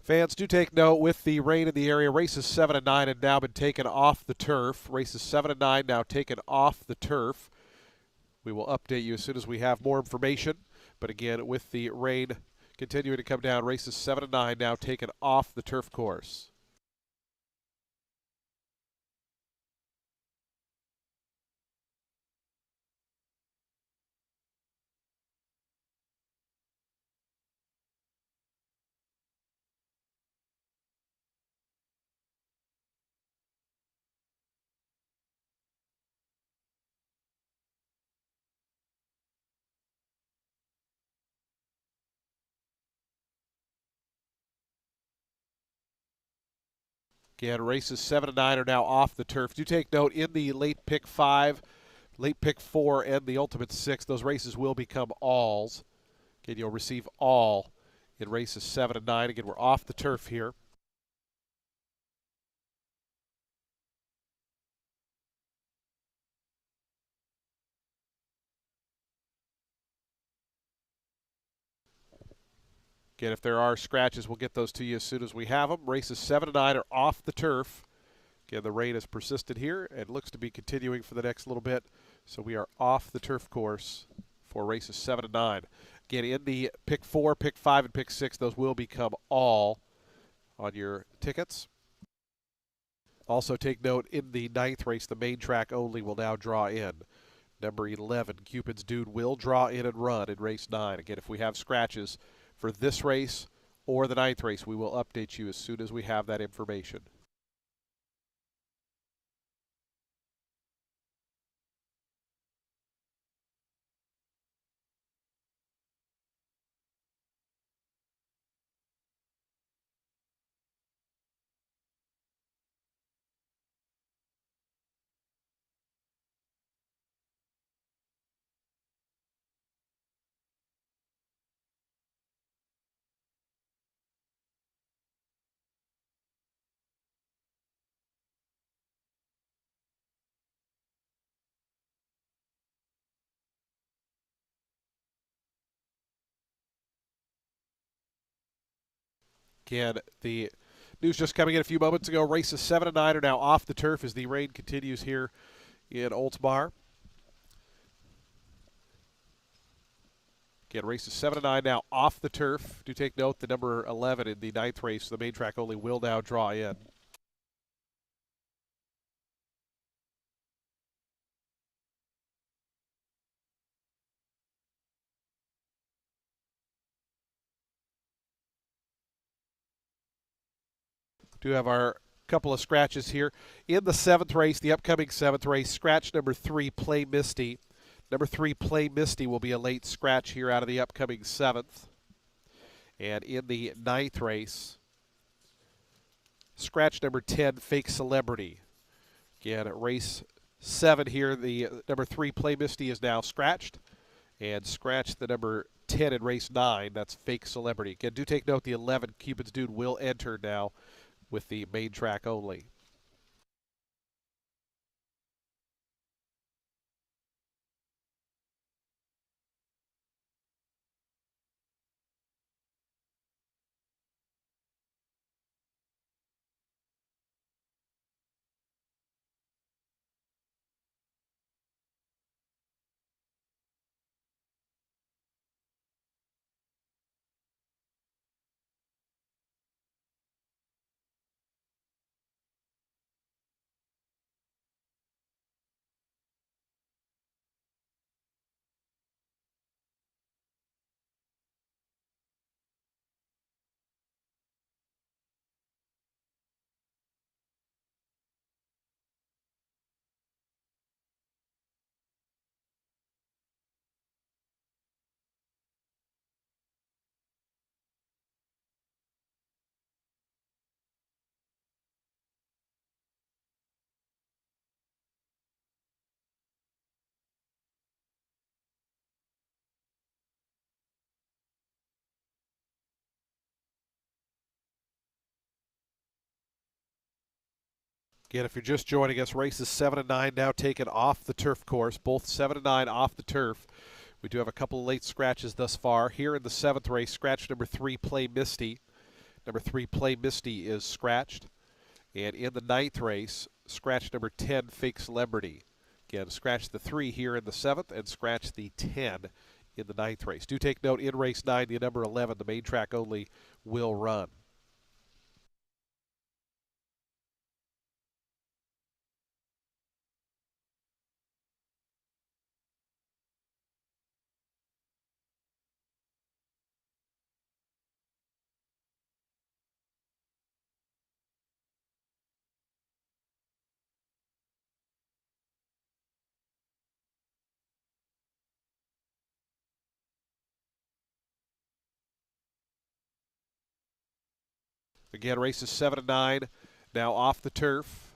Fans, do take note with the rain in the area. Races 7 and 9 have now been taken off the turf. Races 7 and 9 now taken off the turf. We will update you as soon as we have more information. But again, with the rain continuing to come down, races 7 and 9 now taken off the turf course. Again, races 7 and 9 are now off the turf. Do take note in the late pick 5, late pick 4, and the ultimate 6, those races will become alls. Again, you'll receive all in races 7 and 9. Again, we're off the turf here. Again, if there are scratches, we'll get those to you as soon as we have them. Races 7 and 9 are off the turf. Again, the rain has persisted here and looks to be continuing for the next little bit. So we are off the turf course for races 7 and 9. Again, in the pick 4, pick 5, and pick 6, those will become all on your tickets. Also take note, in the 9th race, the main track only will now draw in. Number 11, Cupid's Dude, will draw in and run in race 9. Again, if we have scratches for this race or the 9th race, we will update you as soon as we have that information. Again, the news just coming in a few moments ago. Races 7 and 9 are now off the turf as the rain continues here in Oldsmar. Again, races 7 and 9 now off the turf. Do take note, the number 11 in the 9th race, the main track only, will now draw in. Do have our couple of scratches here. In the 7th race, the upcoming 7th race, scratch number 3, Play Misty. Number 3, Play Misty, will be a late scratch here out of the upcoming 7th. And in the 9th race, scratch number 10, Fake Celebrity. Again, at race 7 here, the number 3, Play Misty, is now scratched. And scratch the number 10 in race 9, that's Fake Celebrity. Again, do take note, the 11, Cupid's Dude, will enter now with the main track only. Again, if you're just joining us, races 7 and 9 now taken off the turf course, both 7 and 9 off the turf. We do have a couple of late scratches thus far. Here in the 7th race, scratch number 3, Play Misty. Number 3, Play Misty, is scratched. And in the 9th race, scratch number 10, Fake Celebrity. Again, scratch the 3 here in the 7th and scratch the 10 in the 9th race. Do take note, in race 9, the number 11, the main track only, will run. Again, races 7 and 9 now off the turf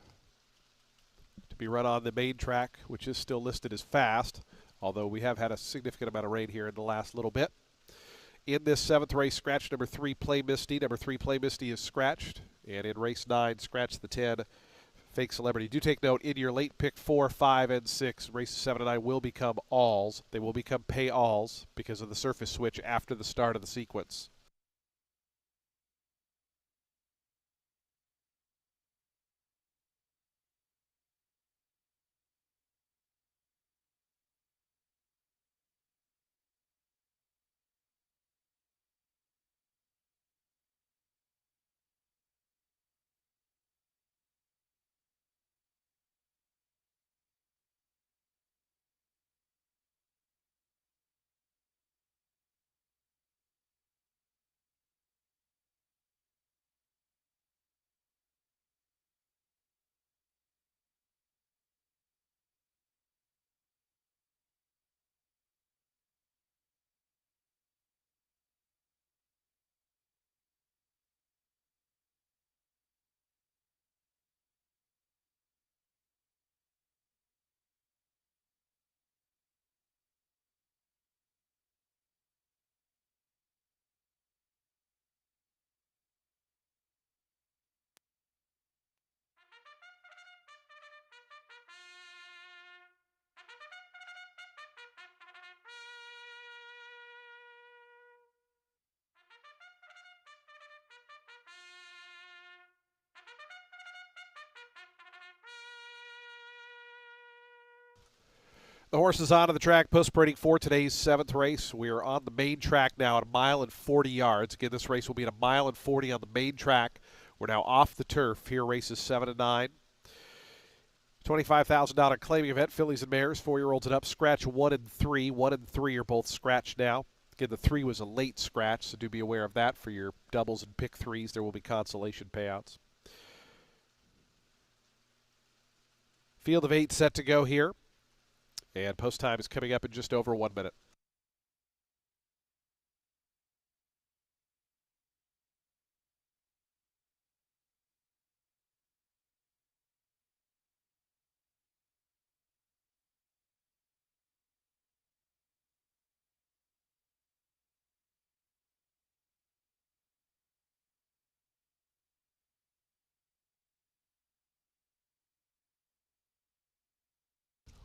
to be run on the main track, which is still listed as fast, although we have had a significant amount of rain here in the last little bit. In this 7th race, scratch number 3, Play Misty. Number 3, Play Misty, is scratched. And in race 9, scratch the 10, Fake Celebrity. Do take note, in your late pick 4, 5, and 6, races 7 and 9 will become alls. They will become pay alls because of the surface switch after the start of the sequence. The horse is onto the track, post-parading for today's 7th race. We are on the main track now at 1 mile and 40 yards. Again, this race will be at 1 mile and 40 on the main track. We're now off the turf. Here, races 7 and 9. $25,000 claiming event, fillies and mares, 4-year-olds and up. Scratch 1 and 3. 1 and 3 are both scratched now. Again, the 3 was a late scratch, so do be aware of that for your doubles and pick 3s. There will be consolation payouts. Field of 8 set to go here. And post time is coming up in just over 1 minute.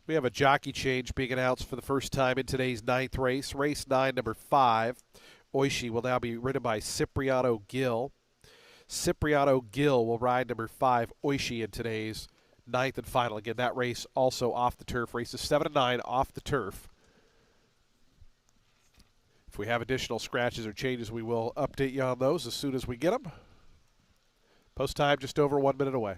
We have a jockey change being announced for the first time in today's 9th race. Race 9, number 5, Oishi, will now be ridden by Cipriano Gill. Cipriano Gill will ride number 5, Oishi, in today's 9th and final. Again, that race also off the turf. Races 7 and 9 off the turf. If we have additional scratches or changes, we will update you on those as soon as we get them. Post time just over 1 minute away.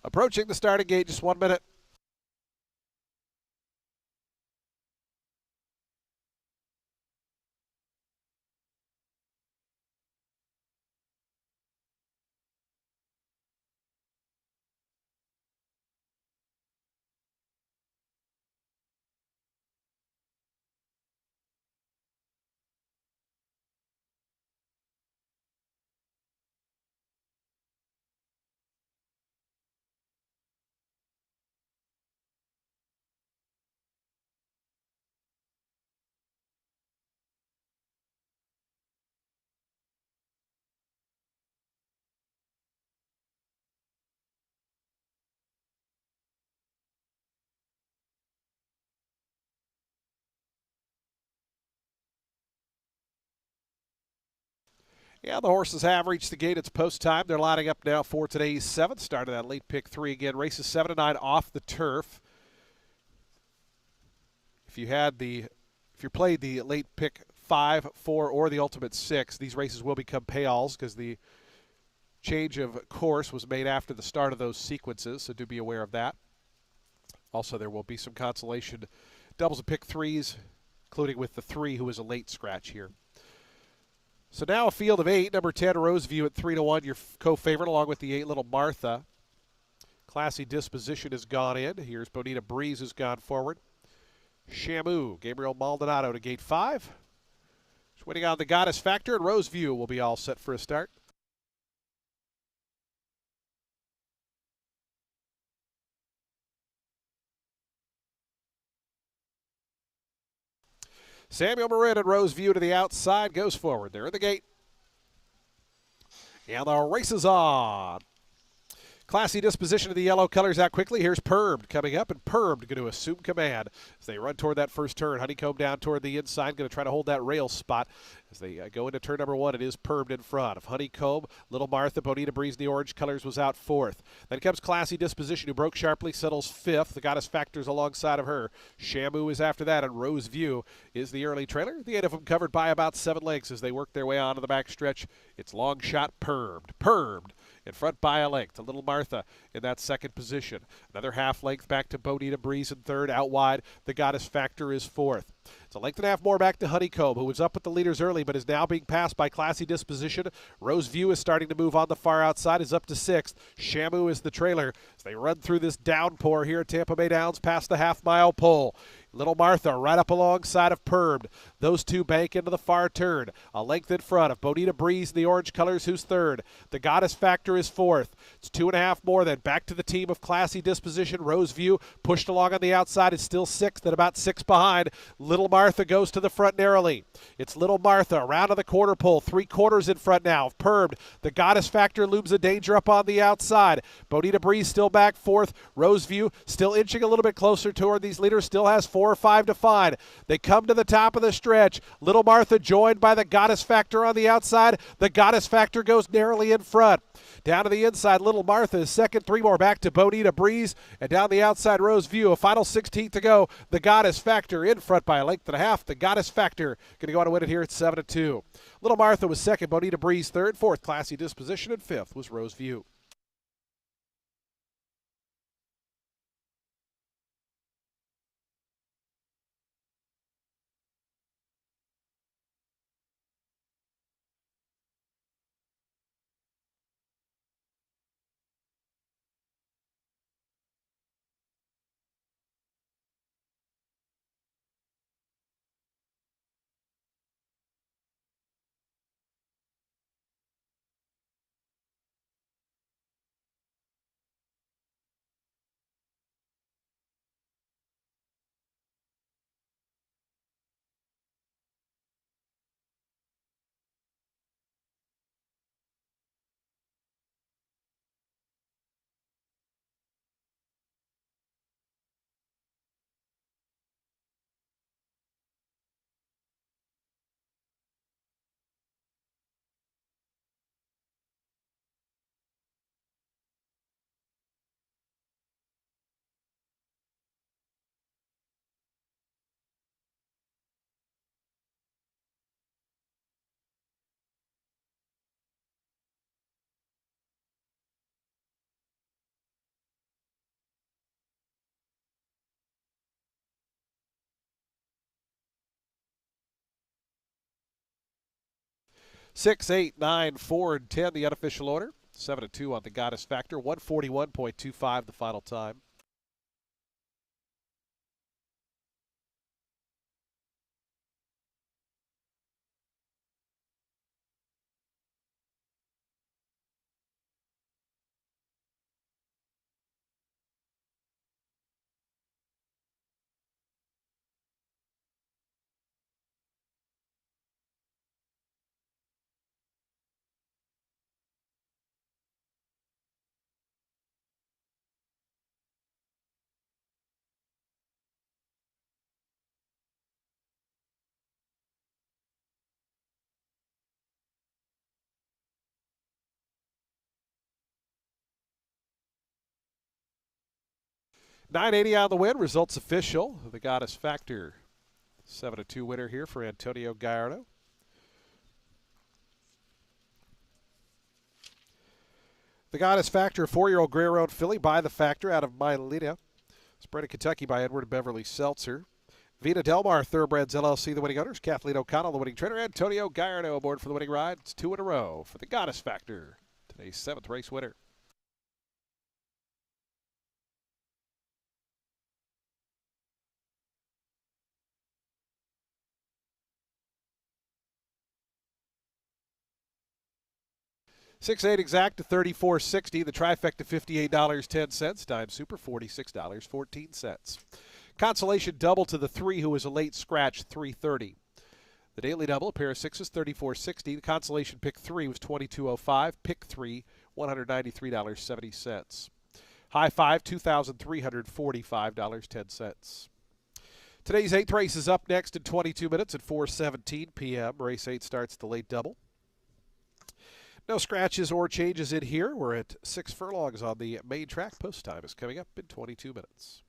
Approaching the starting gate, just 1 minute. Yeah, the horses have reached the gate. It's post time. They're lining up now for today's 7th. Started that late pick 3 again. Races 7 and 9 off the turf. If you played the late pick 5, 4, or the ultimate 6, these races will become payalls because the change of course was made after the start of those sequences, so do be aware of that. Also, there will be some consolation doubles and pick 3s, including with the 3 who is a late scratch here. So now a field of 8, number 10, Roseview at 3-1, your co-favorite, along with the 8, Little Martha. Classy Disposition has gone in. Here's Bonita Breeze has gone forward. Shamu, Gabriel Maldonado to gate 5. Just waiting on the Goddess Factor, and Roseview will be all set for a start. Samuel Marin and Roseview to the outside, goes forward. They're in the gate. And the race is on. Classy Disposition of the yellow colors out quickly. Here's Permed coming up, and Permed going to assume command as they run toward that first turn. Honeycomb down toward the inside, going to try to hold that rail spot. As they go into turn number 1, it is Permed in front of Honeycomb. Little Martha, Bonita Breeze in the orange colors was out 4th. Then comes Classy Disposition, who broke sharply, settles 5th. The Goddess Factor's alongside of her. Shamu is after that, and Roseview is the early trailer. The 8 of them covered by about 7 lengths as they work their way onto the back stretch. It's long shot Permed in front by a length. A Little Martha in that second position. Another half length back to Bonita Breeze in third. Out wide, the Goddess Factor is 4th. It's a length and a half more back to Honeycomb, who was up with the leaders early but is now being passed by Classy Disposition. Roseview is starting to move on the far outside, is up to 6th. Shamu is the trailer as they run through this downpour here at Tampa Bay Downs past the half-mile pole. Little Martha right up alongside of Permed. Those two bank into the far turn. A length in front of Bonita Breeze in the orange colors, who's 3rd. The Goddess Factor is 4th. It's 2.5 more then. Back to the team of Classy Disposition. Roseview pushed along on the outside is still 6th and about 6 behind. Little Martha goes to the front narrowly. It's Little Martha around to the quarter pole. 3/4 in front now of Permed. The Goddess Factor looms a danger up on the outside. Bonita Breeze still back 4th. Roseview still inching a little bit closer toward these leaders. Still has 4 or 5 to find. They come to the top of the stretch. Little Martha joined by the Goddess Factor on the outside. The Goddess Factor goes narrowly in front. Down to the inside, Little Martha is second. 3 more back to Bonita Breeze. And down the outside, Roseview. A final 16th to go. The Goddess Factor in front by a length and a half. The Goddess Factor going to go on to win it here at 7-2. Little Martha was second. Bonita Breeze 3rd. 4th, Classy Disposition. And 5th was Roseview. 6, 8, 9, 4, and 10, the unofficial order. 7 and 2 on the Goddess Factor. 141.25 the final time. $9.80 on the win. Results official. The Goddess Factor. 7 2 winner here for Antonio Gallardo. The Goddess Factor, 4-year-old Gray-Road filly by the Factor out of Mylena. Spread in Kentucky by Edward and Beverly Seltzer. Vita Delmar, Thoroughbreds LLC, the winning owners. Kathleen O'Connell, the winning trainer. Antonio Gallardo aboard for the winning ride. It's 2 in a row for the Goddess Factor. Today's 7th race winner. Six eight exact to $34.60. The trifecta $58.10. Dime Super $46.14. Consolation double to the 3 who was a late scratch $3.30. The daily double, a pair of sixes, $34.60. The consolation pick 3 was $22.05. Pick 3, $193.70. High 5, $2,345.10. Today's 8th race is up next in 22 minutes at 4:17 p.m. Race 8 starts the late double. No scratches or changes in here. We're at 6 furlongs on the main track. Post time is coming up in 22 minutes.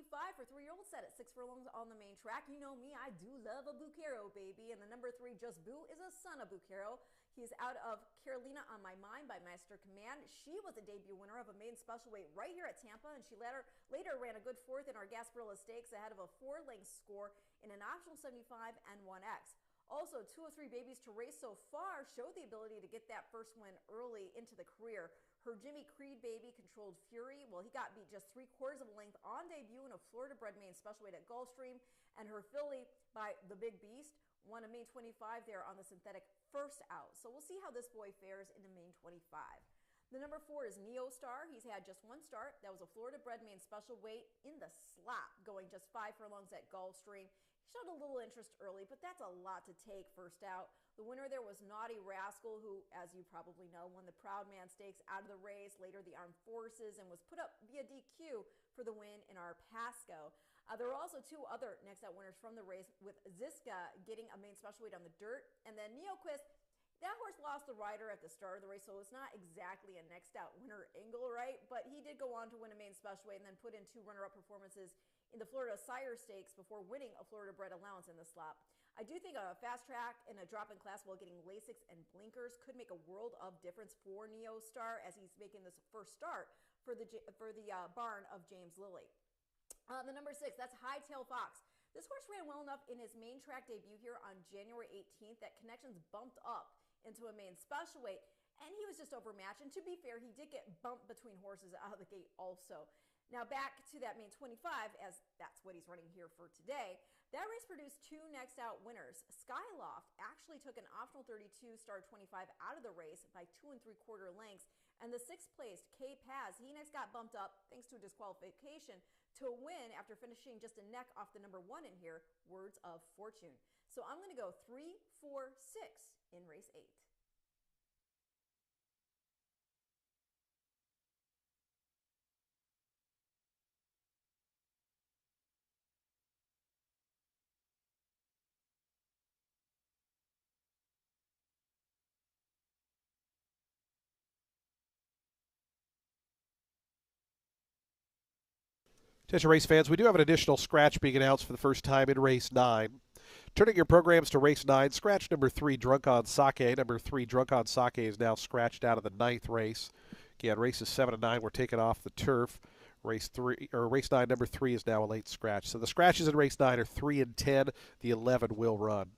for 3-year-old set at 6 furlongs on the main track. You know me, I do love a Bucaro, baby. And the number 3, Just Boo, is a son of Bucaro. He's out of Carolina on My Mind by Master Command. She was a debut winner of a maiden special weight right here at Tampa, and she later ran a good 4th in our Gasparilla Stakes ahead of a 4-length score in an optional 75 and 1X. Also, 2 of 3 babies to race so far showed the ability to get that first win early into the career. Her Jimmy Creed baby, Controlled Fury, well, he got beat just 3/4 of a length on debut in a Florida-bred main special weight at Gulfstream, and her filly by the Big Beast won a main 25 there on the synthetic first out. So we'll see how this boy fares in the main 25. The number 4 is Neo Star. He's had just 1 start. That was a Florida-bred main special weight in the slop, going just 5 furlongs at Gulfstream. He showed a little interest early, but that's a lot to take first out. The winner there was Naughty Rascal, who, as you probably know, won the Proud Man Stakes out of the race, later the Armed Forces, and was put up via DQ for the win in our Pasco. There were also 2 other next out winners from the race, with Ziska getting a main special weight on the dirt, and then Neoquist. That horse lost the rider at the start of the race, so it's not exactly a next out winner angle, right? But he did go on to win a main special weight and then put in 2 runner-up performances in the Florida Sire Stakes before winning a Florida-bred allowance in the slop. I do think a fast track and a drop in class while getting Lasix and blinkers could make a world of difference for Neo Star as he's making this first start for the barn of James Lilly. The number 6, that's Hightail Fox. This horse ran well enough in his main track debut here on January 18th that Connections bumped up into a main special weight, and he was just overmatched. And to be fair, he did get bumped between horses out of the gate also. Now back to that main 25, as that's what he's running here for today. That race produced 2 next out winners. Skyloft actually took an optional 32 star 25 out of the race by 2 3/4 lengths, and the 6th placed K Paz, he next got bumped up thanks to a disqualification to a win after finishing just a neck off the number 1 in here, Words of Fortune. So I'm going to go 3, 4, 6 in race 8. Attention race fans, we do have an additional scratch being announced for the first time in race 9. Turning your programs to race 9, scratch number 3, Drunk on Sake. Number 3, Drunk on Sake, is now scratched out of the 9th race. Again, races 7 and 9 were taken off the turf. Race 9, number 3, is now a late scratch. So the scratches in race 9 are 3 and 10. The 11 will run.